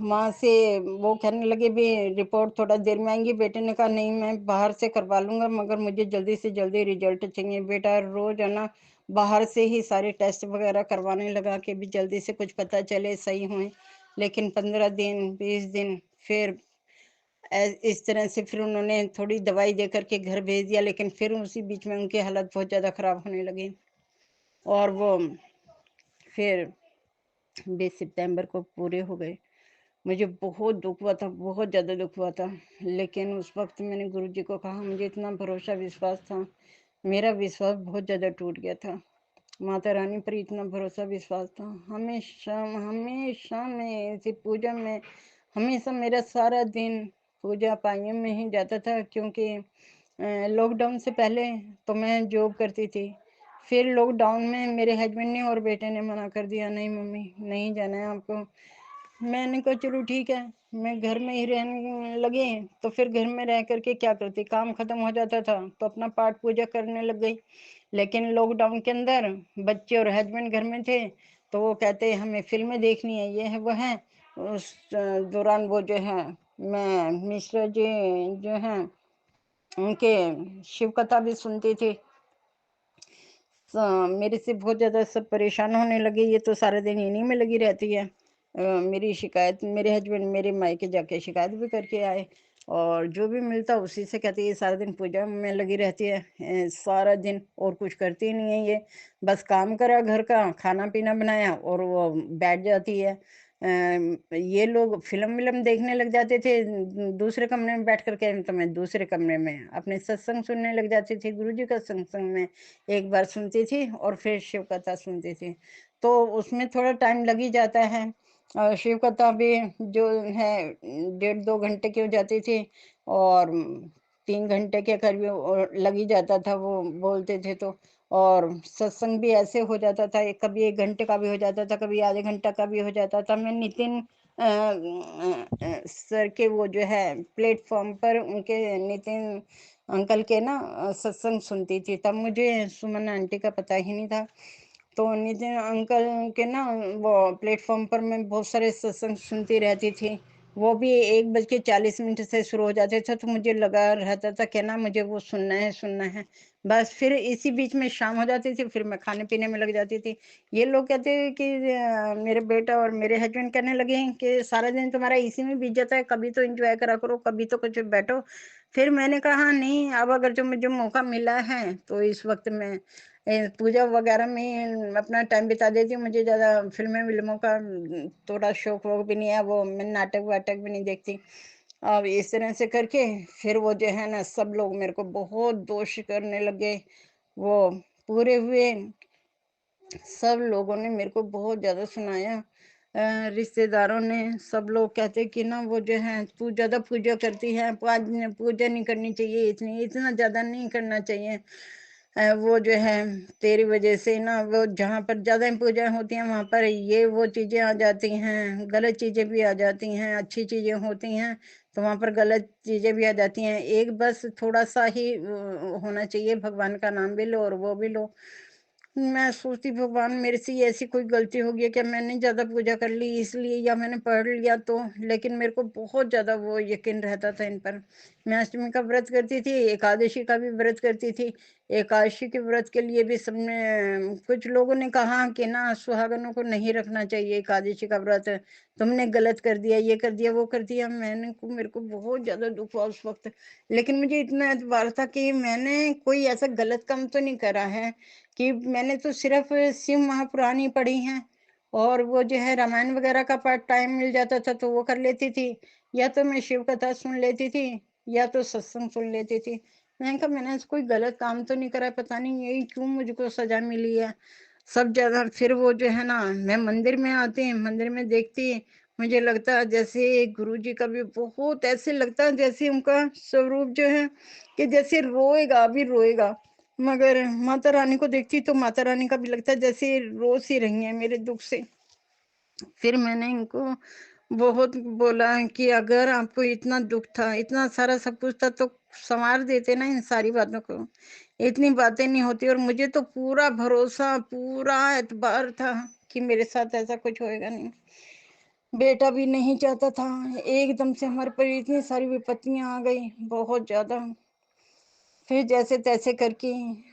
वहाँ से वो कहने लगे भी रिपोर्ट थोड़ा देर में आएंगी। बेटे ने कहा नहीं मैं बाहर से करवा लूँगा, मगर मुझे जल्दी से जल्दी रिजल्ट चाहिए। बेटा रोज है ना बाहर से ही सारे टेस्ट वगैरह करवाने लगा कि भी जल्दी से कुछ पता चले, सही हुए। लेकिन 15 दिन 20 दिन फिर इस तरह से फिर उन्होंने थोड़ी दवाई दे करके घर भेज दिया, लेकिन फिर उसी बीच में उनकी हालत बहुत ज़्यादा ख़राब होने लगी और वो फिर 20 सितंबर को पूरे हो गए। मुझे बहुत दुख हुआ था, बहुत ज़्यादा दुख हुआ था। लेकिन उस वक्त मैंने गुरुजी को कहा, मुझे इतना भरोसा विश्वास था, मेरा विश्वास बहुत ज़्यादा टूट गया था। माता रानी पर इतना भरोसा विश्वास था। हमेशा हमेशा मैं ऐसी पूजा में हमेशा मेरा सारा दिन पूजा पाइयों में ही जाता था, क्योंकि लॉकडाउन से पहले तो मैं जॉब करती थी। फिर लॉकडाउन में मेरे हस्बैंड ने और बेटे ने मना कर दिया, नहीं मम्मी नहीं जाना है आपको। मैंने कहा चलो ठीक है, मैं घर में ही रहने लगे। तो फिर घर में रह करके क्या करती, काम खत्म हो जाता था तो अपना पाठ पूजा करने लग गई। लेकिन लॉकडाउन के अंदर बच्चे और हस्बैंड घर में थे तो वो कहते हमें फिल्में देखनी है, ये है वो है। उस दौरान वो जो है मैं मिश्रा जी जो हैं उनके शिव कथा भी सुनती थी। मेरे से बहुत ज़्यादा सब परेशान होने लगे, ये तो सारा दिन इन्हीं में लगी रहती है। मेरी शिकायत मेरे हस्बैंड मेरे मायके जाके शिकायत भी करके आए, और जो भी मिलता उसी से कहती है सारा दिन पूजा में लगी रहती है, सारा दिन और कुछ करती ही नहीं है ये, बस काम करा घर का, खाना पीना बनाया और वो बैठ जाती है। ये लोग फिल्म विल्म देखने लग जाते थे दूसरे कमरे में बैठ करके, तो मैं दूसरे कमरे में अपने सत्संग सुनने लग जाती थी। गुरुजी का सत्संग में एक बार सुनती थी और फिर शिव कथा सुनती थी, तो उसमें थोड़ा टाइम लग ही जाता है। शिव कथा भी जो है 1.5-2 घंटे की हो जाती थी, और 3 घंटे के करीब और लग ही जाता था वो बोलते थे तो। और सत्संग भी ऐसे हो जाता था, कभी 1 घंटे का भी हो जाता था, कभी आधे घंटा का भी हो जाता था। मैं नितिन सर के वो जो है प्लेटफॉर्म पर उनके नितिन अंकल के ना सत्संग सुनती थी, तब मुझे सुमन आंटी का पता ही नहीं था। तो नितिन अंकल के ना वो प्लेटफॉर्म पर मैं बहुत सारे सत्संग सुनती रहती थी, वो भी 1:40 से शुरू हो जाते थे, तो मुझे लगा रहता था कि ना मुझे वो सुनना है। बस फिर इसी बीच में शाम हो जाती थी, फिर मैं खाने पीने में लग जाती थी। ये लोग कहते हैं कि मेरे बेटा और मेरे हस्बैंड कहने लगे हैं कि सारा दिन तुम्हारा इसी में बीत जाता है, कभी तो एंजॉय करा करो, कभी तो कुछ बैठो। फिर मैंने कहा नहीं, अब अगर जो मुझे मौका मिला है तो इस वक्त मैं पूजा वगैरह में अपना टाइम बिता देती हूँ। मुझे ज़्यादा फिल्में विल्मों का थोड़ा शौक वोक भी नहीं है, वो मैं नाटक वाटक भी नहीं देखती। अब इस तरह से करके फिर वो जो है ना सब लोग मेरे को बहुत दोष करने लगे। वो पूरे हुए सब लोगों ने मेरे को बहुत ज़्यादा सुनाया, रिश्तेदारों ने सब लोग कहते कि ना वो जो है तू ज़्यादा पूजा करती है, पूजा नहीं करनी चाहिए, इतना ज़्यादा नहीं करना चाहिए। वो जो है तेरी वजह से ना वो जहाँ पर ज़्यादा पूजा होती हैं वहाँ पर ये वो चीज़ें आ जाती हैं, गलत चीज़ें भी आ जाती हैं, अच्छी चीज़ें होती हैं तो वहाँ पर गलत चीज़ें भी आ जाती हैं। एक बस थोड़ा सा ही होना चाहिए, भगवान का नाम भी लो और वो भी लो। मैं सोचती भगवान मेरे से ये ऐसी कोई गलती हो गई क्या, मैंने ज़्यादा पूजा कर ली इसलिए, या मैंने पढ़ लिया तो। लेकिन मेरे को बहुत ज़्यादा वो यकीन रहता था इन पर। मैं अष्टमी का व्रत करती थी, एकादशी का भी व्रत करती थी। एकादशी के व्रत के लिए भी सबने कुछ लोगों ने कहा कि ना सुहागनों को नहीं रखना चाहिए एकादशी का व्रत, तुमने गलत कर दिया, ये कर दिया वो कर दिया। मेरे को बहुत ज़्यादा दुख हुआ उस वक्त, लेकिन मुझे इतना एतबार था कि मैंने कोई ऐसा गलत काम तो नहीं करा है, कि मैंने तो सिर्फ शिव महापुराण ही पढ़ी हैं, और वो जो है रामायण वगैरह का पाठ टाइम मिल जाता था तो वो कर लेती थी, या तो मैं शिव कथा सुन लेती थी या तो सत्संग सुन लेती थी। मैंने कहा मैंने कोई गलत काम तो नहीं करा, पता नहीं यही क्यों मुझको सजा मिली है सब ज्यादा। फिर वो जो है ना मैं मंदिर में आती, मंदिर में देखती, मुझे लगता है जैसे गुरु जी का भी बहुत ऐसे लगता है जैसे उनका स्वरूप जो है कि जैसे रोएगा, अभी रोएगा। मगर माता रानी को देखती तो माता रानी का भी लगता है जैसे रो सी रही है मेरे दुख से। फिर मैंने इनको बहुत बोला कि अगर आपको इतना दुख था, इतना सारा सब कुछ था तो संवार देते ना इन सारी बातों को, इतनी बातें नहीं होती। और मुझे तो पूरा भरोसा, पूरा एतबार था कि मेरे साथ ऐसा कुछ होएगा नहीं। बेटा भी नहीं चाहता था, एकदम से हमारे पर इतनी सारी विपत्तियां आ गई, बहुत ज्यादा। फिर जैसे तैसे करके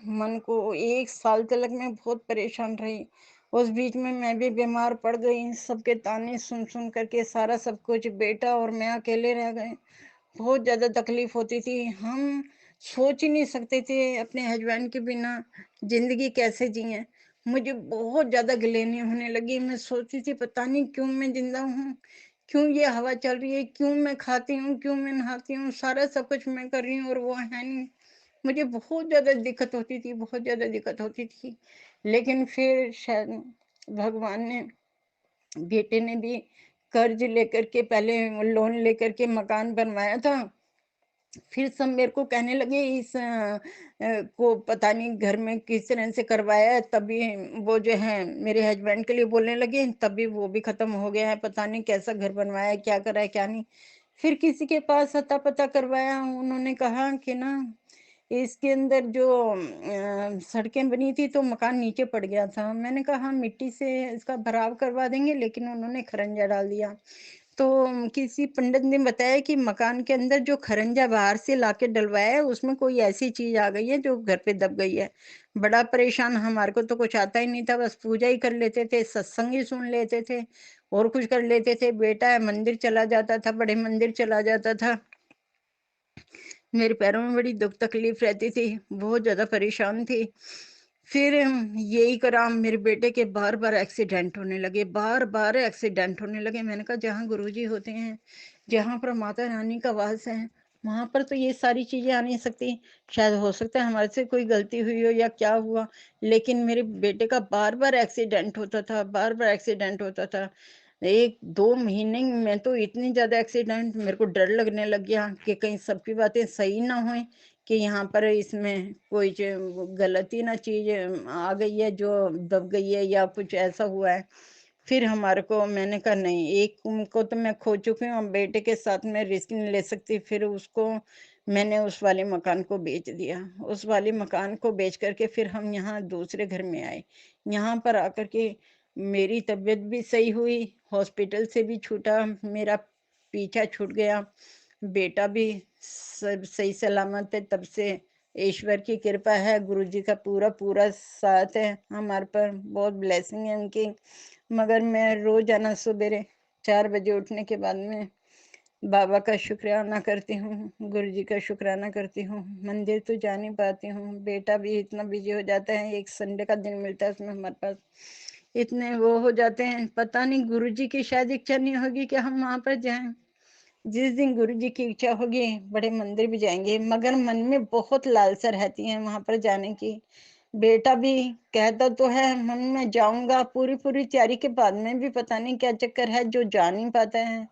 मन को 1 साल तक मैं बहुत परेशान रही। उस बीच में मैं भी बीमार पड़ गई, सबके ताने सुन सुन करके सारा सब कुछ, बेटा और मैं अकेले रह गए। बहुत ज़्यादा तकलीफ होती थी, हम सोच ही नहीं सकते थे अपने हस्बैंड के बिना ज़िंदगी कैसे जिए। मुझे बहुत ज़्यादा गिलेनी होने लगी, मैं सोचती थी पता नहीं क्यों मैं जिंदा हूँ, क्यों ये हवा चल रही है, क्यों मैं खाती हूँ, क्यों मैं नहाती हूँ, सारा सब कुछ मैं कर रही हूँ और वो है नहीं। मुझे बहुत ज़्यादा दिक्कत होती थी, बहुत ज़्यादा दिक्कत होती थी। लेकिन फिर शायद भगवान ने, बेटे ने भी कर्ज लेकर के, पहले लोन लेकर के मकान बनवाया था। फिर सब मेरे को कहने लगे इस को पता नहीं घर में किस तरह से करवाया है, तभी वो जो है मेरे हस्बैंड के लिए बोलने लगे, तभी वो भी खत्म हो गया है, पता नहीं कैसा घर बनवाया है, क्या करा है क्या नहीं। फिर किसी के पास अता पता करवाया, उन्होंने कहा कि ना इसके अंदर जो सड़कें बनी थी तो मकान नीचे पड़ गया था। मैंने कहा हाँ, मिट्टी से इसका भराव करवा देंगे, लेकिन उन्होंने खरंजा डाल दिया। तो किसी पंडित ने बताया कि मकान के अंदर जो खरंजा बाहर से लाके डलवाया है उसमें कोई ऐसी चीज आ गई है जो घर पे दब गई है। बड़ा परेशान, हमारे को तो कुछ आता ही नहीं था, बस पूजा ही कर लेते थे, सत्संग ही सुन लेते थे और कुछ कर लेते थे। बेटा है मंदिर चला जाता था, बड़े मंदिर चला जाता था। मेरे पैरों में बड़ी दुख तकलीफ रहती थी, बहुत ज्यादा परेशान थी। फिर यही करा, मेरे बेटे के बार बार एक्सीडेंट होने लगे, बार बार एक्सीडेंट होने लगे। मैंने कहा जहाँ गुरुजी होते हैं, जहाँ पर माता रानी का वास है, वहां पर तो ये सारी चीजें आ नहीं सकती। शायद हो सकता है हमारे से कोई गलती हुई हो या क्या हुआ, लेकिन मेरे बेटे का बार बार एक्सीडेंट होता था, बार बार एक्सीडेंट होता था। 1-2 महीने में तो इतनी ज्यादा एक्सीडेंट, मेरे को डर लगने लग गया कि कहीं सबकी बातें सही ना होए, कि यहाँ पर इसमें कोई गलती ना चीज आ गई है जो दब गई है या कुछ ऐसा हुआ है। फिर हमारे को, मैंने कहा नहीं, एक को तो मैं खो चुकी हूँ, बेटे के साथ मैं रिस्क नहीं ले सकती। फिर उसको मैंने उस वाले मकान को बेच दिया। उस वाले मकान को बेच करके फिर हम यहाँ दूसरे घर में आए। यहाँ पर आकर के मेरी तबीयत भी सही हुई, हॉस्पिटल से भी छूटा, मेरा पीछा छूट गया, बेटा भी सब सही सलामत है। तब से ईश्वर की कृपा है, गुरु जी का पूरा पूरा साथ है हमारे पर, बहुत ब्लेसिंग है उनकी। मगर मैं रोजाना सवेरे 4 बजे उठने के बाद में बाबा का शुक्राना करती हूँ, गुरु जी का शुक्राना करती हूँ। मंदिर तो जा नहीं पाती हूँ, बेटा भी इतना बिजी हो जाता है, एक संडे का दिन मिलता है उसमें हमारे पास इतने वो हो जाते हैं। पता नहीं गुरु जी की शायद इच्छा नहीं होगी कि हम वहां पर जाएं। जिस दिन गुरु जी की इच्छा होगी बड़े मंदिर भी जाएंगे, मगर मन में बहुत लालसा रहती है वहां पर जाने की। बेटा भी कहता तो है मम्मी मैं जाऊंगा, पूरी पूरी तैयारी के बाद में भी पता नहीं क्या चक्कर है जो जा नहीं पाता है।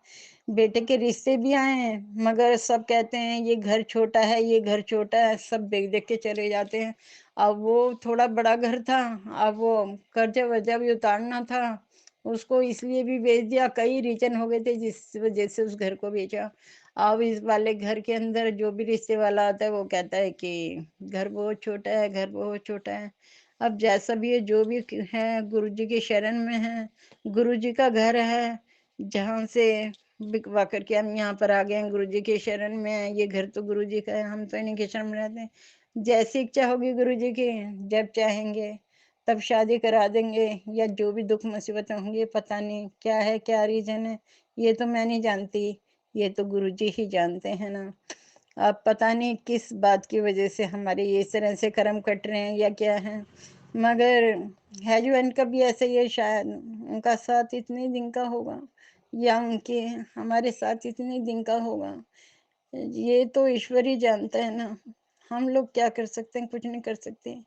बेटे के रिश्ते भी आए हैं, मगर सब कहते हैं ये घर छोटा है, ये घर छोटा है, सब देख देख के चले जाते हैं। अब वो थोड़ा बड़ा घर था, अब वो कर्जा वर्जा भी उतारना था, उसको इसलिए भी बेच दिया। कई रीजन हो गए थे जिस वजह से उस घर को बेचा। अब इस वाले घर के अंदर जो भी रिश्ते वाला आता है वो कहता है कि घर बहुत छोटा है, घर बहुत छोटा है। अब जैसा भी है, जो भी है, गुरु जी के शरण में है, गुरु जी का घर है, जहाँ से बिकवा करके हम यहाँ पर आ गए हैं, गुरु जी के शरण में है। ये घर तो गुरु जी का है, हम तो इन्हीं के शरण में रहते हैं। जैसी इच्छा होगी गुरु जी की, जब चाहेंगे तब शादी करा देंगे, या जो भी दुख मुसीबतें होंगी, पता नहीं क्या है, क्या रीजन है, ये तो मैं नहीं जानती, ये तो गुरु जी ही जानते हैं ना। अब पता नहीं किस बात की वजह से हमारे ये इस तरह से कर्म कट रहे हैं या क्या है, मगर हस्बैंड का भी ऐसा ही है। शायद उनका साथ इतने दिन का होगा या उनके हमारे साथ इतने दिन का होगा, ये तो ईश्वर ही जानता है ना। हम लोग क्या कर सकते हैं, कुछ नहीं कर सकते।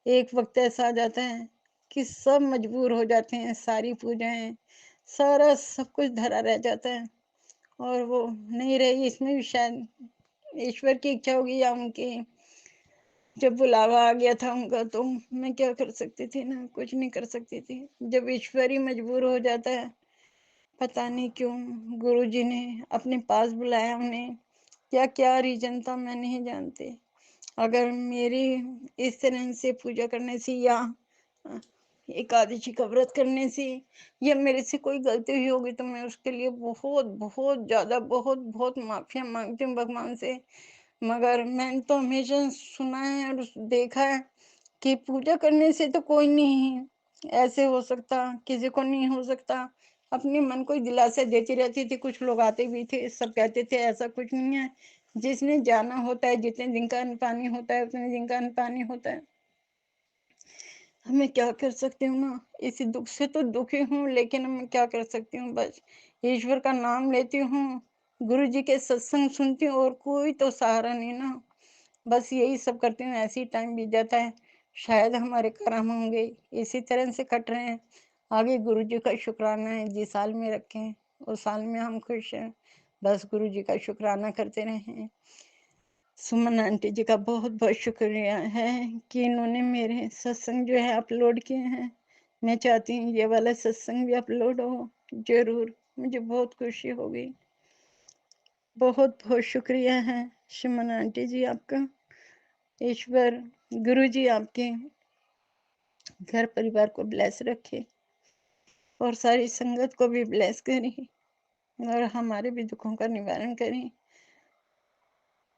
एक वक्त ऐसा आ जाता है कि सब मजबूर हो जाते हैं, सारी पूजाएं सारा सब कुछ धरा रह जाता है, और वो नहीं रही। इसमें भी शायद ईश्वर की इच्छा होगी या उनकी, जब बुलावा आ गया था उनका, तो मैं क्या कर सकती थी ना, कुछ नहीं कर सकती थी। जब ईश्वर ही मजबूर हो जाता है, पता नहीं क्यों गुरुजी ने अपने पास बुलाया उन्हें, क्या क्या रीजन था मैं नहीं जानती। अगर मेरी इस तरह से पूजा करने से या अ, एकादशी का व्रत करने से या मेरे से कोई गलती हुई होगी तो मैं उसके लिए बहुत बहुत ज्यादा बहुत बहुत माफिया मांगती हूँ भगवान से। मगर मैंने तो हमेशा सुना है और देखा है कि पूजा करने से तो कोई नहीं ऐसे हो सकता, किसी को नहीं हो सकता। अपने मन को ही दिलासा देती रहती थी, कुछ लोग आते भी थे, सब कहते थे ऐसा कुछ नहीं है, जिसने जाना होता है, जितने दिन का अन्न पानी होता है उतने दिन का अन्न पानी होता है। मैं क्या कर सकती हूँ ना, इसी दुख से तो दुखी हूँ, लेकिन मैं क्या कर सकती हूँ, बस ईश्वर का नाम लेती हूँ, गुरु जी के सत्संग सुनती हूँ, और कोई तो सहारा नहीं ना। बस यही सब करती हूँ, ऐसे ही टाइम बीत जाता है। शायद हमारे कर्म होंगे इसी तरह से कट रहे हैं। आगे गुरु जी का शुक्राना है, जिस साल में रखें उस साल में हम खुश हैं। बस गुरु जी का शुक्राना करते रहें। सुमन आंटी जी का बहुत बहुत शुक्रिया है कि इन्होंने मेरे सत्संग जो है अपलोड किए हैं। मैं चाहती हूँ ये वाला सत्संग भी अपलोड हो, जरूर, मुझे बहुत खुशी होगी। बहुत बहुत शुक्रिया है सुमन आंटी जी आपका। ईश्वर गुरु जी आपके घर परिवार को ब्लेस रखे और सारी संगत को भी ब्लेस करे। और हमारे भी दुखों का निवारण करें।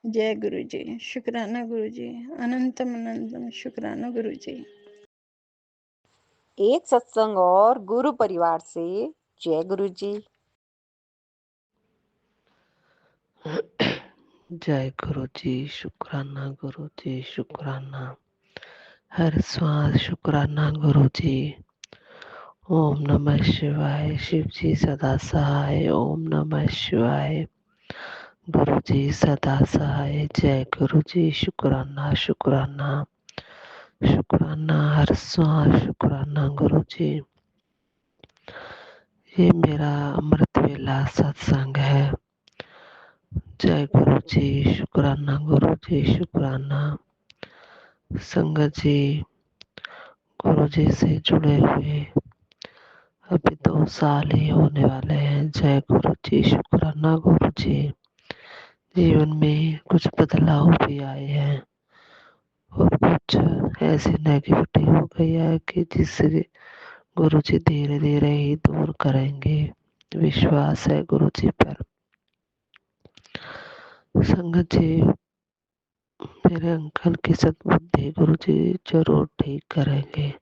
जय गुरु जी। शुक्राना गुरु जी। अनंतम अनंतम शुक्राना गुरु जी। एक सत्संग और गुरु परिवार से जय गुरु जी। जय गुरु जी। शुक्राना गुरु जी। शुक्राना। हर श्वास शुक्राना गुरु जी। ओम नमः शिवाय। शिव जी सदा सहाय। ओम नमः शिवाय। गुरु जी सदा सहाय। जय गुरु जी। शुक्राना शुक्राना शुक्राना। हर श्वास शुक्राना गुरु जी। ये मेरा अमृत वेला सत्संग है। जय गुरु जी। शुक्राना गुरु जी। शुक्राना। संगत जी, गुरु जी से जुड़े हुए अभी 2 साल ही होने वाले हैं। जय गुरु जी। शुक्राना गुरु जी। जीवन में कुछ बदलाव भी आए हैं और कुछ ऐसी नेगेटिविटी हो गई है कि जिससे गुरु जी धीरे धीरे ही दूर करेंगे। विश्वास है गुरु जी पर। संगत जी, मेरे अंकल की सद्बुद्धि गुरु जी जरूर ठीक करेंगे।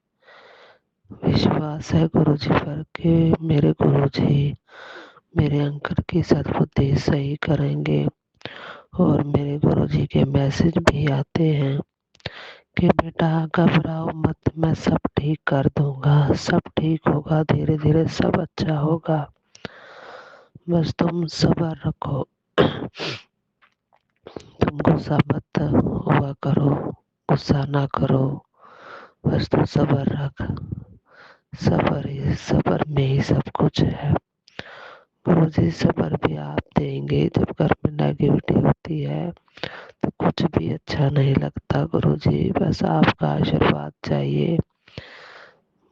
विश्वास है गुरु जी पर कि मेरे गुरु जी मेरे अंकल की सद्बुद्धि सही करेंगे। और मेरे गुरु जी के मैसेज भी आते हैं कि बेटा घबराओ मत, मैं सब ठीक कर दूंगा, सब ठीक होगा, धीरे धीरे सब अच्छा होगा, बस तुम सब्र रखो, तुम गुस्सा मत हुआ करो, गुस्सा ना करो, बस तुम सब्र रख। सब्र में ही सब कुछ है। गुरु जी सब्र भी आप देंगे। जब घर में नेगेटिविटी होती है तो कुछ भी अच्छा नहीं लगता गुरु जी। बस आपका आशीर्वाद चाहिए।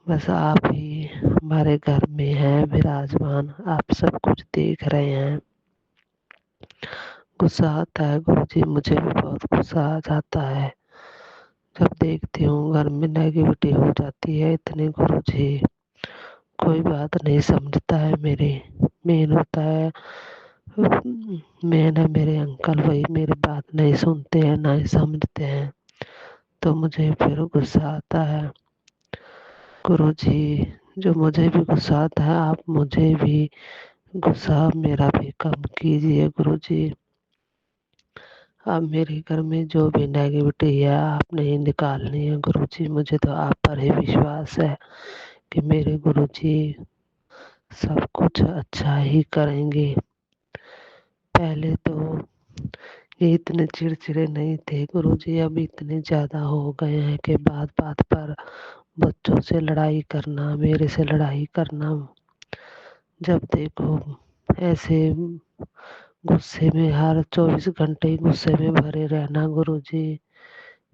बस आप ही हमारे घर में हैं विराजमान। आप सब कुछ देख रहे हैं। गुस्सा आता है गुरु जी, मुझे भी बहुत गुस्सा आ जाता है जब देखती हूँ घर में नेगेटिविटी हो जाती है इतनी। गुरु जी कोई बात नहीं समझता है मेरी। मेन होता है मेन है मेरे अंकल, वही मेरी बात नहीं सुनते हैं ना ही समझते हैं, तो मुझे फिर गुस्सा आता है। गुरु जी जो मुझे भी गुस्सा आता है, आप मुझे भी गुस्सा मेरा भी कम कीजिए गुरु जी। अब मेरे घर में जो भी नेगेटिविटी है आपने ही निकालनी है गुरु जी। मुझे तो आप पर ही विश्वास है कि मेरे गुरु जी सब कुछ अच्छा ही करेंगे। पहले तो ये इतने चिड़चिड़े नहीं थे गुरु जी, अब इतने ज़्यादा हो गए हैं कि बात बात पर बच्चों से लड़ाई करना, मेरे से लड़ाई करना। जब देखो ऐसे गुस्से में, हर 24 घंटे गुस्से में भरे रहना गुरु जी।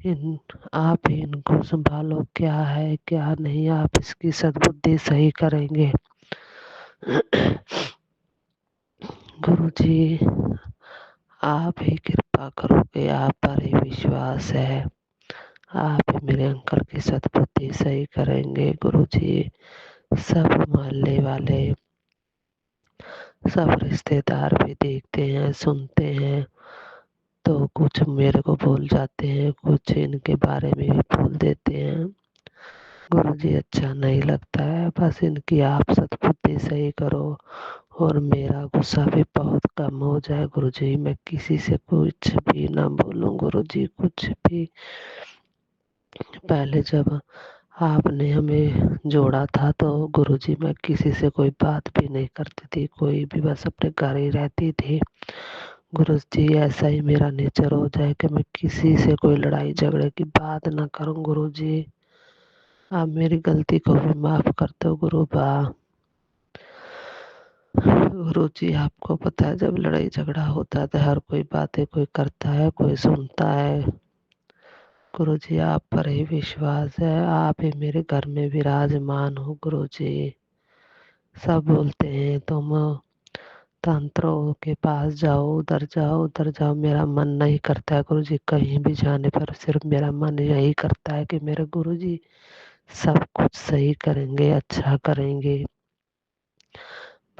इन आप ही इनको संभालो, क्या है क्या नहीं, आप इसकी सद्बुद्धि सही करेंगे गुरु जी। आप ही कृपा करोगे, आप पर ही विश्वास है। आप ही मेरे अंकल की सद्बुद्धि सही करेंगे गुरु जी। सब मोहल्ले वाले, सब रिश्तेदार भी देखते हैं सुनते हैं तो कुछ मेरे को भूल जाते हैं, कुछ इनके बारे में भी भूल देते हैं गुरु जी। अच्छा नहीं लगता है। बस इनकी आप सद्बुद्धि सही करो और मेरा गुस्सा भी बहुत कम हो जाए गुरु जी। मैं किसी से कुछ भी ना बोलूं गुरु जी, कुछ भी। पहले जब आपने हमें जोड़ा था तो गुरु जी मैं किसी से कोई बात भी नहीं करती थी, कोई भी, बस अपने घर ही रहती थी गुरु जी। ऐसा ही मेरा नेचर हो जाए कि मैं किसी से कोई लड़ाई झगड़े की बात ना करूं गुरु जी। आप मेरी गलती को भी माफ कर दो गुरु बा। गुरु जी आपको पता है जब लड़ाई झगड़ा होता है तो हर कोई बातें कोई करता है, कोई सुनता है। गुरु जी आप पर ही विश्वास है। आप ही मेरे घर में विराजमान हो गुरु जी। सब बोलते हैं तुम तंत्रों के पास जाओ, उधर जाओ, उधर जाओ। मेरा मन नहीं करता है गुरु जी कहीं भी जाने पर। सिर्फ मेरा मन यही करता है कि मेरे गुरु जी सब कुछ सही करेंगे, अच्छा करेंगे।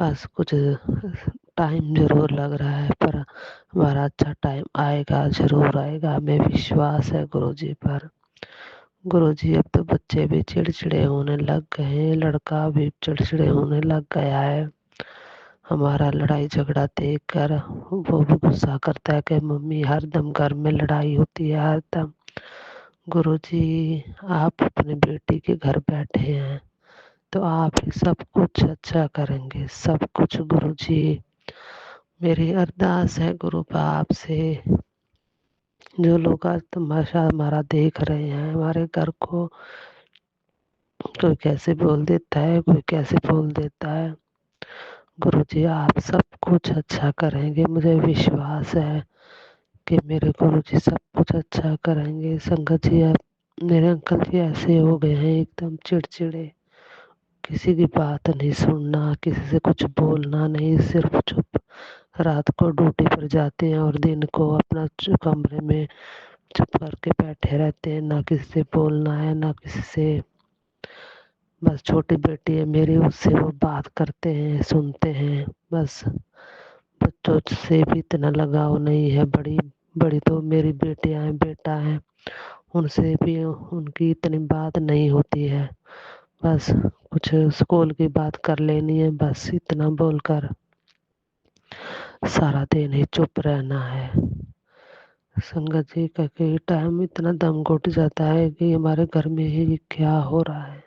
बस कुछ टाइम ज़रूर लग रहा है, पर हमारा अच्छा टाइम आएगा, ज़रूर आएगा, हमें विश्वास है गुरुजी पर। गुरुजी अब तो बच्चे भी चिड़चिड़े होने लग गए हैं, लड़का भी चिड़चिड़े होने लग गया है। हमारा लड़ाई झगड़ा देख कर वो भी गुस्सा करता है कि मम्मी हर दम घर में लड़ाई होती है हर दम। गुरुजी आप अपने बेटी के घर बैठे हैं तो आप ही सब कुछ अच्छा करेंगे, सब कुछ गुरुजी। मेरी अरदास है गुरु बाप से, जो लोग आज तमाशा हमारा देख रहे हैं हमारे घर को, कोई कैसे बोल देता है, कोई कैसे बोल देता है, गुरुजी आप सब कुछ अच्छा करेंगे। मुझे विश्वास है कि मेरे गुरुजी सब कुछ अच्छा करेंगे। संगत जी अब मेरे अंकल जी ऐसे हो गए हैं एकदम चिड़चिड़े, किसी की बात नहीं सुनना, किसी से कुछ बोलना नहीं, सिर्फ चुप। रात को ड्यूटी पर जाते हैं और दिन को अपना कमरे में चुप करके बैठे रहते हैं, ना किसी से बोलना है ना किसी से। बस छोटी बेटी है मेरी, उससे वो बात करते हैं सुनते हैं बस। बच्चों से भी इतना लगाव नहीं है। बड़ी बड़ी तो मेरी बेटियां हैं, बेटा है, उनसे भी उनकी इतनी बात नहीं होती है। बस कुछ स्कूल की बात कर लेनी है, बस इतना बोलकर सारा दिन ही चुप रहना है। संगत जी का कई टाइम इतना दम घुट जाता है कि हमारे घर में ही क्या हो रहा है।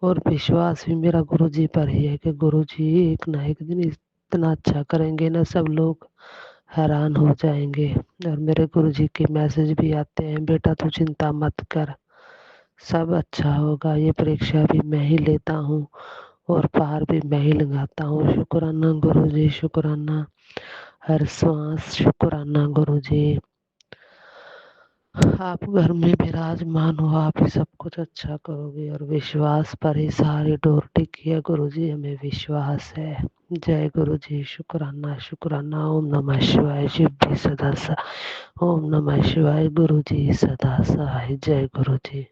और विश्वास भी मेरा गुरुजी पर ही है कि गुरुजी एक ना एक दिन इतना अच्छा करेंगे ना, सब लोग हैरान हो जाएंगे। और मेरे गुरुजी के मैसेज भी आते हैं, बेटा तू चिंता मत कर, सब अच्छा होगा, ये परीक्षा भी मैं ही लेता हूँ और पार भी मैं ही लगाता हूँ। शुक्राना गुरुजी, शुक्राना, हर सांस शुक्राना गुरुजी। आप घर में विराजमान हो, आप ही सब कुछ अच्छा करोगे और विश्वास पर ही सारी डोर टिकी है गुरुजी, हमें विश्वास है। जय गुरुजी, शुक्राना शुक्राना। ओम नमः शिवाय, शिव जी सदा सहाय। ओम नमः शिवाय, गुरुजी सदा सहाय। जय गुरुजी।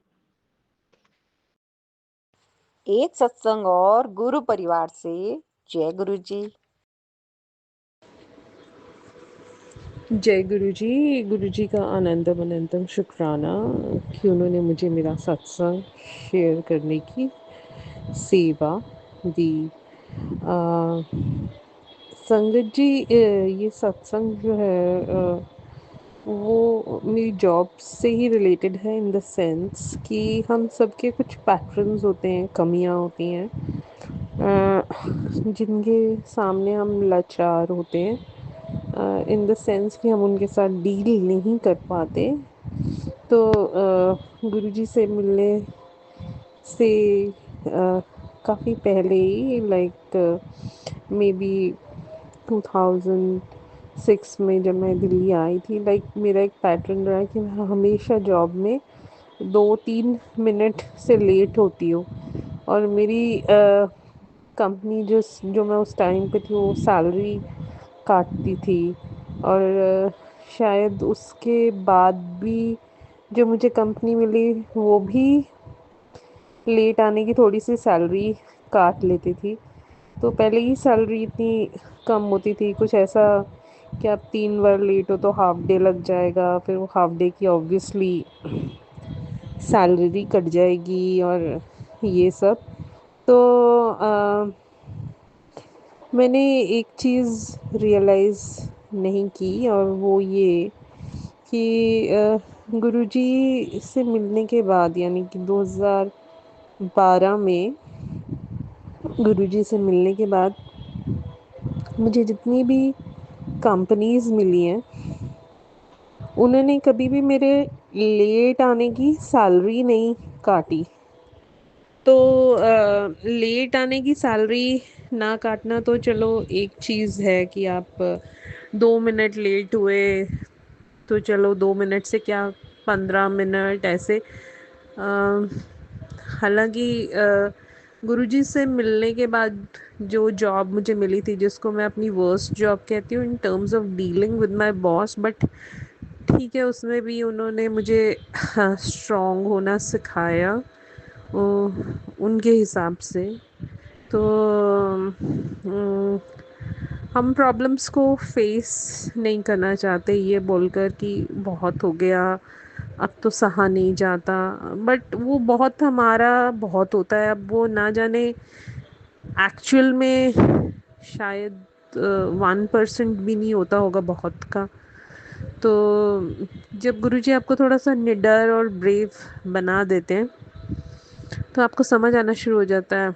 एक सत्संग और गुरु परिवार से जय गुरु जी। जय गुरु जी का अनंतम अनंतम शुक्राना कि उन्होंने मुझे मेरा सत्संग शेयर करने की सेवा दी। संगत जी, ये सत्संग जो है वो मेरी जॉब से ही रिलेटेड है, इन द सेंस कि हम सबके कुछ पैटर्न्स होते हैं, कमियां होती हैं जिनके सामने हम लाचार होते हैं, इन द सेंस कि हम उनके साथ डील नहीं कर पाते। तो गुरुजी से मिलने से काफ़ी पहले ही, लाइक मे बी 2006 में जब मैं दिल्ली आई थी, लाइक मेरा एक पैटर्न रहा कि मैं हमेशा जॉब में 2-3 मिनट से लेट होती हूँ। और मेरी कंपनी जो मैं उस टाइम पे थी वो सैलरी काटती थी, और शायद उसके बाद भी जो मुझे कंपनी मिली वो भी लेट आने की थोड़ी सी सैलरी काट लेती थी। तो पहले ही सैलरी इतनी कम होती थी, कुछ ऐसा कि आप 3 बार लेट हो तो हाफ डे लग जाएगा, फिर वो हाफ डे की ऑब्वियसली सैलरी कट जाएगी और ये सब। तो मैंने एक चीज़ रियलाइज़ नहीं की, और वो ये कि गुरुजी से मिलने के बाद, यानी कि 2012 में गुरुजी से मिलने के बाद मुझे जितनी भी कंपनीज़ मिली हैं उन्होंने कभी भी मेरे लेट आने की सैलरी नहीं काटी। तो लेट आने की सैलरी ना काटना तो चलो एक चीज़ है कि आप 2 मिनट लेट हुए तो चलो 2 मिनट से क्या, 15 मिनट ऐसे। हालांकि गुरुजी से मिलने के बाद जो जॉब मुझे मिली थी, जिसको मैं अपनी वर्स्ट जॉब कहती हूँ in terms of dealing with my boss, but ठीक है, उसमें भी उन्होंने मुझे स्ट्रॉन्ग होना सिखाया उनके हिसाब से। तो अम, हम प्रॉब्लम्स को फेस नहीं करना चाहते ये बोलकर कि बहुत हो गया, अब तो सहा नहीं जाता। बट वो बहुत हमारा बहुत होता है, अब वो ना जाने एक्चुअल में शायद 1% भी नहीं होता होगा बहुत का। तो जब गुरुजी आपको थोड़ा सा निडर और ब्रेव बना देते हैं तो आपको समझ आना शुरू हो जाता है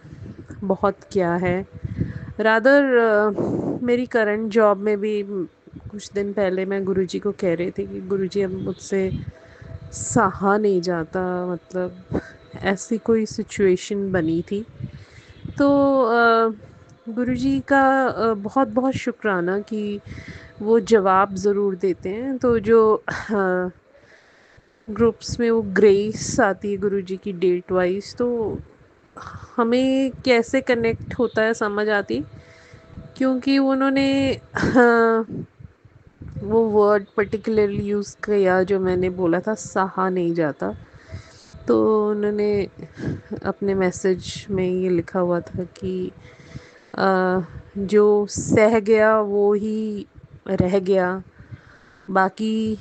बहुत क्या है। रादर मेरी करंट जॉब में भी कुछ दिन पहले मैं गुरुजी को कह रही थी कि गुरुजी अब मुझसे सहा नहीं जाता, मतलब ऐसी कोई सिचुएशन बनी थी। तो गुरुजी का बहुत बहुत शुक्राना कि वो जवाब ज़रूर देते हैं। तो जो ग्रुप्स में वो ग्रेस आती है गुरुजी की डेट वाइज, तो हमें कैसे कनेक्ट होता है समझ आती, क्योंकि उन्होंने वो वर्ड पर्टिकुलरली यूज़ किया जो मैंने बोला था, सहा नहीं जाता। तो उन्होंने अपने मैसेज में ये लिखा हुआ था कि जो सह गया वो ही रह गया, बाकी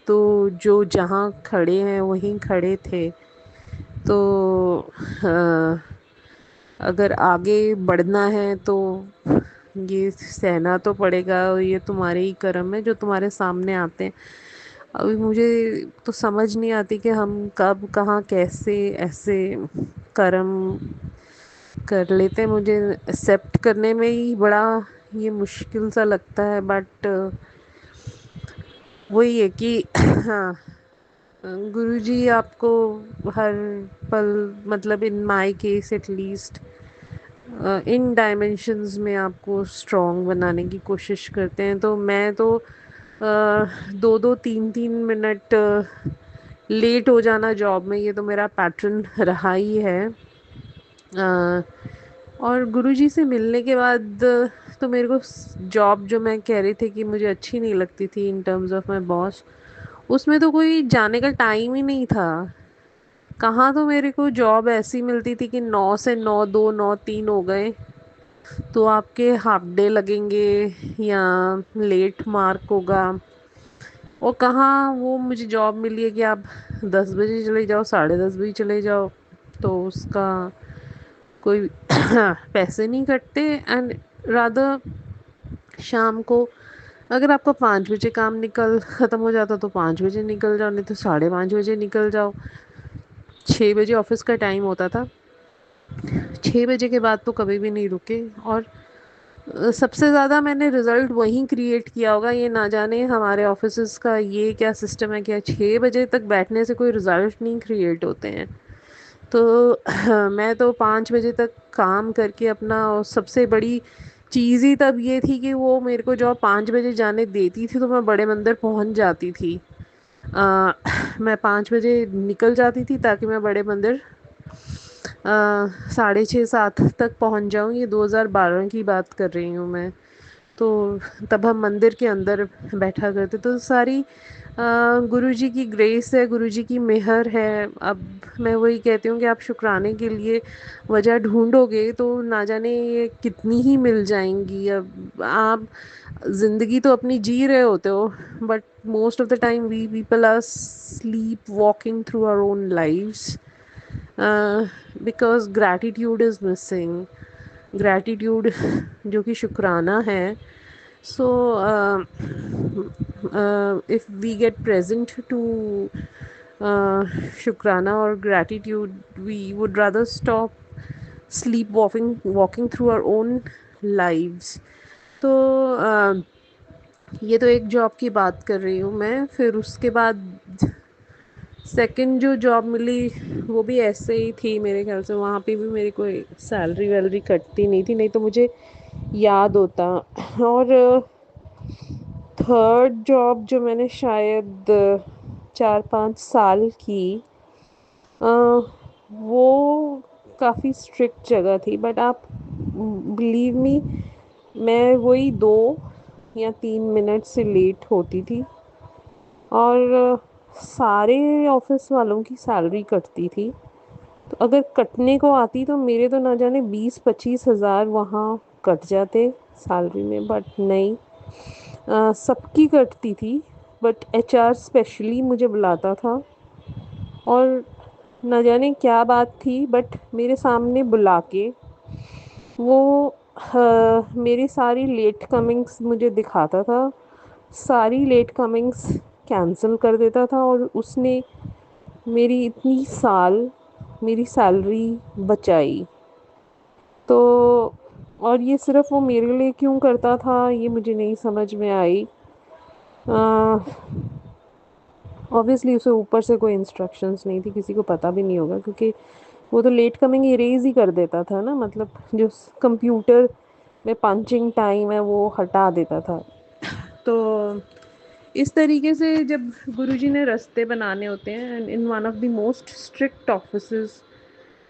तो जो जहाँ खड़े हैं वहीं खड़े थे। तो अगर आगे बढ़ना है तो ये सहना तो पड़ेगा, और ये तुम्हारे ही कर्म है जो तुम्हारे सामने आते हैं। अभी मुझे तो समझ नहीं आती कि हम कब कहाँ कैसे ऐसे कर्म कर लेते हैं। मुझे एक्सेप्ट करने में ही बड़ा ये मुश्किल सा लगता है। बट वही है कि हाँ, गुरुजी आपको हर पल, मतलब in my case at least, in dimensions में आपको स्ट्रॉन्ग बनाने की कोशिश करते हैं। तो मैं तो 2-2 3-3 मिनट लेट हो जाना जॉब में, ये तो मेरा पैटर्न रहा ही है। और गुरुजी से मिलने के बाद तो मेरे को जॉब जो मैं कह रही थी कि मुझे अच्छी नहीं लगती थी in terms of my boss, उसमें तो कोई जाने का टाइम ही नहीं था। कहाँ तो मेरे को जॉब ऐसी मिलती थी कि 9 से 9 2 9 3 हो गए तो आपके हाफ डे लगेंगे या लेट मार्क होगा। और कहाँ वो मुझे जॉब मिली है कि आप 10 बजे चले जाओ, 10:30 बजे चले जाओ, तो उसका कोई पैसे नहीं कटते। एंड रादर शाम को अगर आपका 5 बजे काम निकल ख़त्म हो जाता तो 5 बजे निकल जाओ, नहीं तो 5:30 बजे निकल जाओ। 6 बजे ऑफिस का टाइम होता था, 6 बजे के बाद तो कभी भी नहीं रुके। और सबसे ज़्यादा मैंने रिज़ल्ट वहीं क्रिएट किया होगा, ये ना जाने हमारे ऑफिसेज़ का ये क्या सिस्टम है, क्या 6 बजे तक बैठने से कोई रिज़ल्ट नहीं क्रिएट होते हैं। तो मैं तो 5 बजे तक काम करके अपना, और सबसे बड़ी चीज़ ही तब ये थी कि वो मेरे को जॉब 5 बजे जाने देती थी तो मैं बड़े मंदिर पहुंच जाती थी। मैं 5 बजे निकल जाती थी ताकि मैं बड़े मंदिर 6:30-7 तक पहुंच जाऊं। ये 2012 की बात कर रही हूँ मैं। तो तब हम मंदिर के अंदर बैठा करते, तो सारी गुरुजी की ग्रेस है, गुरुजी की मेहर है। अब मैं वही कहती हूँ कि आप शुक्राने के लिए वजह ढूंढोगे तो ना जाने ये कितनी ही मिल जाएंगी। अब आप ज़िंदगी तो अपनी जी रहे होते हो, but most of the time we people are sleep walking through our own lives, because gratitude is missing. Gratitude जो कि शुक्राना है। So if we get present to शुक्राना or gratitude, we would rather stop walking through our own lives. तो ये तो एक job की बात कर रही हूँ मैं। फिर उसके बाद सेकंड जो जॉब मिली वो भी ऐसे ही थी मेरे ख्याल से, वहाँ पे भी मेरी कोई सैलरी वैलरी कटती नहीं थी, नहीं तो मुझे याद होता। और थर्ड जॉब जो मैंने शायद 4-5 साल की, वो काफ़ी स्ट्रिक्ट जगह थी। बट आप बिलीव मी, मैं वही 2 या 3 मिनट से लेट होती थी और सारे ऑफिस वालों की सैलरी कटती थी। तो अगर कटने को आती तो मेरे तो ना जाने 20-25 हज़ार वहाँ कट जाते सैलरी में, बट नहीं, सबकी कटती थी, बट एचआर स्पेशली मुझे बुलाता था और न जाने क्या बात थी, बट मेरे सामने बुला के वो मेरी सारी लेट कमिंग्स मुझे दिखाता था, सारी लेट कमिंग्स कैंसिल कर देता था और उसने मेरी इतनी साल मेरी सैलरी बचाई। तो और ये सिर्फ़ वो मेरे लिए क्यों करता था ये मुझे नहीं समझ में आई। ऑब्वियसली उसे ऊपर से कोई इंस्ट्रक्शंस नहीं थी, किसी को पता भी नहीं होगा, क्योंकि वो तो लेट कमिंग इरेज़ ही कर देता था ना, मतलब जो कंप्यूटर में पंचिंग टाइम है वो हटा देता था। तो इस तरीके से जब गुरुजी ने रास्ते बनाने होते हैं, and in one of the most strict offices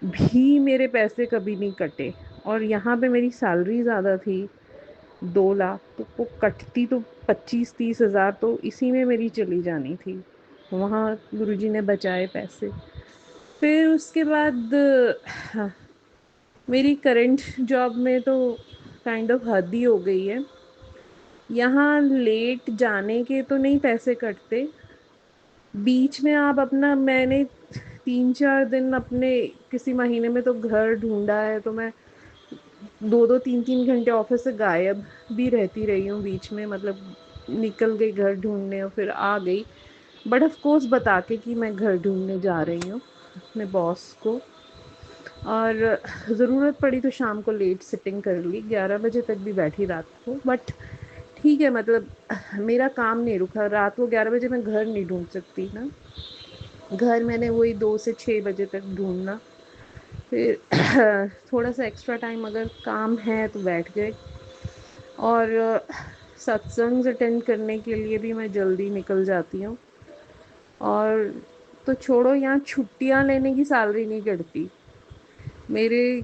भी मेरे पैसे कभी नहीं कटे, और यहाँ पे मेरी सैलरी ज़्यादा थी 2 लाख, तो वो कटती तो 25-30 हज़ार तो इसी में मेरी चली जानी थी। वहाँ गुरुजी ने बचाए पैसे। फिर उसके बाद हाँ, मेरी करंट जॉब में तो काइंड ऑफ हद ही हो गई है। यहाँ लेट जाने के तो नहीं पैसे कटते, बीच में आप अपना, मैंने 3-4 दिन अपने किसी महीने में तो घर ढूँढा है, तो मैं 2-2 3-3 घंटे ऑफिस से गायब भी रहती रही हूँ बीच में, मतलब निकल गई घर ढूँढने और फिर आ गई, बट ऑफ कोर्स बता के कि मैं घर ढूँढने जा रही हूँ अपने बॉस को। और ज़रूरत पड़ी तो शाम को लेट सिटिंग कर ली, 11 बजे तक भी बैठी रात को, बट ठीक है, मतलब मेरा काम नहीं रुका। रात को 11 बजे मैं घर नहीं ढूँढ सकती ना, घर मैंने वही 2 से 6 बजे तक ढूँढना। फिर थोड़ा सा एक्स्ट्रा टाइम अगर काम है तो बैठ गए, और सत्संग अटेंड करने के लिए भी मैं जल्दी निकल जाती हूँ। और तो छोड़ो, यहाँ छुट्टियाँ लेने की सैलरी नहीं कटती मेरे।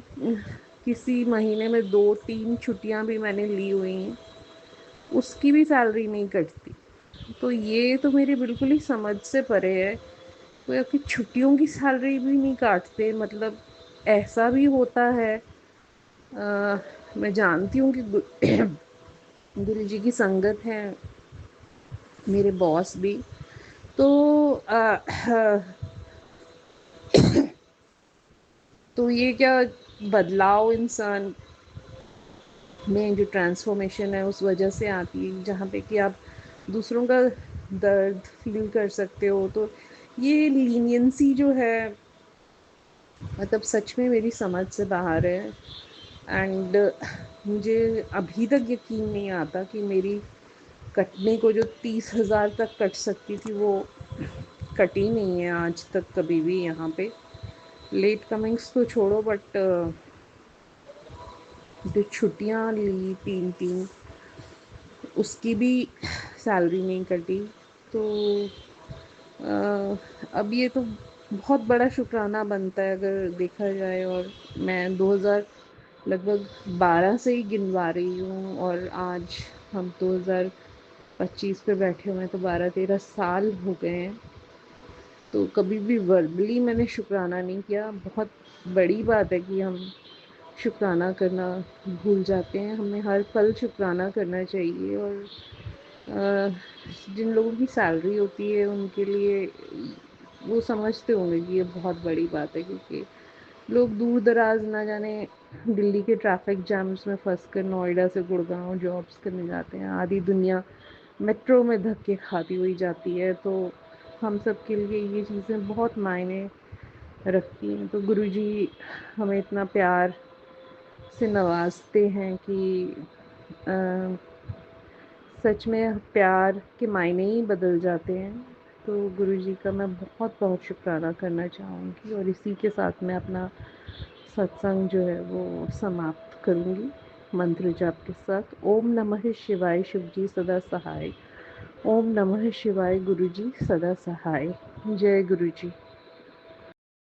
किसी महीने में 2-3 छुट्टियाँ भी मैंने ली हुई हैं, उसकी भी सैलरी नहीं कटती। तो ये तो मेरी बिल्कुल ही समझ से परे है, कोई आपकी छुट्टियों की सैलरी भी नहीं काटते, मतलब ऐसा भी होता है। मैं जानती हूँ कि गुरु जी की संगत है, मेरे बॉस भी, तो तो ये क्या बदलाव इंसान में जो ट्रांसफॉर्मेशन है उस वजह से आती है, जहाँ पे कि आप दूसरों का दर्द फील कर सकते हो। तो ये लीनियंसी जो है, मतलब सच में मेरी समझ से बाहर है। एंड मुझे अभी तक यकीन नहीं आता कि मेरी कटने को जो 30,000 तक कट सकती थी वो कटी नहीं है आज तक कभी भी यहाँ पे। लेट कमिंग्स तो छोड़ो, बट जो छुट्टियाँ ली 3-3 उसकी भी सैलरी नहीं कटी। तो अब ये तो बहुत बड़ा शुक्राना बनता है अगर देखा जाए। और मैं 2012 से ही गिनवा रही हूँ, और आज हम 2025 पे बैठे हुए हैं, तो 12-13 साल हो गए हैं। तो कभी भी वर्बली मैंने शुक्राना नहीं किया। बहुत बड़ी बात है कि हम शुक्राना करना भूल जाते हैं, हमें हर पल शुक्राना करना चाहिए। और जिन लोगों की सैलरी होती है उनके लिए वो समझते होंगे कि ये बहुत बड़ी बात है, क्योंकि लोग दूर दराज ना जाने दिल्ली के ट्रैफिक जैम्स में फंस कर नोएडा से गुड़गांव जॉब्स करने जाते हैं, आधी दुनिया मेट्रो में धक्के खाती हुई जाती है। तो हम सब के लिए ये चीज़ें बहुत मायने रखती हैं। तो गुरुजी हमें इतना प्यार से नवाजते हैं कि सच में प्यार के मायने ही बदल जाते हैं। तो गुरुजी का मैं बहुत बहुत शुक्राना करना चाहूँगी, और इसी के साथ मैं अपना सत्संग जो है वो समाप्त करूँगी मंत्र जाप के साथ। ओम नमः शिवाय, शिवजी सदा सहाय। ओम नमः शिवाय, गुरुजी सदा सहाय। जय गुरुजी।